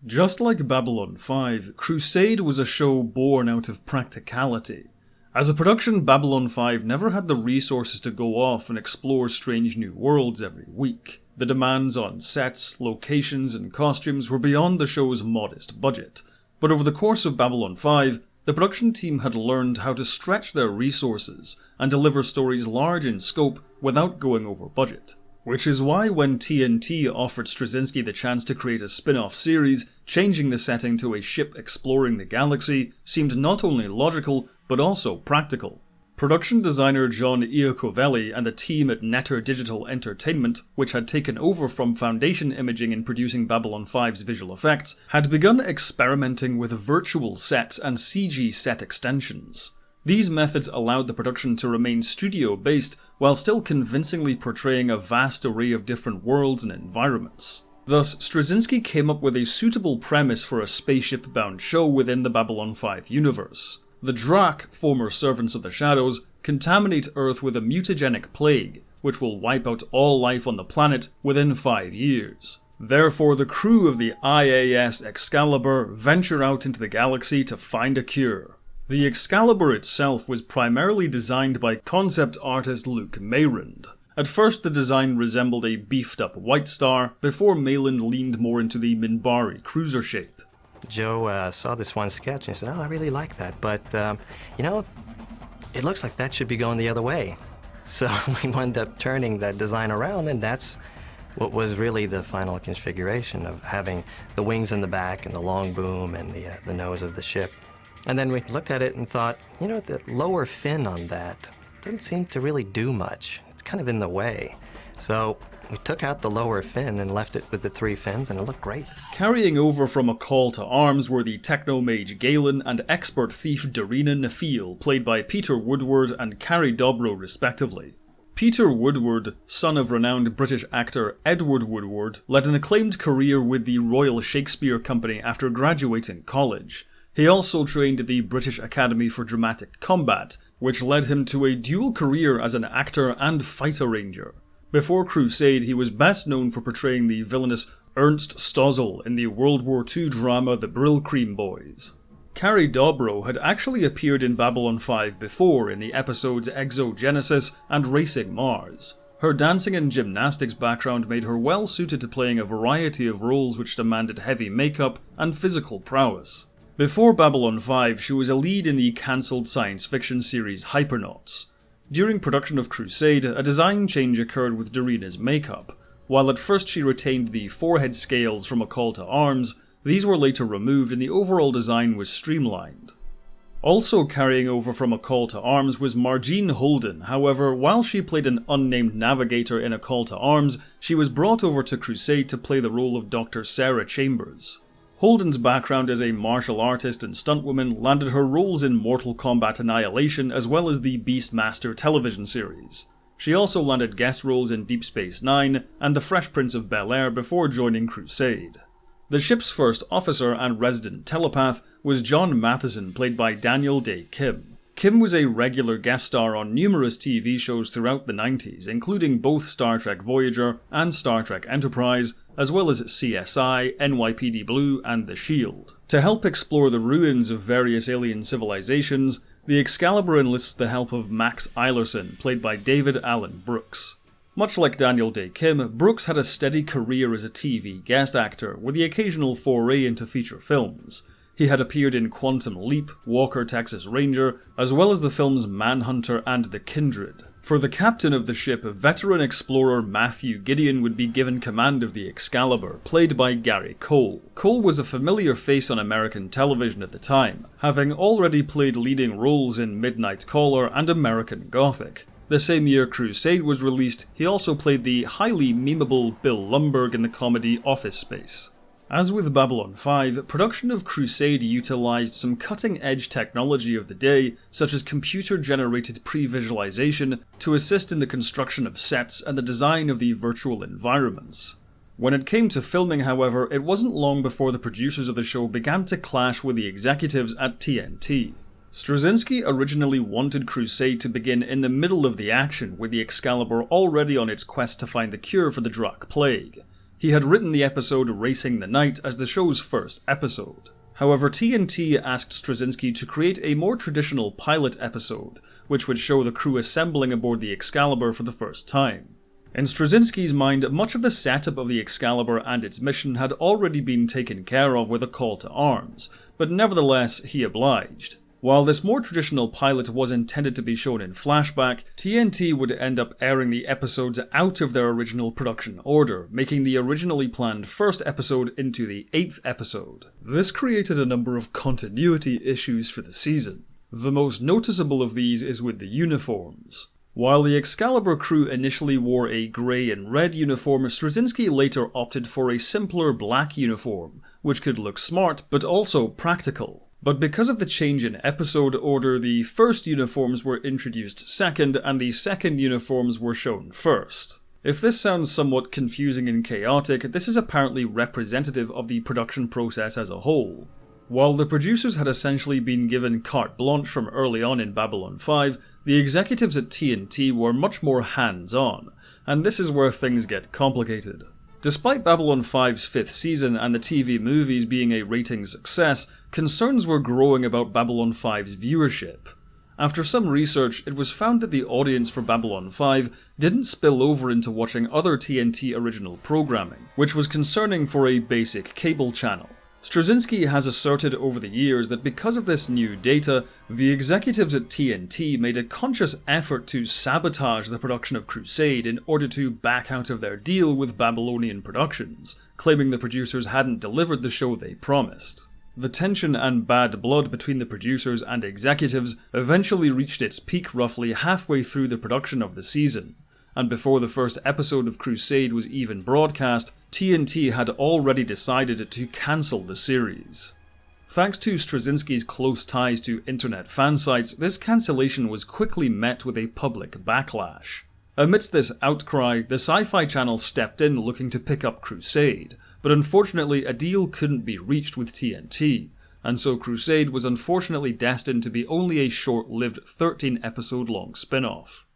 Just like Babylon 5, Crusade was a show born out of practicality. As a production, Babylon 5 never had the resources to go off and explore strange new worlds every week. The demands on sets, locations, and costumes were beyond the show's modest budget. But over the course of Babylon 5, the production team had learned how to stretch their resources and deliver stories large in scope without going over budget. Which is why when TNT offered Straczynski the chance to create a spin-off series, changing the setting to a ship exploring the galaxy seemed not only logical, but also practical. Production designer John Iacovelli and the team at Netter Digital Entertainment, which had taken over from Foundation Imaging in producing Babylon 5's visual effects, had begun experimenting with virtual sets and CG set extensions. These methods allowed the production to remain studio-based while still convincingly portraying a vast array of different worlds and environments. Thus, Straczynski came up with a suitable premise for a spaceship-bound show within the Babylon 5 universe. The Drak, former servants of the Shadows, contaminate Earth with a mutagenic plague, which will wipe out all life on the planet within 5 years. Therefore, the crew of the IAS Excalibur venture out into the galaxy to find a cure. The Excalibur itself was primarily designed by concept artist Luke Mayrand. At first, the design resembled a beefed-up White Star, before Mayrand leaned more into the Minbari cruiser shape. Joe saw this one sketch and said, "Oh, I really like that, but, you know, it looks like that should be going the other way." So we wound up turning that design around, and that's what was really the final configuration of having the wings in the back and the long boom and the nose of the ship. And then we looked at it and thought, you know, the lower fin on that doesn't seem to really do much. It's kind of in the way. So We took out the lower fin and left it with the 3 fins, and it looked great. Carrying over from A Call to Arms were the techno-mage Galen and expert thief Darina Nafeel, played by Peter Woodward and Carrie Dobro respectively. Peter Woodward, son of renowned British actor Edward Woodward, led an acclaimed career with the Royal Shakespeare Company after graduating college. He also trained at the British Academy for Dramatic Combat, which led him to a dual career as an actor and fight arranger. Before Crusade, he was best known for portraying the villainous Ernst Stossel in the World War II drama The Brill Cream Boys. Carrie Dobro had actually appeared in Babylon 5 before in the episodes Exogenesis and Racing Mars. Her dancing and gymnastics background made her well suited to playing a variety of roles which demanded heavy makeup and physical prowess. Before Babylon 5, she was a lead in the cancelled science fiction series Hypernauts. During production of Crusade, a design change occurred with Darina's makeup. While at first she retained the forehead scales from A Call to Arms, these were later removed and the overall design was streamlined. Also carrying over from A Call to Arms was Margene Holden. However, while she played an unnamed navigator in A Call to Arms, she was brought over to Crusade to play the role of Dr. Sarah Chambers. Holden's background as a martial artist and stuntwoman landed her roles in Mortal Kombat Annihilation as well as the Beastmaster television series. She also landed guest roles in Deep Space Nine and The Fresh Prince of Bel-Air before joining Crusade. The ship's first officer and resident telepath was John Matheson, played by Daniel Day Kim. Kim was a regular guest star on numerous TV shows throughout the 90s, including both Star Trek Voyager and Star Trek Enterprise, as well as CSI, NYPD Blue, and The Shield. To help explore the ruins of various alien civilizations, the Excalibur enlists the help of Max Eilerson, played by David Allen Brooks. Much like Daniel Day Kim, Brooks had a steady career as a TV guest actor, with the occasional foray into feature films. He had appeared in Quantum Leap, Walker Texas Ranger, as well as the films Manhunter and The Kindred. For the captain of the ship, veteran explorer Matthew Gideon would be given command of the Excalibur, played by Gary Cole. Cole was a familiar face on American television at the time, having already played leading roles in Midnight Caller and American Gothic. The same year Crusade was released, he also played the highly memeable Bill Lumbergh in the comedy Office Space. As with Babylon 5, production of Crusade utilized some cutting-edge technology of the day, such as computer-generated pre-visualization, to assist in the construction of sets and the design of the virtual environments. When it came to filming, however, it wasn't long before the producers of the show began to clash with the executives at TNT. Straczynski originally wanted Crusade to begin in the middle of the action, with the Excalibur already on its quest to find the cure for the Drakh Plague. He had written the episode Racing the Night as the show's first episode. However, TNT asked Straczynski to create a more traditional pilot episode, which would show the crew assembling aboard the Excalibur for the first time. In Straczynski's mind, much of the setup of the Excalibur and its mission had already been taken care of with A Call to Arms, but nevertheless, he obliged. While this more traditional pilot was intended to be shown in flashback, TNT would end up airing the episodes out of their original production order, making the originally planned first episode into the 8th episode. This created a number of continuity issues for the season. The most noticeable of these is with the uniforms. While the Excalibur crew initially wore a grey and red uniform, Straczynski later opted for a simpler black uniform, which could look smart but also practical. But because of the change in episode order, the first uniforms were introduced second and the second uniforms were shown first. If this sounds somewhat confusing and chaotic, this is apparently representative of the production process as a whole. While the producers had essentially been given carte blanche from early on in Babylon 5, the executives at TNT were much more hands-on, and this is where things get complicated. Despite Babylon 5's 5th season and the TV movies being a ratings success, concerns were growing about Babylon 5's viewership. After some research, it was found that the audience for Babylon 5 didn't spill over into watching other TNT original programming, which was concerning for a basic cable channel. Straczynski has asserted over the years that because of this new data, the executives at TNT made a conscious effort to sabotage the production of Crusade in order to back out of their deal with Babylonian Productions, claiming the producers hadn't delivered the show they promised. The tension and bad blood between the producers and executives eventually reached its peak roughly halfway through the production of the season. and before the first episode of Crusade was even broadcast, TNT had already decided to cancel the series. Thanks to Straczynski's close ties to internet fan sites, this cancellation was quickly met with a public backlash. Amidst this outcry, the Sci-Fi Channel stepped in looking to pick up Crusade, but unfortunately a deal couldn't be reached with TNT, and so Crusade was unfortunately destined to be only a short-lived 13-episode-long spin-off.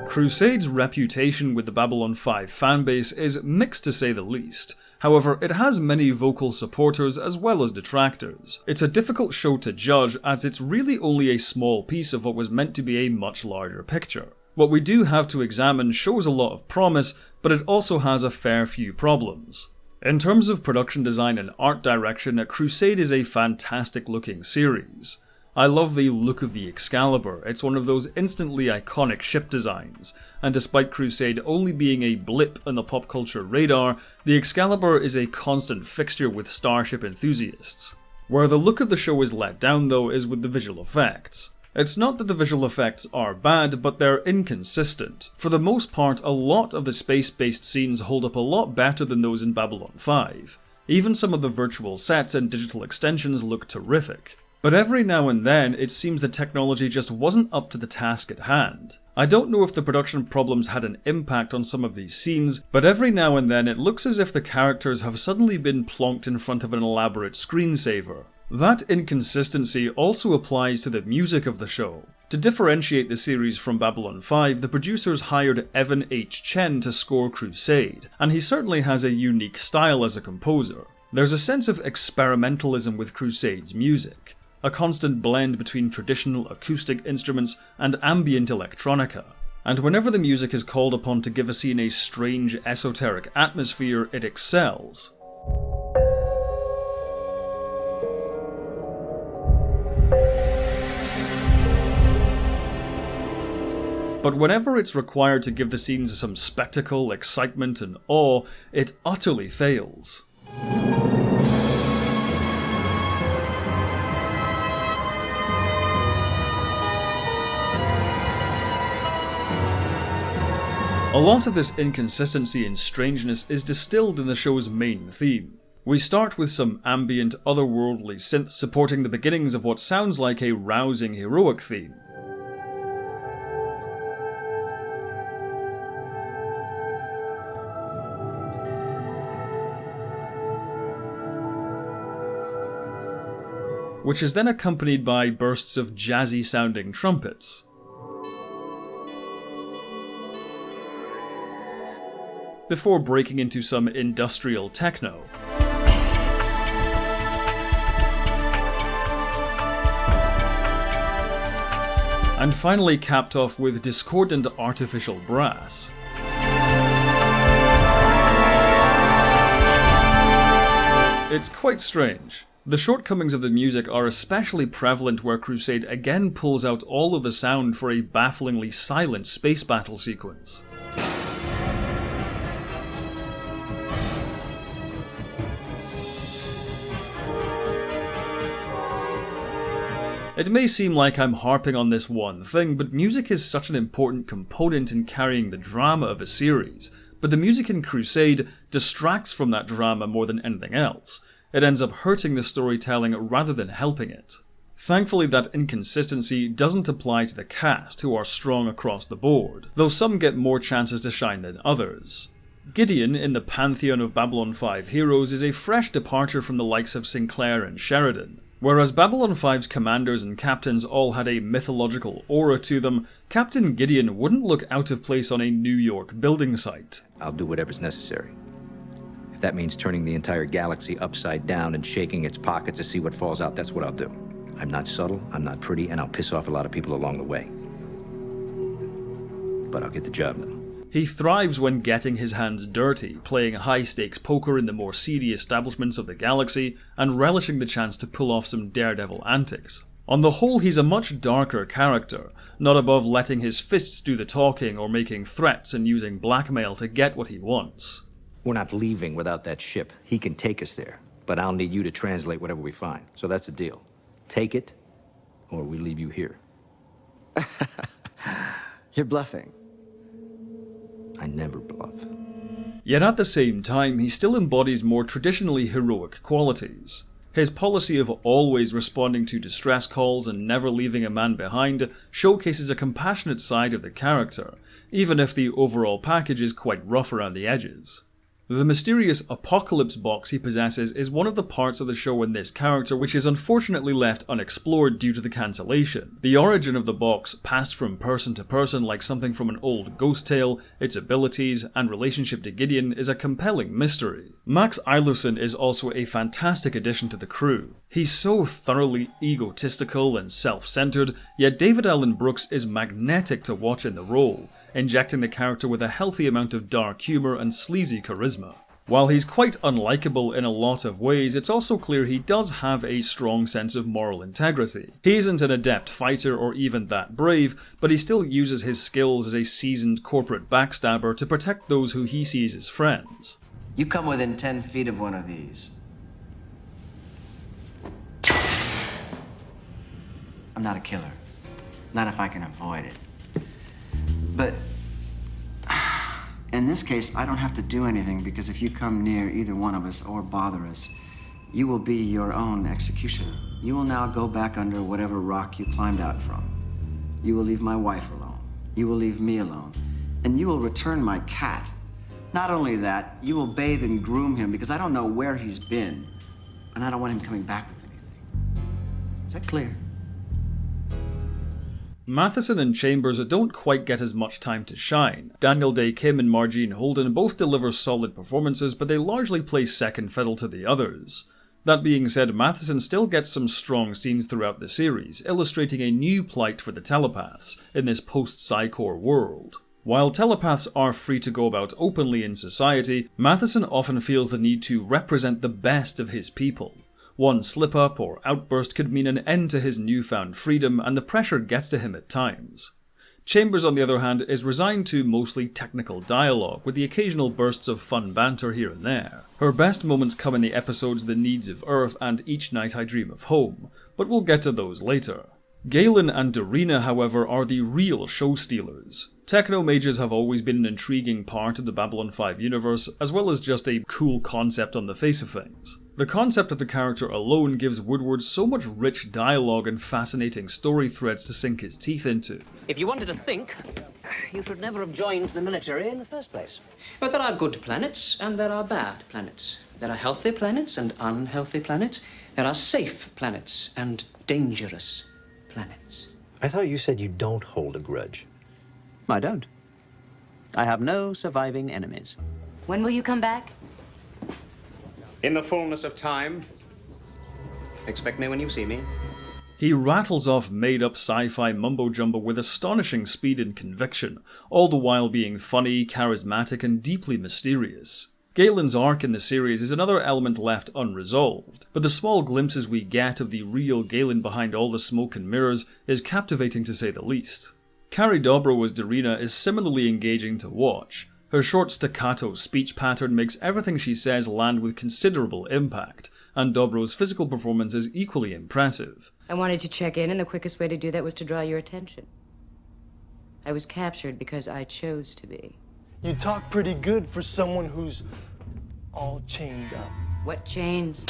Crusade's reputation with the Babylon 5 fanbase is mixed to say the least. However, it has many vocal supporters as well as detractors. It's a difficult show to judge as it's really only a small piece of what was meant to be a much larger picture. What we do have to examine shows a lot of promise, but it also has a fair few problems. In terms of production design and art direction, Crusade is a fantastic looking series. I love the look of the Excalibur, it's one of those instantly iconic ship designs, and despite Crusade only being a blip on the pop culture radar, the Excalibur is a constant fixture with starship enthusiasts. Where the look of the show is let down though is with the visual effects. It's not that the visual effects are bad, but they're inconsistent. For the most part, a lot of the space-based scenes hold up a lot better than those in Babylon 5. Even some of the virtual sets and digital extensions look terrific. But every now and then, it seems the technology just wasn't up to the task at hand. I don't know if the production problems had an impact on some of these scenes, but every now and then it looks as if the characters have suddenly been plonked in front of an elaborate screensaver. That inconsistency also applies to the music of the show. To differentiate the series from Babylon 5, the producers hired Evan H. Chen to score Crusade, and he certainly has a unique style as a composer. There's a sense of experimentalism with Crusade's music, a constant blend between traditional acoustic instruments and ambient electronica. And whenever the music is called upon to give a scene a strange, esoteric atmosphere, it excels. But whenever it's required to give the scenes some spectacle, excitement, and awe, it utterly fails. A lot of this inconsistency and strangeness is distilled in the show's main theme. We start with some ambient, otherworldly synth supporting the beginnings of what sounds like a rousing, heroic theme. Which is then accompanied by bursts of jazzy-sounding trumpets. Before breaking into some industrial techno. And finally capped off with discordant artificial brass. It's quite strange. The shortcomings of the music are especially prevalent where Crusade again pulls out all of the sound for a bafflingly silent space battle sequence. It may seem like I'm harping on this one thing, but music is such an important component in carrying the drama of a series, but the music in Crusade distracts from that drama more than anything else. It ends up hurting the storytelling rather than helping it. Thankfully, that inconsistency doesn't apply to the cast, who are strong across the board, though some get more chances to shine than others. Gideon, in the pantheon of Babylon 5 heroes, is a fresh departure from the likes of Sinclair and Sheridan. Whereas Babylon 5's commanders and captains all had a mythological aura to them, Captain Gideon wouldn't look out of place on a New York building site. I'll do whatever's necessary. If that means turning the entire galaxy upside down and shaking its pockets to see what falls out, that's what I'll do. I'm not subtle, I'm not pretty, and I'll piss off a lot of people along the way. But I'll get the job done. He thrives when getting his hands dirty, playing high-stakes poker in the more seedy establishments of the galaxy, and relishing the chance to pull off some daredevil antics. On the whole, he's a much darker character, not above letting his fists do the talking or making threats and using blackmail to get what he wants. We're not leaving without that ship. He can take us there. But I'll need you to translate whatever we find. So that's a deal. Take it, or we leave you here. You're bluffing. I never bluff. Yet at the same time, he still embodies more traditionally heroic qualities. His policy of always responding to distress calls and never leaving a man behind showcases a compassionate side of the character, even if the overall package is quite rough around the edges. The mysterious Apocalypse box he possesses is one of the parts of the show and this character which is unfortunately left unexplored due to the cancellation. The origin of the box, passed from person to person like something from an old ghost tale, its abilities and relationship to Gideon is a compelling mystery. Max Eilerson is also a fantastic addition to the crew. He's so thoroughly egotistical and self-centered, yet David Allen Brooks is magnetic to watch in the role, injecting the character with a healthy amount of dark humour and sleazy charisma. While he's quite unlikable in a lot of ways, it's also clear he does have a strong sense of moral integrity. He isn't an adept fighter or even that brave, but he still uses his skills as a seasoned corporate backstabber to protect those who he sees as friends. You come within 10 feet of one of these. I'm not a killer. Not if I can avoid it. But in this case, I don't have to do anything because if you come near either one of us or bother us, you will be your own executioner. You will now go back under whatever rock you climbed out from. You will leave my wife alone. You will leave me alone. And you will return my cat. Not only that, you will bathe and groom him because I don't know where he's been. And I don't want him coming back with anything. Is that clear? Matheson and Chambers don't quite get as much time to shine. Daniel Day Kim and Margene Holden both deliver solid performances, but they largely play second fiddle to the others. That being said, Matheson still gets some strong scenes throughout the series, illustrating a new plight for the telepaths in this post-PsiCorps world. While telepaths are free to go about openly in society, Matheson often feels the need to represent the best of his people. One slip-up or outburst could mean an end to his newfound freedom, and the pressure gets to him at times. Chambers, on the other hand, is resigned to mostly technical dialogue, with the occasional bursts of fun banter here and there. Her best moments come in the episodes The Needs of Earth and Each Night I Dream of Home, but we'll get to those later. Galen and Darina, however, are the real show-stealers. Techno-mages have always been an intriguing part of the Babylon 5 universe, as well as just a cool concept on the face of things. The concept of the character alone gives Woodward so much rich dialogue and fascinating story threads to sink his teeth into. If you wanted to think, you should never have joined the military in the first place. But there are good planets and there are bad planets. There are healthy planets and unhealthy planets. There are safe planets and dangerous planets. I thought you said you don't hold a grudge. I don't. I have no surviving enemies. When will you come back? In the fullness of time. Expect me when you see me. He rattles off made-up sci-fi mumbo-jumbo with astonishing speed and conviction, all the while being funny, charismatic, and deeply mysterious. Galen's arc in the series is another element left unresolved, but the small glimpses we get of the real Galen behind all the smoke and mirrors is captivating to say the least. Carrie Dobro as Darina is similarly engaging to watch. Her short staccato speech pattern makes everything she says land with considerable impact, and Dobro's physical performance is equally impressive. I wanted to check in, and the quickest way to do that was to draw your attention. I was captured because I chose to be. You talk pretty good for someone who's all chained up. What chains?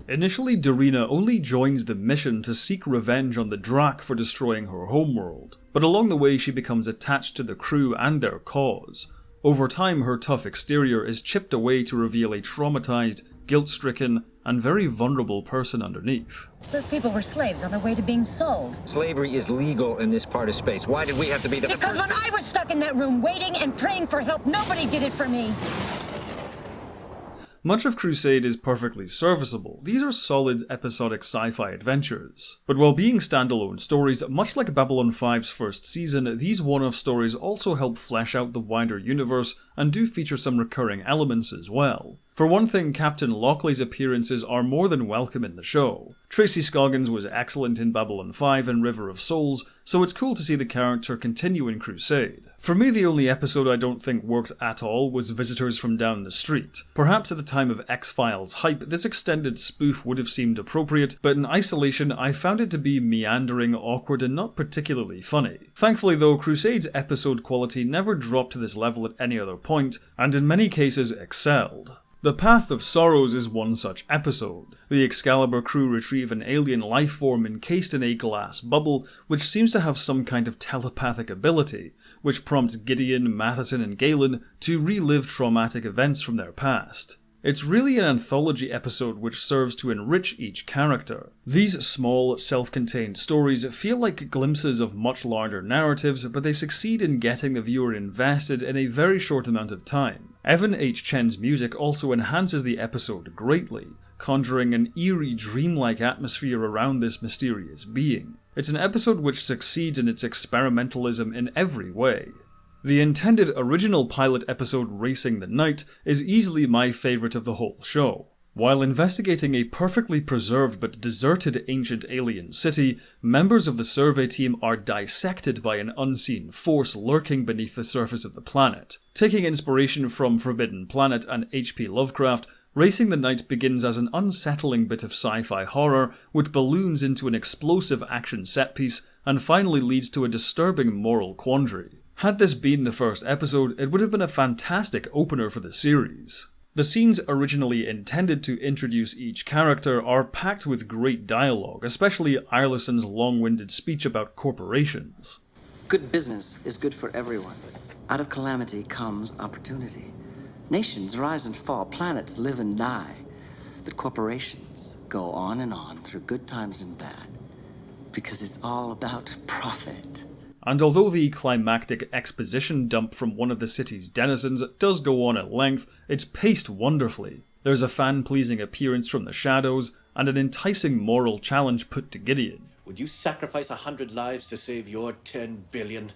Initially, Darina only joins the mission to seek revenge on the Drak for destroying her homeworld, but along the way she becomes attached to the crew and their cause. Over time, her tough exterior is chipped away to reveal a traumatized, guilt-stricken, and very vulnerable person underneath. Those people were slaves on their way to being sold. Slavery is legal in this part of space. Why did we have to be the... Because when I was stuck in that room waiting and praying for help, nobody did it for me. Much of Crusade is perfectly serviceable. These are solid episodic sci-fi adventures. But while being standalone stories, much like Babylon 5's first season, these one-off stories also help flesh out the wider universe and do feature some recurring elements as well. For one thing, Captain Lochley's appearances are more than welcome in the show. Tracy Scoggins was excellent in Babylon 5 and River of Souls, so it's cool to see the character continue in Crusade. For me, the only episode I don't think worked at all was Visitors from Down the Street. Perhaps at the time of X-Files hype, this extended spoof would have seemed appropriate, but in isolation, I found it to be meandering, awkward, and not particularly funny. Thankfully though, Crusade's episode quality never dropped to this level at any other point, and in many cases excelled. The Path of Sorrows is one such episode. The Excalibur crew retrieve an alien life form encased in a glass bubble, which seems to have some kind of telepathic ability, which prompts Gideon, Matheson, and Galen to relive traumatic events from their past. It's really an anthology episode which serves to enrich each character. These small, self-contained stories feel like glimpses of much larger narratives, but they succeed in getting the viewer invested in a very short amount of time. Evan H. Chen's music also enhances the episode greatly, conjuring an eerie, dreamlike atmosphere around this mysterious being. It's an episode which succeeds in its experimentalism in every way. The intended original pilot episode Racing the Night is easily my favourite of the whole show. While investigating a perfectly preserved but deserted ancient alien city, members of the survey team are dissected by an unseen force lurking beneath the surface of the planet. Taking inspiration from Forbidden Planet and H.P. Lovecraft, Racing the Night begins as an unsettling bit of sci-fi horror which balloons into an explosive action set-piece and finally leads to a disturbing moral quandary. Had this been the first episode, it would have been a fantastic opener for the series. The scenes originally intended to introduce each character are packed with great dialogue, especially Irelison's long-winded speech about corporations. Good business is good for everyone. Out of calamity comes opportunity. Nations rise and fall, planets live and die. But corporations go on and on through good times and bad. Because it's all about profit. And although the climactic exposition dump from one of the city's denizens does go on at length, it's paced wonderfully. There's a fan-pleasing appearance from the shadows, and an enticing moral challenge put to Gideon. Would you sacrifice 100 lives to save your 10 billion?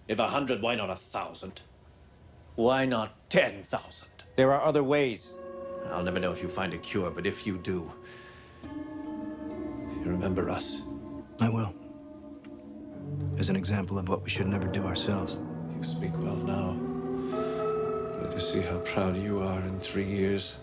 If 100, why not 1,000? Why not 10,000? There are other ways. I'll never know if you find a cure, but if you do, you remember us. I will. As an example of what we should never do ourselves. You speak well now. Let us see how proud you are in 3 years.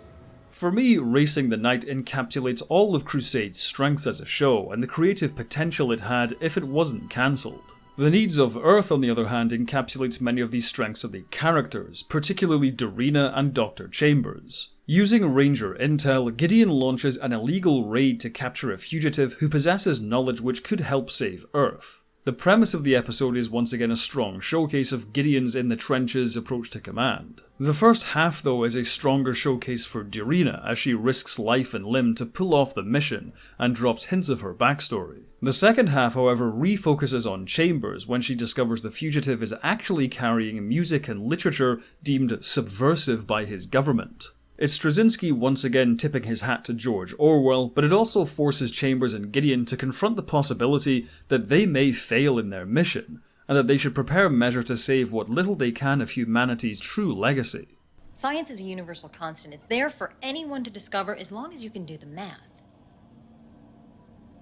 For me, Racing the Night encapsulates all of Crusade's strengths as a show and the creative potential it had if it wasn't cancelled. The Needs of Earth, on the other hand, encapsulates many of the strengths of the characters, particularly Dorina and Dr. Chambers. Using Ranger intel, Gideon launches an illegal raid to capture a fugitive who possesses knowledge which could help save Earth. The premise of the episode is once again a strong showcase of Gideon's in-the-trenches approach to command. The first half, though, is a stronger showcase for Dorina as she risks life and limb to pull off the mission and drops hints of her backstory. The second half, however, refocuses on Chambers when she discovers the fugitive is actually carrying music and literature deemed subversive by his government. It's Straczynski once again tipping his hat to George Orwell, but it also forces Chambers and Gideon to confront the possibility that they may fail in their mission, and that they should prepare measures to save what little they can of humanity's true legacy. Science is a universal constant. It's there for anyone to discover as long as you can do the math.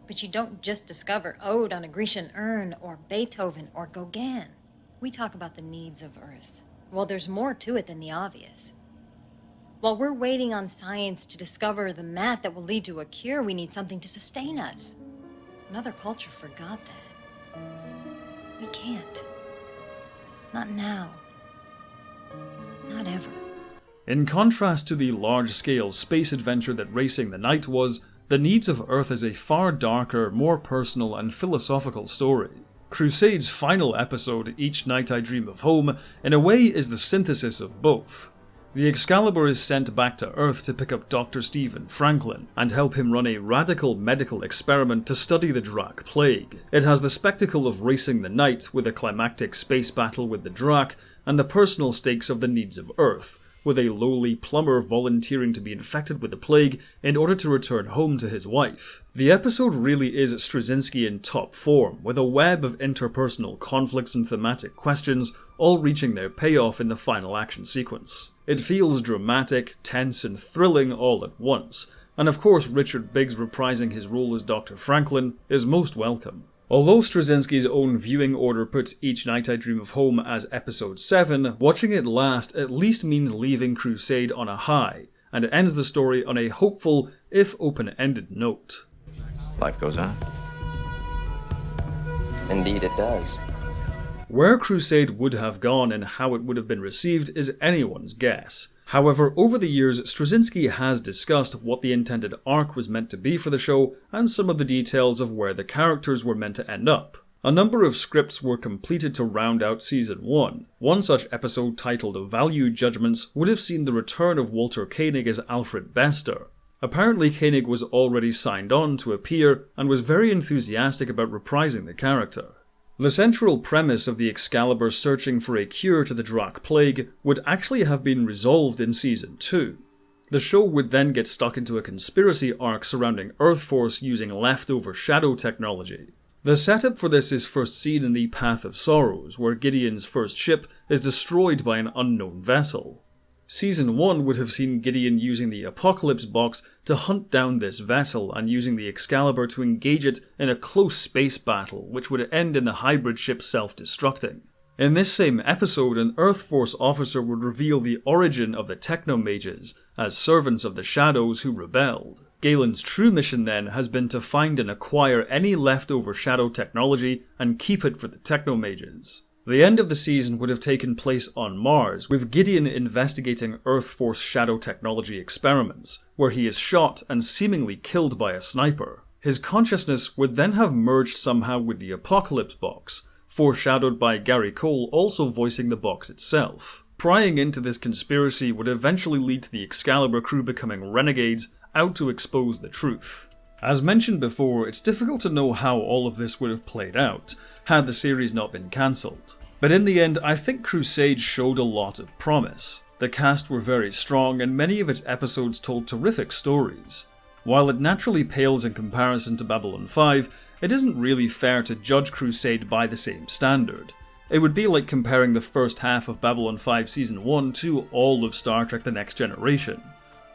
But you don't just discover Ode on a Grecian urn, or Beethoven, or Gauguin. We talk about the needs of Earth. Well, there's more to it than the obvious. While we're waiting on science to discover the math that will lead to a cure, we need something to sustain us. Another culture forgot that. We can't. Not now. Not ever. In contrast to the large-scale space adventure that Racing the Night was, The Needs of Earth is a far darker, more personal and philosophical story. Crusade's final episode, Each Night I Dream of Home, in a way is the synthesis of both. The Excalibur is sent back to Earth to pick up Dr. Stephen Franklin and help him run a radical medical experiment to study the Drak plague. It has the spectacle of Racing the Night with a climactic space battle with the Drak and the personal stakes of The Needs of Earth, with a lowly plumber volunteering to be infected with the plague in order to return home to his wife. The episode really is Straczynski in top form, with a web of interpersonal conflicts and thematic questions all reaching their payoff in the final action sequence. It feels dramatic, tense, and thrilling all at once, and of course Richard Biggs reprising his role as Dr. Franklin is most welcome. Although Straczynski's own viewing order puts Each Night I Dream of Home as episode 7, watching it last at least means leaving Crusade on a high, and it ends the story on a hopeful, if open-ended note. Life goes on. Indeed it does. Where Crusade would have gone and how it would have been received is anyone's guess. However, over the years, Straczynski has discussed what the intended arc was meant to be for the show and some of the details of where the characters were meant to end up. A number of scripts were completed to round out Season 1. One such episode, titled Value Judgments, would have seen the return of Walter Koenig as Alfred Bester. Apparently Koenig was already signed on to appear and was very enthusiastic about reprising the character. The central premise of the Excalibur searching for a cure to the Drakh Plague would actually have been resolved in Season 2. The show would then get stuck into a conspiracy arc surrounding Earth Force using leftover shadow technology. The setup for this is first seen in the Path of Sorrows, where Gideon's first ship is destroyed by an unknown vessel. Season 1 would have seen Gideon using the Apocalypse Box to hunt down this vessel and using the Excalibur to engage it in a close space battle, which would end in the hybrid ship self-destructing. In this same episode, an Earth Force officer would reveal the origin of the Technomages as servants of the Shadows who rebelled. Galen's true mission then has been to find and acquire any leftover Shadow technology and keep it for the Technomages. The end of the season would have taken place on Mars, with Gideon investigating Earth Force shadow technology experiments, where he is shot and seemingly killed by a sniper. His consciousness would then have merged somehow with the Apocalypse Box, foreshadowed by Gary Cole also voicing the box itself. Prying into this conspiracy would eventually lead to the Excalibur crew becoming renegades out to expose the truth. As mentioned before, it's difficult to know how all of this would have played out, had the series not been cancelled. But in the end, I think Crusade showed a lot of promise. The cast were very strong and many of its episodes told terrific stories. While it naturally pales in comparison to Babylon 5, it isn't really fair to judge Crusade by the same standard. It would be like comparing the first half of Babylon 5 Season 1 to all of Star Trek The Next Generation.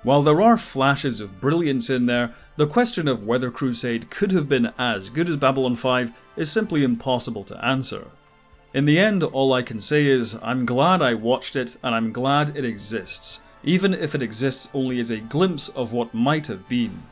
While there are flashes of brilliance in there, the question of whether Crusade could have been as good as Babylon 5 is simply impossible to answer. In the end, all I can say is, I'm glad I watched it and I'm glad it exists, even if it exists only as a glimpse of what might have been.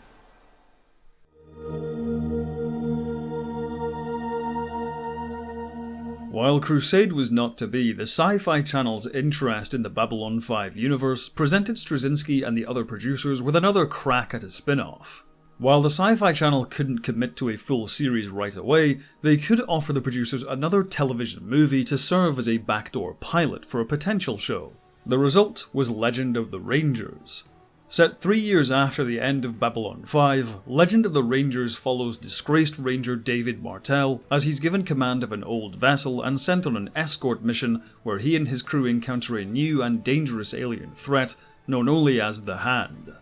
While Crusade was not to be, the Sci-Fi Channel's interest in the Babylon 5 universe presented Straczynski and the other producers with another crack at a spin-off. While the Sci-Fi Channel couldn't commit to a full series right away, they could offer the producers another television movie to serve as a backdoor pilot for a potential show. The result was Legend of the Rangers. Set 3 years after the end of Babylon 5, Legend of the Rangers follows disgraced Ranger David Martell as he's given command of an old vessel and sent on an escort mission where he and his crew encounter a new and dangerous alien threat known only as the Hand.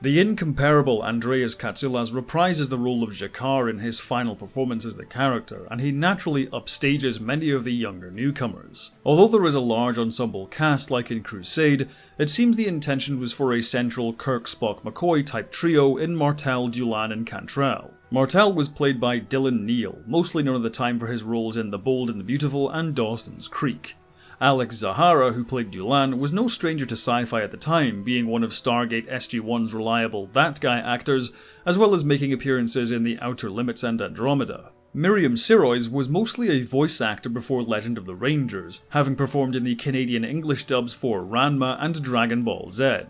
The incomparable Andreas Katsulas reprises the role of Jakar in his final performance as the character, and he naturally upstages many of the younger newcomers. Although there is a large ensemble cast like in Crusade, it seems the intention was for a central Kirk, Spock, McCoy type trio in Martell, Delenn and Cantrell. Martell was played by Dylan Neal, mostly known at the time for his roles in The Bold and the Beautiful and Dawson's Creek. Alex Zahara, who played Delenn, was no stranger to sci-fi at the time, being one of Stargate SG-1's reliable that guy actors, as well as making appearances in The Outer Limits and Andromeda. Miriam Sirois was mostly a voice actor before Legend of the Rangers, having performed in the Canadian English dubs for Ranma and Dragon Ball Z.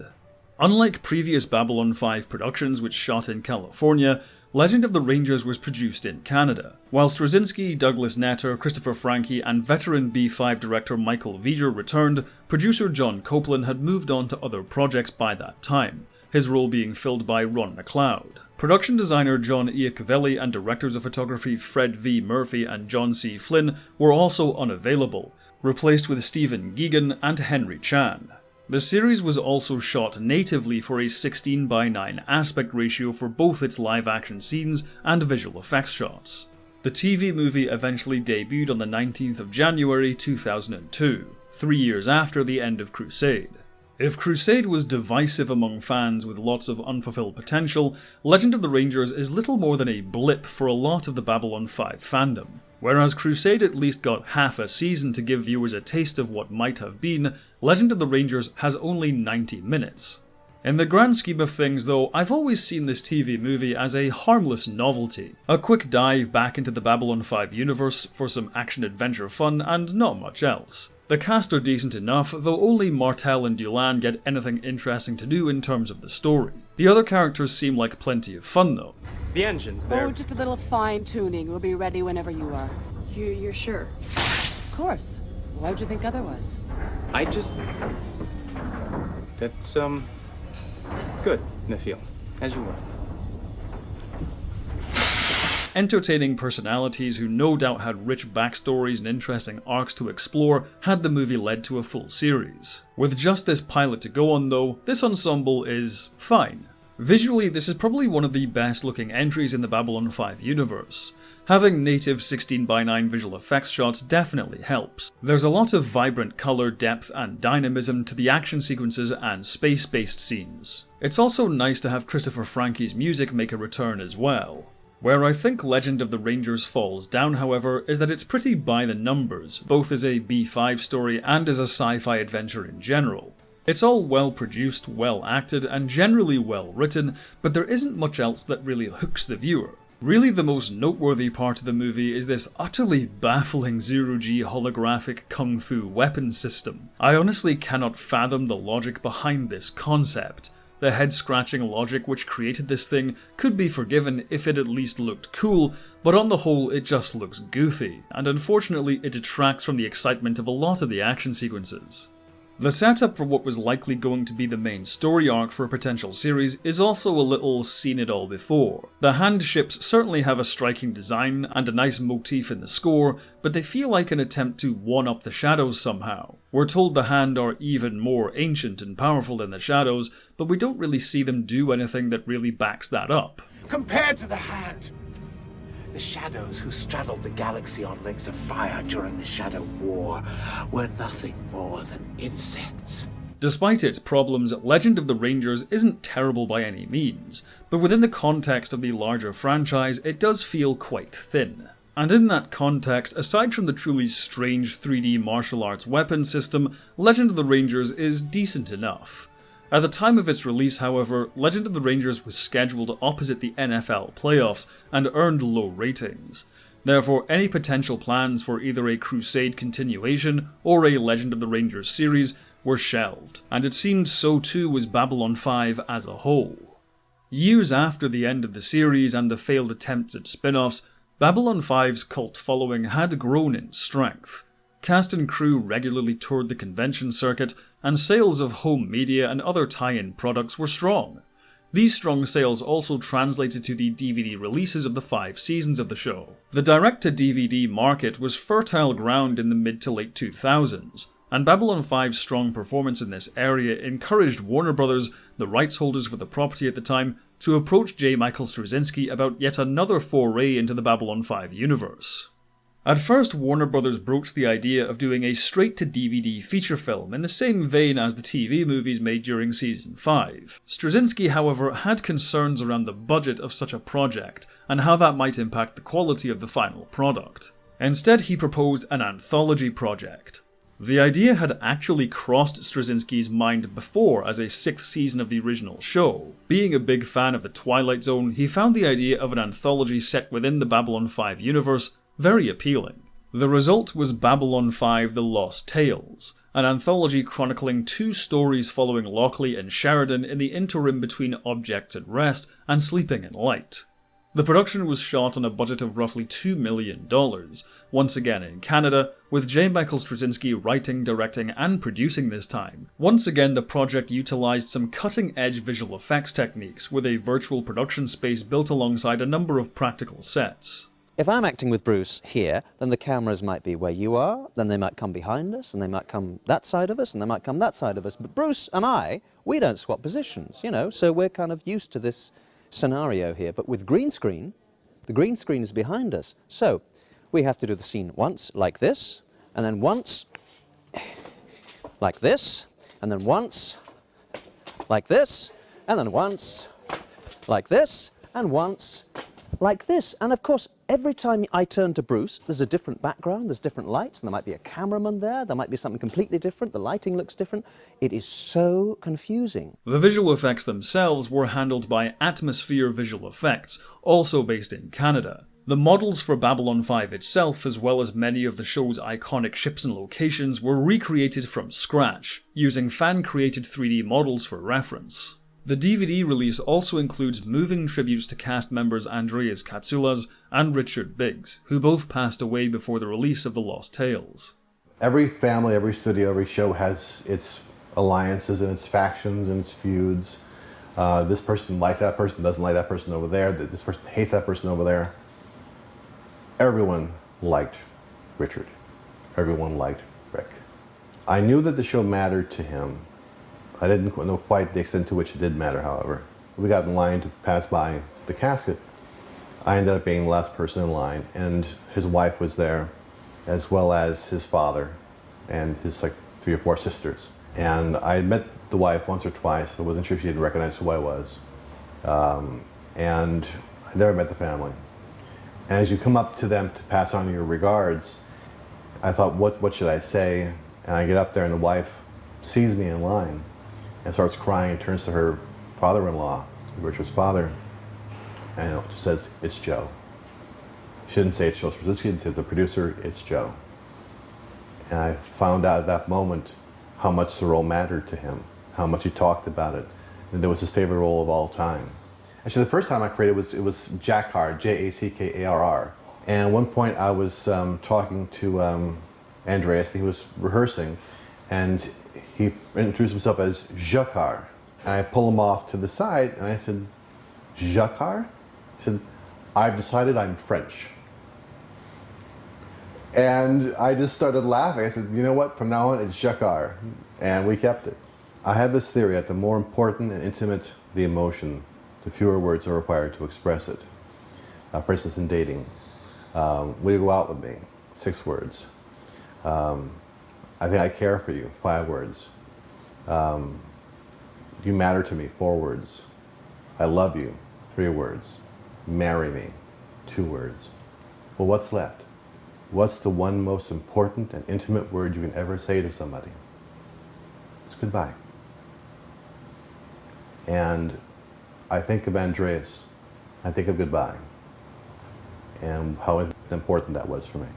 Unlike previous Babylon 5 productions which shot in California, Legend of the Rangers was produced in Canada. While Straczynski, Douglas Netter, Christopher Franke and veteran B5 director Michael Veijer returned, producer John Copeland had moved on to other projects by that time, his role being filled by Ron McLeod. Production designer John Iacovelli and directors of photography Fred V. Murphy and John C. Flynn were also unavailable, replaced with Stephen Geoghegan and Henry Chan. The series was also shot natively for a 16:9 aspect ratio for both its live-action scenes and visual effects shots. The TV movie eventually debuted on the 19th of January 2002, 3 years after the end of Crusade. If Crusade was divisive among fans with lots of unfulfilled potential, Legend of the Rangers is little more than a blip for a lot of the Babylon 5 fandom. Whereas Crusade at least got half a season to give viewers a taste of what might have been, Legend of the Rangers has only 90 minutes. In the grand scheme of things though, I've always seen this TV movie as a harmless novelty. A quick dive back into the Babylon 5 universe for some action-adventure fun and not much else. The cast are decent enough, though only Martel and Delenn get anything interesting to do in terms of the story. The other characters seem like plenty of fun though. The engine's there. Oh, just a little fine-tuning. We'll be ready whenever you are. You're sure? Of course. Why would you think otherwise? That's, good, Nafil. As you were. Entertaining personalities who no doubt had rich backstories and interesting arcs to explore had the movie led to a full series. With just this pilot to go on though, this ensemble is fine. Visually, this is probably one of the best looking entries in the Babylon 5 universe. Having native 16:9 visual effects shots definitely helps. There's a lot of vibrant colour, depth and dynamism to the action sequences and space-based scenes. It's also nice to have Christopher Frankie's music make a return as well. Where I think Legend of the Rangers falls down, however, is that it's pretty by the numbers, both as a B5 story and as a sci-fi adventure in general. It's all well produced, well acted, and generally well written, but there isn't much else that really hooks the viewer. Really, the most noteworthy part of the movie is this utterly baffling zero-G holographic kung fu weapon system. I honestly cannot fathom the logic behind this concept. The head-scratching logic which created this thing could be forgiven if it at least looked cool, but on the whole it just looks goofy, and unfortunately it detracts from the excitement of a lot of the action sequences. The setup for what was likely going to be the main story arc for a potential series is also a little seen it all before. The hand ships certainly have a striking design and a nice motif in the score, but they feel like an attempt to one-up the Shadows somehow. We're told the Hand are even more ancient and powerful than the Shadows, but we don't really see them do anything that really backs that up. Compared to the Hand, the Shadows who straddled the galaxy on legs of fire during the Shadow War were nothing more than insects. Despite its problems, Legend of the Rangers isn't terrible by any means, but within the context of the larger franchise, it does feel quite thin. And in that context, aside from the truly strange 3D martial arts weapon system, Legend of the Rangers is decent enough. At the time of its release, however, Legend of the Rangers was scheduled opposite the NFL playoffs and earned low ratings. Therefore, any potential plans for either a Crusade continuation or a Legend of the Rangers series were shelved, and it seemed so too was Babylon 5 as a whole. Years after the end of the series and the failed attempts at spin-offs, Babylon 5's cult following had grown in strength. Cast and crew regularly toured the convention circuit, and sales of home media and other tie-in products were strong. These strong sales also translated to the DVD releases of the 5 seasons of the show. The direct-to-DVD market was fertile ground in the mid to late 2000s, and Babylon 5's strong performance in this area encouraged Warner Brothers, the rights holders for the property at the time, to approach J. Michael Straczynski about yet another foray into the Babylon 5 universe. At first, Warner Brothers broached the idea of doing a straight-to-DVD feature film in the same vein as the TV movies made during Season 5. Straczynski, however, had concerns around the budget of such a project, and how that might impact the quality of the final product. Instead, he proposed an anthology project. The idea had actually crossed Straczynski's mind before as a 6th season of the original show. Being a big fan of the Twilight Zone, he found the idea of an anthology set within the Babylon 5 universe very appealing. The result was Babylon 5 The Lost Tales, an anthology chronicling 2 stories following Lochley and Sheridan in the interim between Objects at Rest and Sleeping in Light. The production was shot on a budget of roughly $2 million, once again in Canada, with J. Michael Straczynski writing, directing and producing this time. Once again, the project utilised some cutting-edge visual effects techniques, with a virtual production space built alongside a number of practical sets. If I'm acting with Bruce here, then the cameras might be where you are, then they might come behind us, and they might come that side of us, and they might come that side of us. But Bruce and I, we don't swap positions, you know, so we're kind of used to this scenario here. But with green screen, the green screen is behind us. So we have to do the scene once like this, and then once like this, and then once like this, and then once, like this, and once, like this. And of course, every time I turn to Bruce, there's a different background, there's different lights, and there might be a cameraman there might be something completely different, the lighting looks different. It is so confusing. The visual effects themselves were handled by Atmosphere Visual Effects, also based in Canada. The models for Babylon 5 itself, as well as many of the show's iconic ships and locations, were recreated from scratch, using fan-created 3D models for reference. The DVD release also includes moving tributes to cast members Andreas Katsoulas and Richard Biggs, who both passed away before the release of The Lost Tales. Every family, every studio, every show has its alliances and its factions and its feuds. This person likes that person, doesn't like that person over there, this person hates that person over there. Everyone liked Richard. Everyone liked Rick. I knew that the show mattered to him. I didn't know quite the extent to which it did matter, however. We got in line to pass by the casket. I ended up being the last person in line, and his wife was there, as well as his father and his 3 or 4 sisters. And I had met the wife once or twice. I wasn't sure she didn't recognize who I was. And I never met the family. And as you come up to them to pass on your regards, I thought, what should I say? And I get up there and the wife sees me in line and starts crying and turns to her father-in-law, Richard's father, and just says, "It's Joe." She didn't say it's Joe Straczynski, she said the producer, "It's Joe." And I found out at that moment how much the role mattered to him, how much he talked about it, and it was his favorite role of all time. Actually, the first time I created it was Jackarr, Jackarr. And at one point I was talking to Andreas, he was rehearsing, and he introduced himself as Jackarr. And I pull him off to the side, and I said, "Jackarr?" He said, "I've decided I'm French." And I just started laughing. I said, "You know what, from now on it's Jackarr." And we kept it. I had this theory that the more important and intimate the emotion, the fewer words are required to express it. For instance, in dating, will you go out with me? 6 words. I think I care for you, 5 words. You matter to me, 4 words. I love you, 3 words. Marry me, 2 words. Well, what's left? What's the one most important and intimate word you can ever say to somebody? It's goodbye. And I think of Andreas, I think of goodbye, and how important that was for me.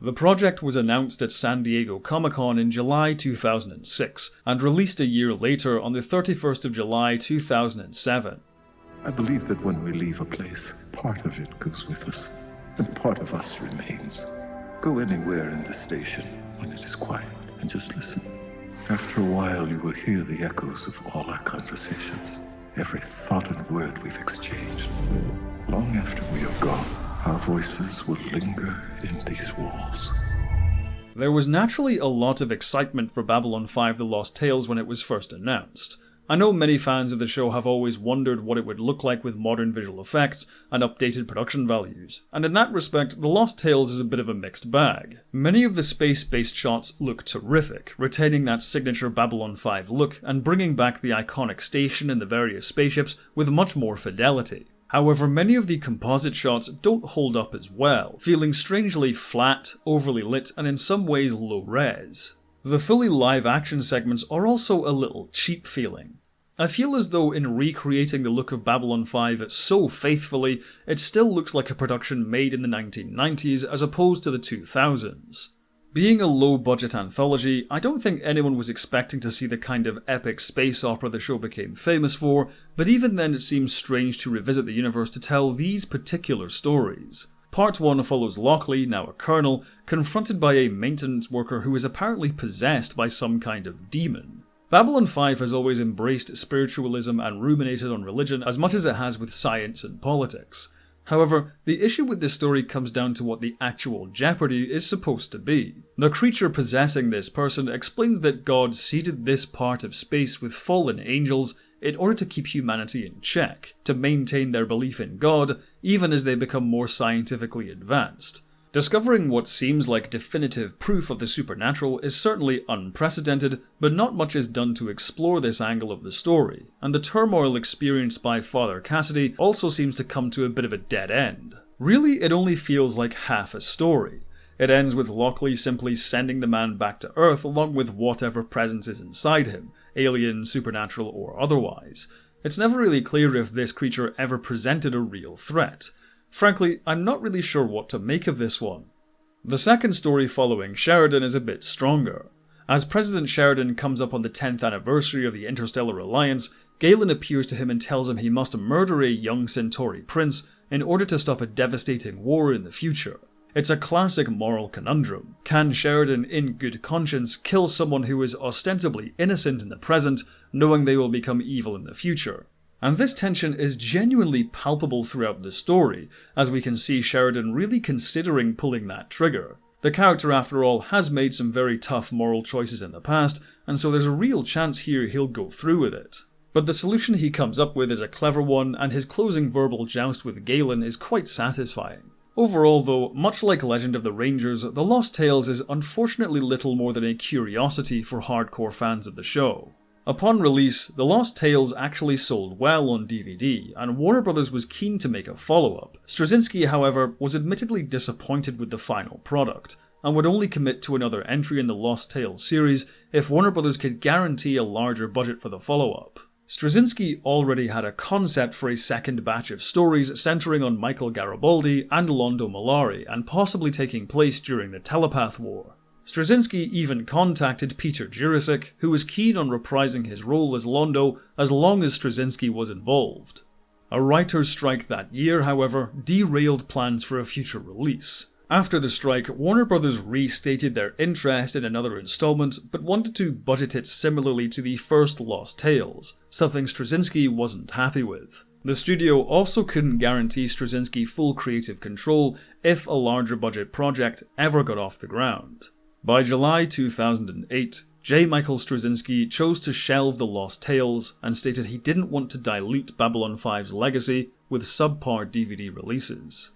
The project was announced at San Diego Comic-Con in July 2006, and released a year later on the 31st of July 2007. I believe that when we leave a place, part of it goes with us, and part of us remains. Go anywhere in the station when it is quiet, and just listen. After a while, you will hear the echoes of all our conversations. Every thought and word we've exchanged. Long after we are gone, our voices will linger in these walls. There was naturally a lot of excitement for Babylon 5 The Lost Tales when it was first announced. I know many fans of the show have always wondered what it would look like with modern visual effects and updated production values, and in that respect, The Lost Tales is a bit of a mixed bag. Many of the space-based shots look terrific, retaining that signature Babylon 5 look and bringing back the iconic station and the various spaceships with much more fidelity. However, many of the composite shots don't hold up as well, feeling strangely flat, overly lit, and in some ways low-res. The fully live-action segments are also a little cheap feeling. I feel as though in recreating the look of Babylon 5 so faithfully, it still looks like a production made in the 1990s as opposed to the 2000s. Being a low-budget anthology, I don't think anyone was expecting to see the kind of epic space opera the show became famous for, but even then it seems strange to revisit the universe to tell these particular stories. Part 1 follows Lochley, now a colonel, confronted by a maintenance worker who is apparently possessed by some kind of demon. Babylon 5 has always embraced spiritualism and ruminated on religion as much as it has with science and politics. However, the issue with this story comes down to what the actual jeopardy is supposed to be. The creature possessing this person explains that God seeded this part of space with fallen angels in order to keep humanity in check, to maintain their belief in God, even as they become more scientifically advanced. Discovering what seems like definitive proof of the supernatural is certainly unprecedented, but not much is done to explore this angle of the story, and the turmoil experienced by Father Cassidy also seems to come to a bit of a dead end. Really, it only feels like half a story. It ends with Lochley simply sending the man back to Earth along with whatever presence is inside him, alien, supernatural, or otherwise. It's never really clear if this creature ever presented a real threat. Frankly, I'm not really sure what to make of this one. The second story following Sheridan is a bit stronger. As President Sheridan comes up on the 10th anniversary of the Interstellar Alliance, Galen appears to him and tells him he must murder a young Centauri prince in order to stop a devastating war in the future. It's a classic moral conundrum. Can Sheridan, in good conscience, kill someone who is ostensibly innocent in the present, knowing they will become evil in the future? And this tension is genuinely palpable throughout the story, as we can see Sheridan really considering pulling that trigger. The character, after all, has made some very tough moral choices in the past, and so there's a real chance here he'll go through with it. But the solution he comes up with is a clever one, and his closing verbal joust with Galen is quite satisfying. Overall though, much like Legend of the Rangers, The Lost Tales is unfortunately little more than a curiosity for hardcore fans of the show. Upon release, The Lost Tales actually sold well on DVD, and Warner Bros. Was keen to make a follow-up. Straczynski, however, was admittedly disappointed with the final product, and would only commit to another entry in the Lost Tales series if Warner Bros. Could guarantee a larger budget for the follow-up. Straczynski already had a concept for a second batch of stories centering on Michael Garibaldi and Londo Mollari, and possibly taking place during the Telepath War. Straczynski even contacted Peter Jurasik, who was keen on reprising his role as Londo as long as Straczynski was involved. A writer's strike that year, however, derailed plans for a future release. After the strike, Warner Bros. Restated their interest in another installment, but wanted to budget it similarly to the first Lost Tales, something Straczynski wasn't happy with. The studio also couldn't guarantee Straczynski full creative control if a larger budget project ever got off the ground. By July 2008, J. Michael Straczynski chose to shelve The Lost Tales and stated he didn't want to dilute Babylon 5's legacy with subpar DVD releases.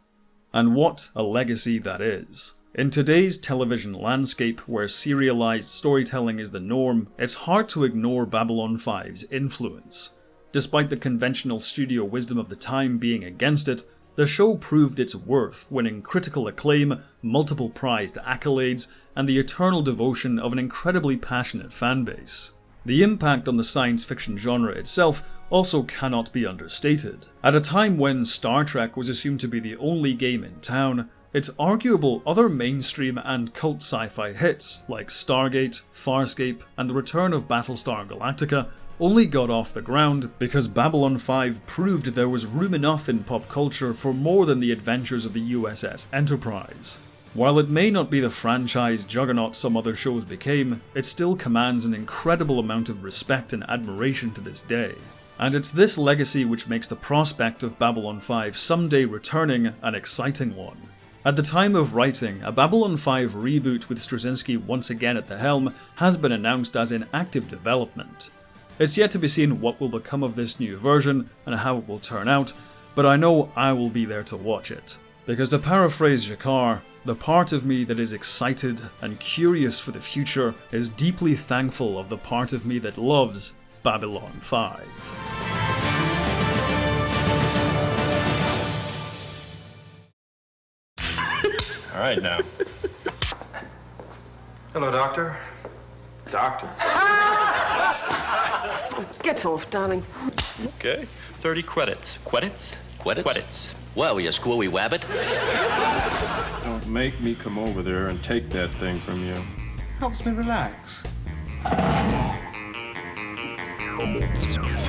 And what a legacy that is. In today's television landscape, where serialized storytelling is the norm, it's hard to ignore Babylon 5's influence. Despite the conventional studio wisdom of the time being against it, the show proved its worth, winning critical acclaim, multiple prized accolades, and the eternal devotion of an incredibly passionate fanbase. The impact on the science fiction genre itself also cannot be understated. At a time when Star Trek was assumed to be the only game in town, it's arguable other mainstream and cult sci-fi hits like Stargate, Farscape, and the return of Battlestar Galactica only got off the ground because Babylon 5 proved there was room enough in pop culture for more than the adventures of the USS Enterprise. While it may not be the franchise juggernaut some other shows became, it still commands an incredible amount of respect and admiration to this day. And it's this legacy which makes the prospect of Babylon 5 someday returning an exciting one. At the time of writing, a Babylon 5 reboot with Straczynski once again at the helm has been announced as in active development. It's yet to be seen what will become of this new version and how it will turn out, but I know I will be there to watch it. Because to paraphrase Jacquard, the part of me that is excited and curious for the future is deeply thankful of the part of me that loves Babylon 5. All right, now. Hello, Doctor. Doctor. Get off, darling. Okay. 30 credits. Credits? Credits? Well, you screwy wabbit. Don't make me come over there and take that thing from you. Helps me relax.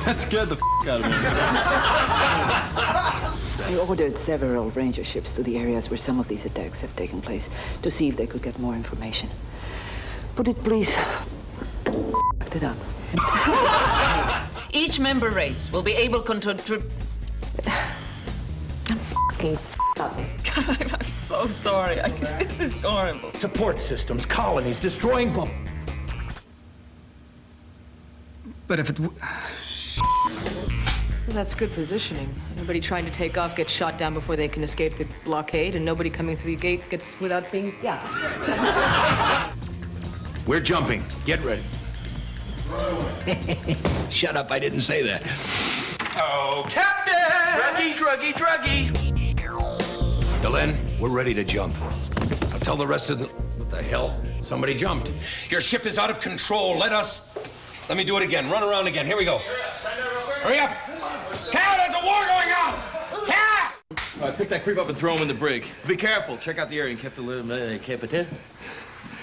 That scared the out of me. We ordered several ranger ships to the areas where some of these attacks have taken place to see if they could get more information. Put it, please. It up. Each member race will be able to... I'm fucking up. God, I'm so sorry. This is horrible. Support systems, colonies, destroying bombs. But if it... Well, that's good positioning. Anybody trying to take off gets shot down before they can escape the blockade, and nobody coming through the gate gets without being... Yeah. We're jumping. Get ready. Shut up, I didn't say that. Oh, Captain! Druggy! Delenn, we're ready to jump. I'll tell the rest of the... What the hell? Somebody jumped. Your ship is out of control. Let me do it again. Run around again. Here we go. Hurry up! Cal, there's a war going on! Cal! All right, pick that creep up and throw him in the brig. Be careful. Check out the area and keep the little captain.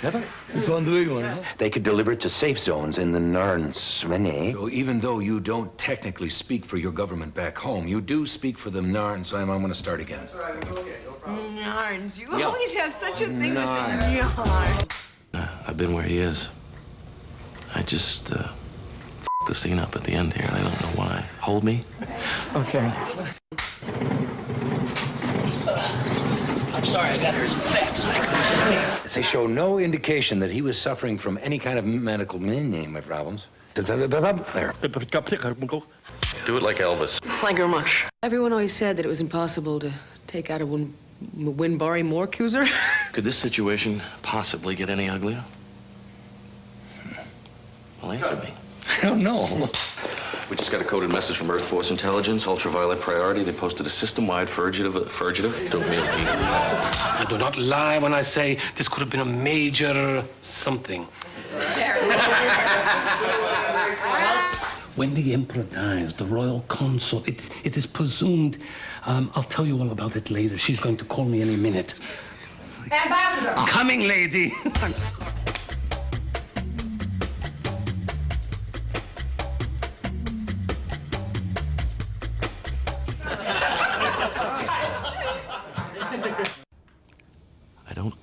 Never? You found the big one, huh? They could deliver it to safe zones in the Narns, Rene. So even though you don't technically speak for your government back home, you do speak for the Narns, so I'm going to start again. That's right, we'll get no problem. Narns, you Yeah. always have such a thing with the Narns. Narns. I've been where he is. I just, the scene up at the end here, and I don't know why. Hold me? Okay. I'm sorry, I got here as fast as I could. They show no indication that he was suffering from any kind of medical problems. There. Do it like Elvis. Thank you very much. Everyone always said that it was impossible to take out a Minbari Morcuser. Could this situation possibly get any uglier? Well, answer me. I don't know. We just got a coded message from Earth Force Intelligence, ultraviolet priority. They posted a system-wide fugitive. Don't mean me. I do not lie when I say this could have been a major something. When the Emperor dies, the royal consort, it is presumed, I'll tell you all about it later. She's going to call me any minute. Ambassador! Coming, lady! I don't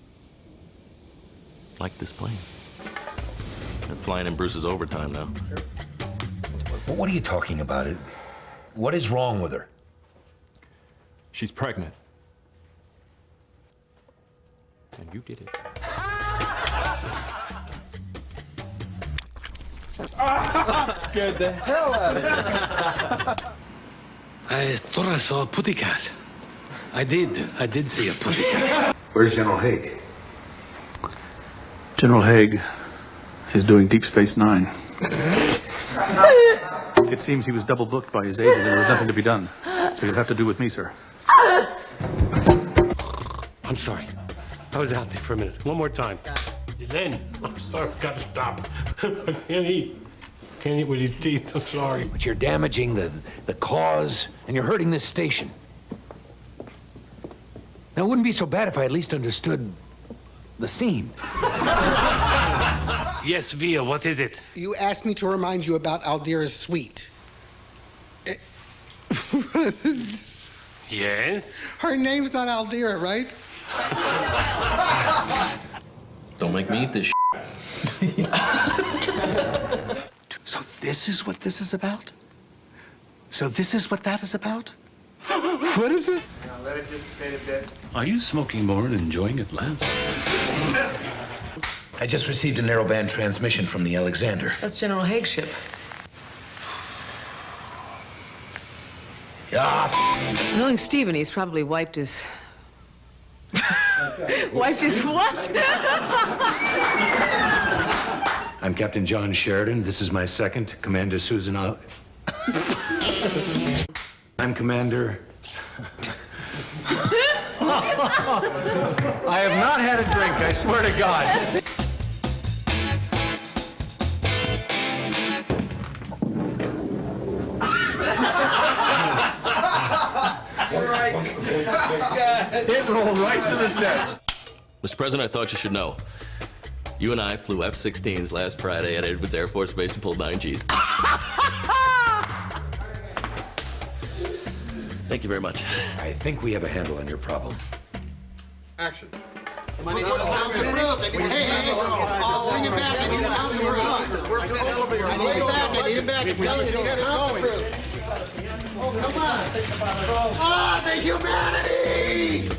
like this plane. I'm flying in Bruce's overtime now. What are you talking about? What is wrong with her? She's pregnant. And you did it. Scared the hell out of me. I thought I saw a putty cat. I did see a putty cat. Where's General Haig? General Haig is doing Deep Space Nine. It seems he was double booked by his agent and there was nothing to be done. So you'll have to do with me, sir. I'm sorry. I was out there for a minute. One more time. Delenn, I'm sorry. I've got to stop. I can't eat. Can't eat with your teeth. I'm sorry. But you're damaging the cause, and you're hurting this station. Now, it wouldn't be so bad if I at least understood the scene. Yes, Via, what is it? You asked me to remind you about Aldira's suite. Yes? Her name's not Aldira, right? Don't make me eat this So this is what this is about? So this is what that is about? What is it? Now let it dissipate a bit. Are you smoking more and enjoying it less? I just received a narrowband transmission from the Alexander. That's General Haig's ship. Knowing Stephen, he's probably wiped his... Wiped his what? I'm Captain John Sheridan. This is my second, Commander Susan. I'm Commander. I have not had a drink, I swear to God. It rolled right to the steps. Mr. President, I thought you should know. You and I flew F-16s last Friday at Edwards Air Force Base and pulled 9 Gs. Thank you very much. I think we have a handle on your problem. Action. Bring it back. I need it back. I'm telling you, get it going. Oh, come on. Ah, the humanity!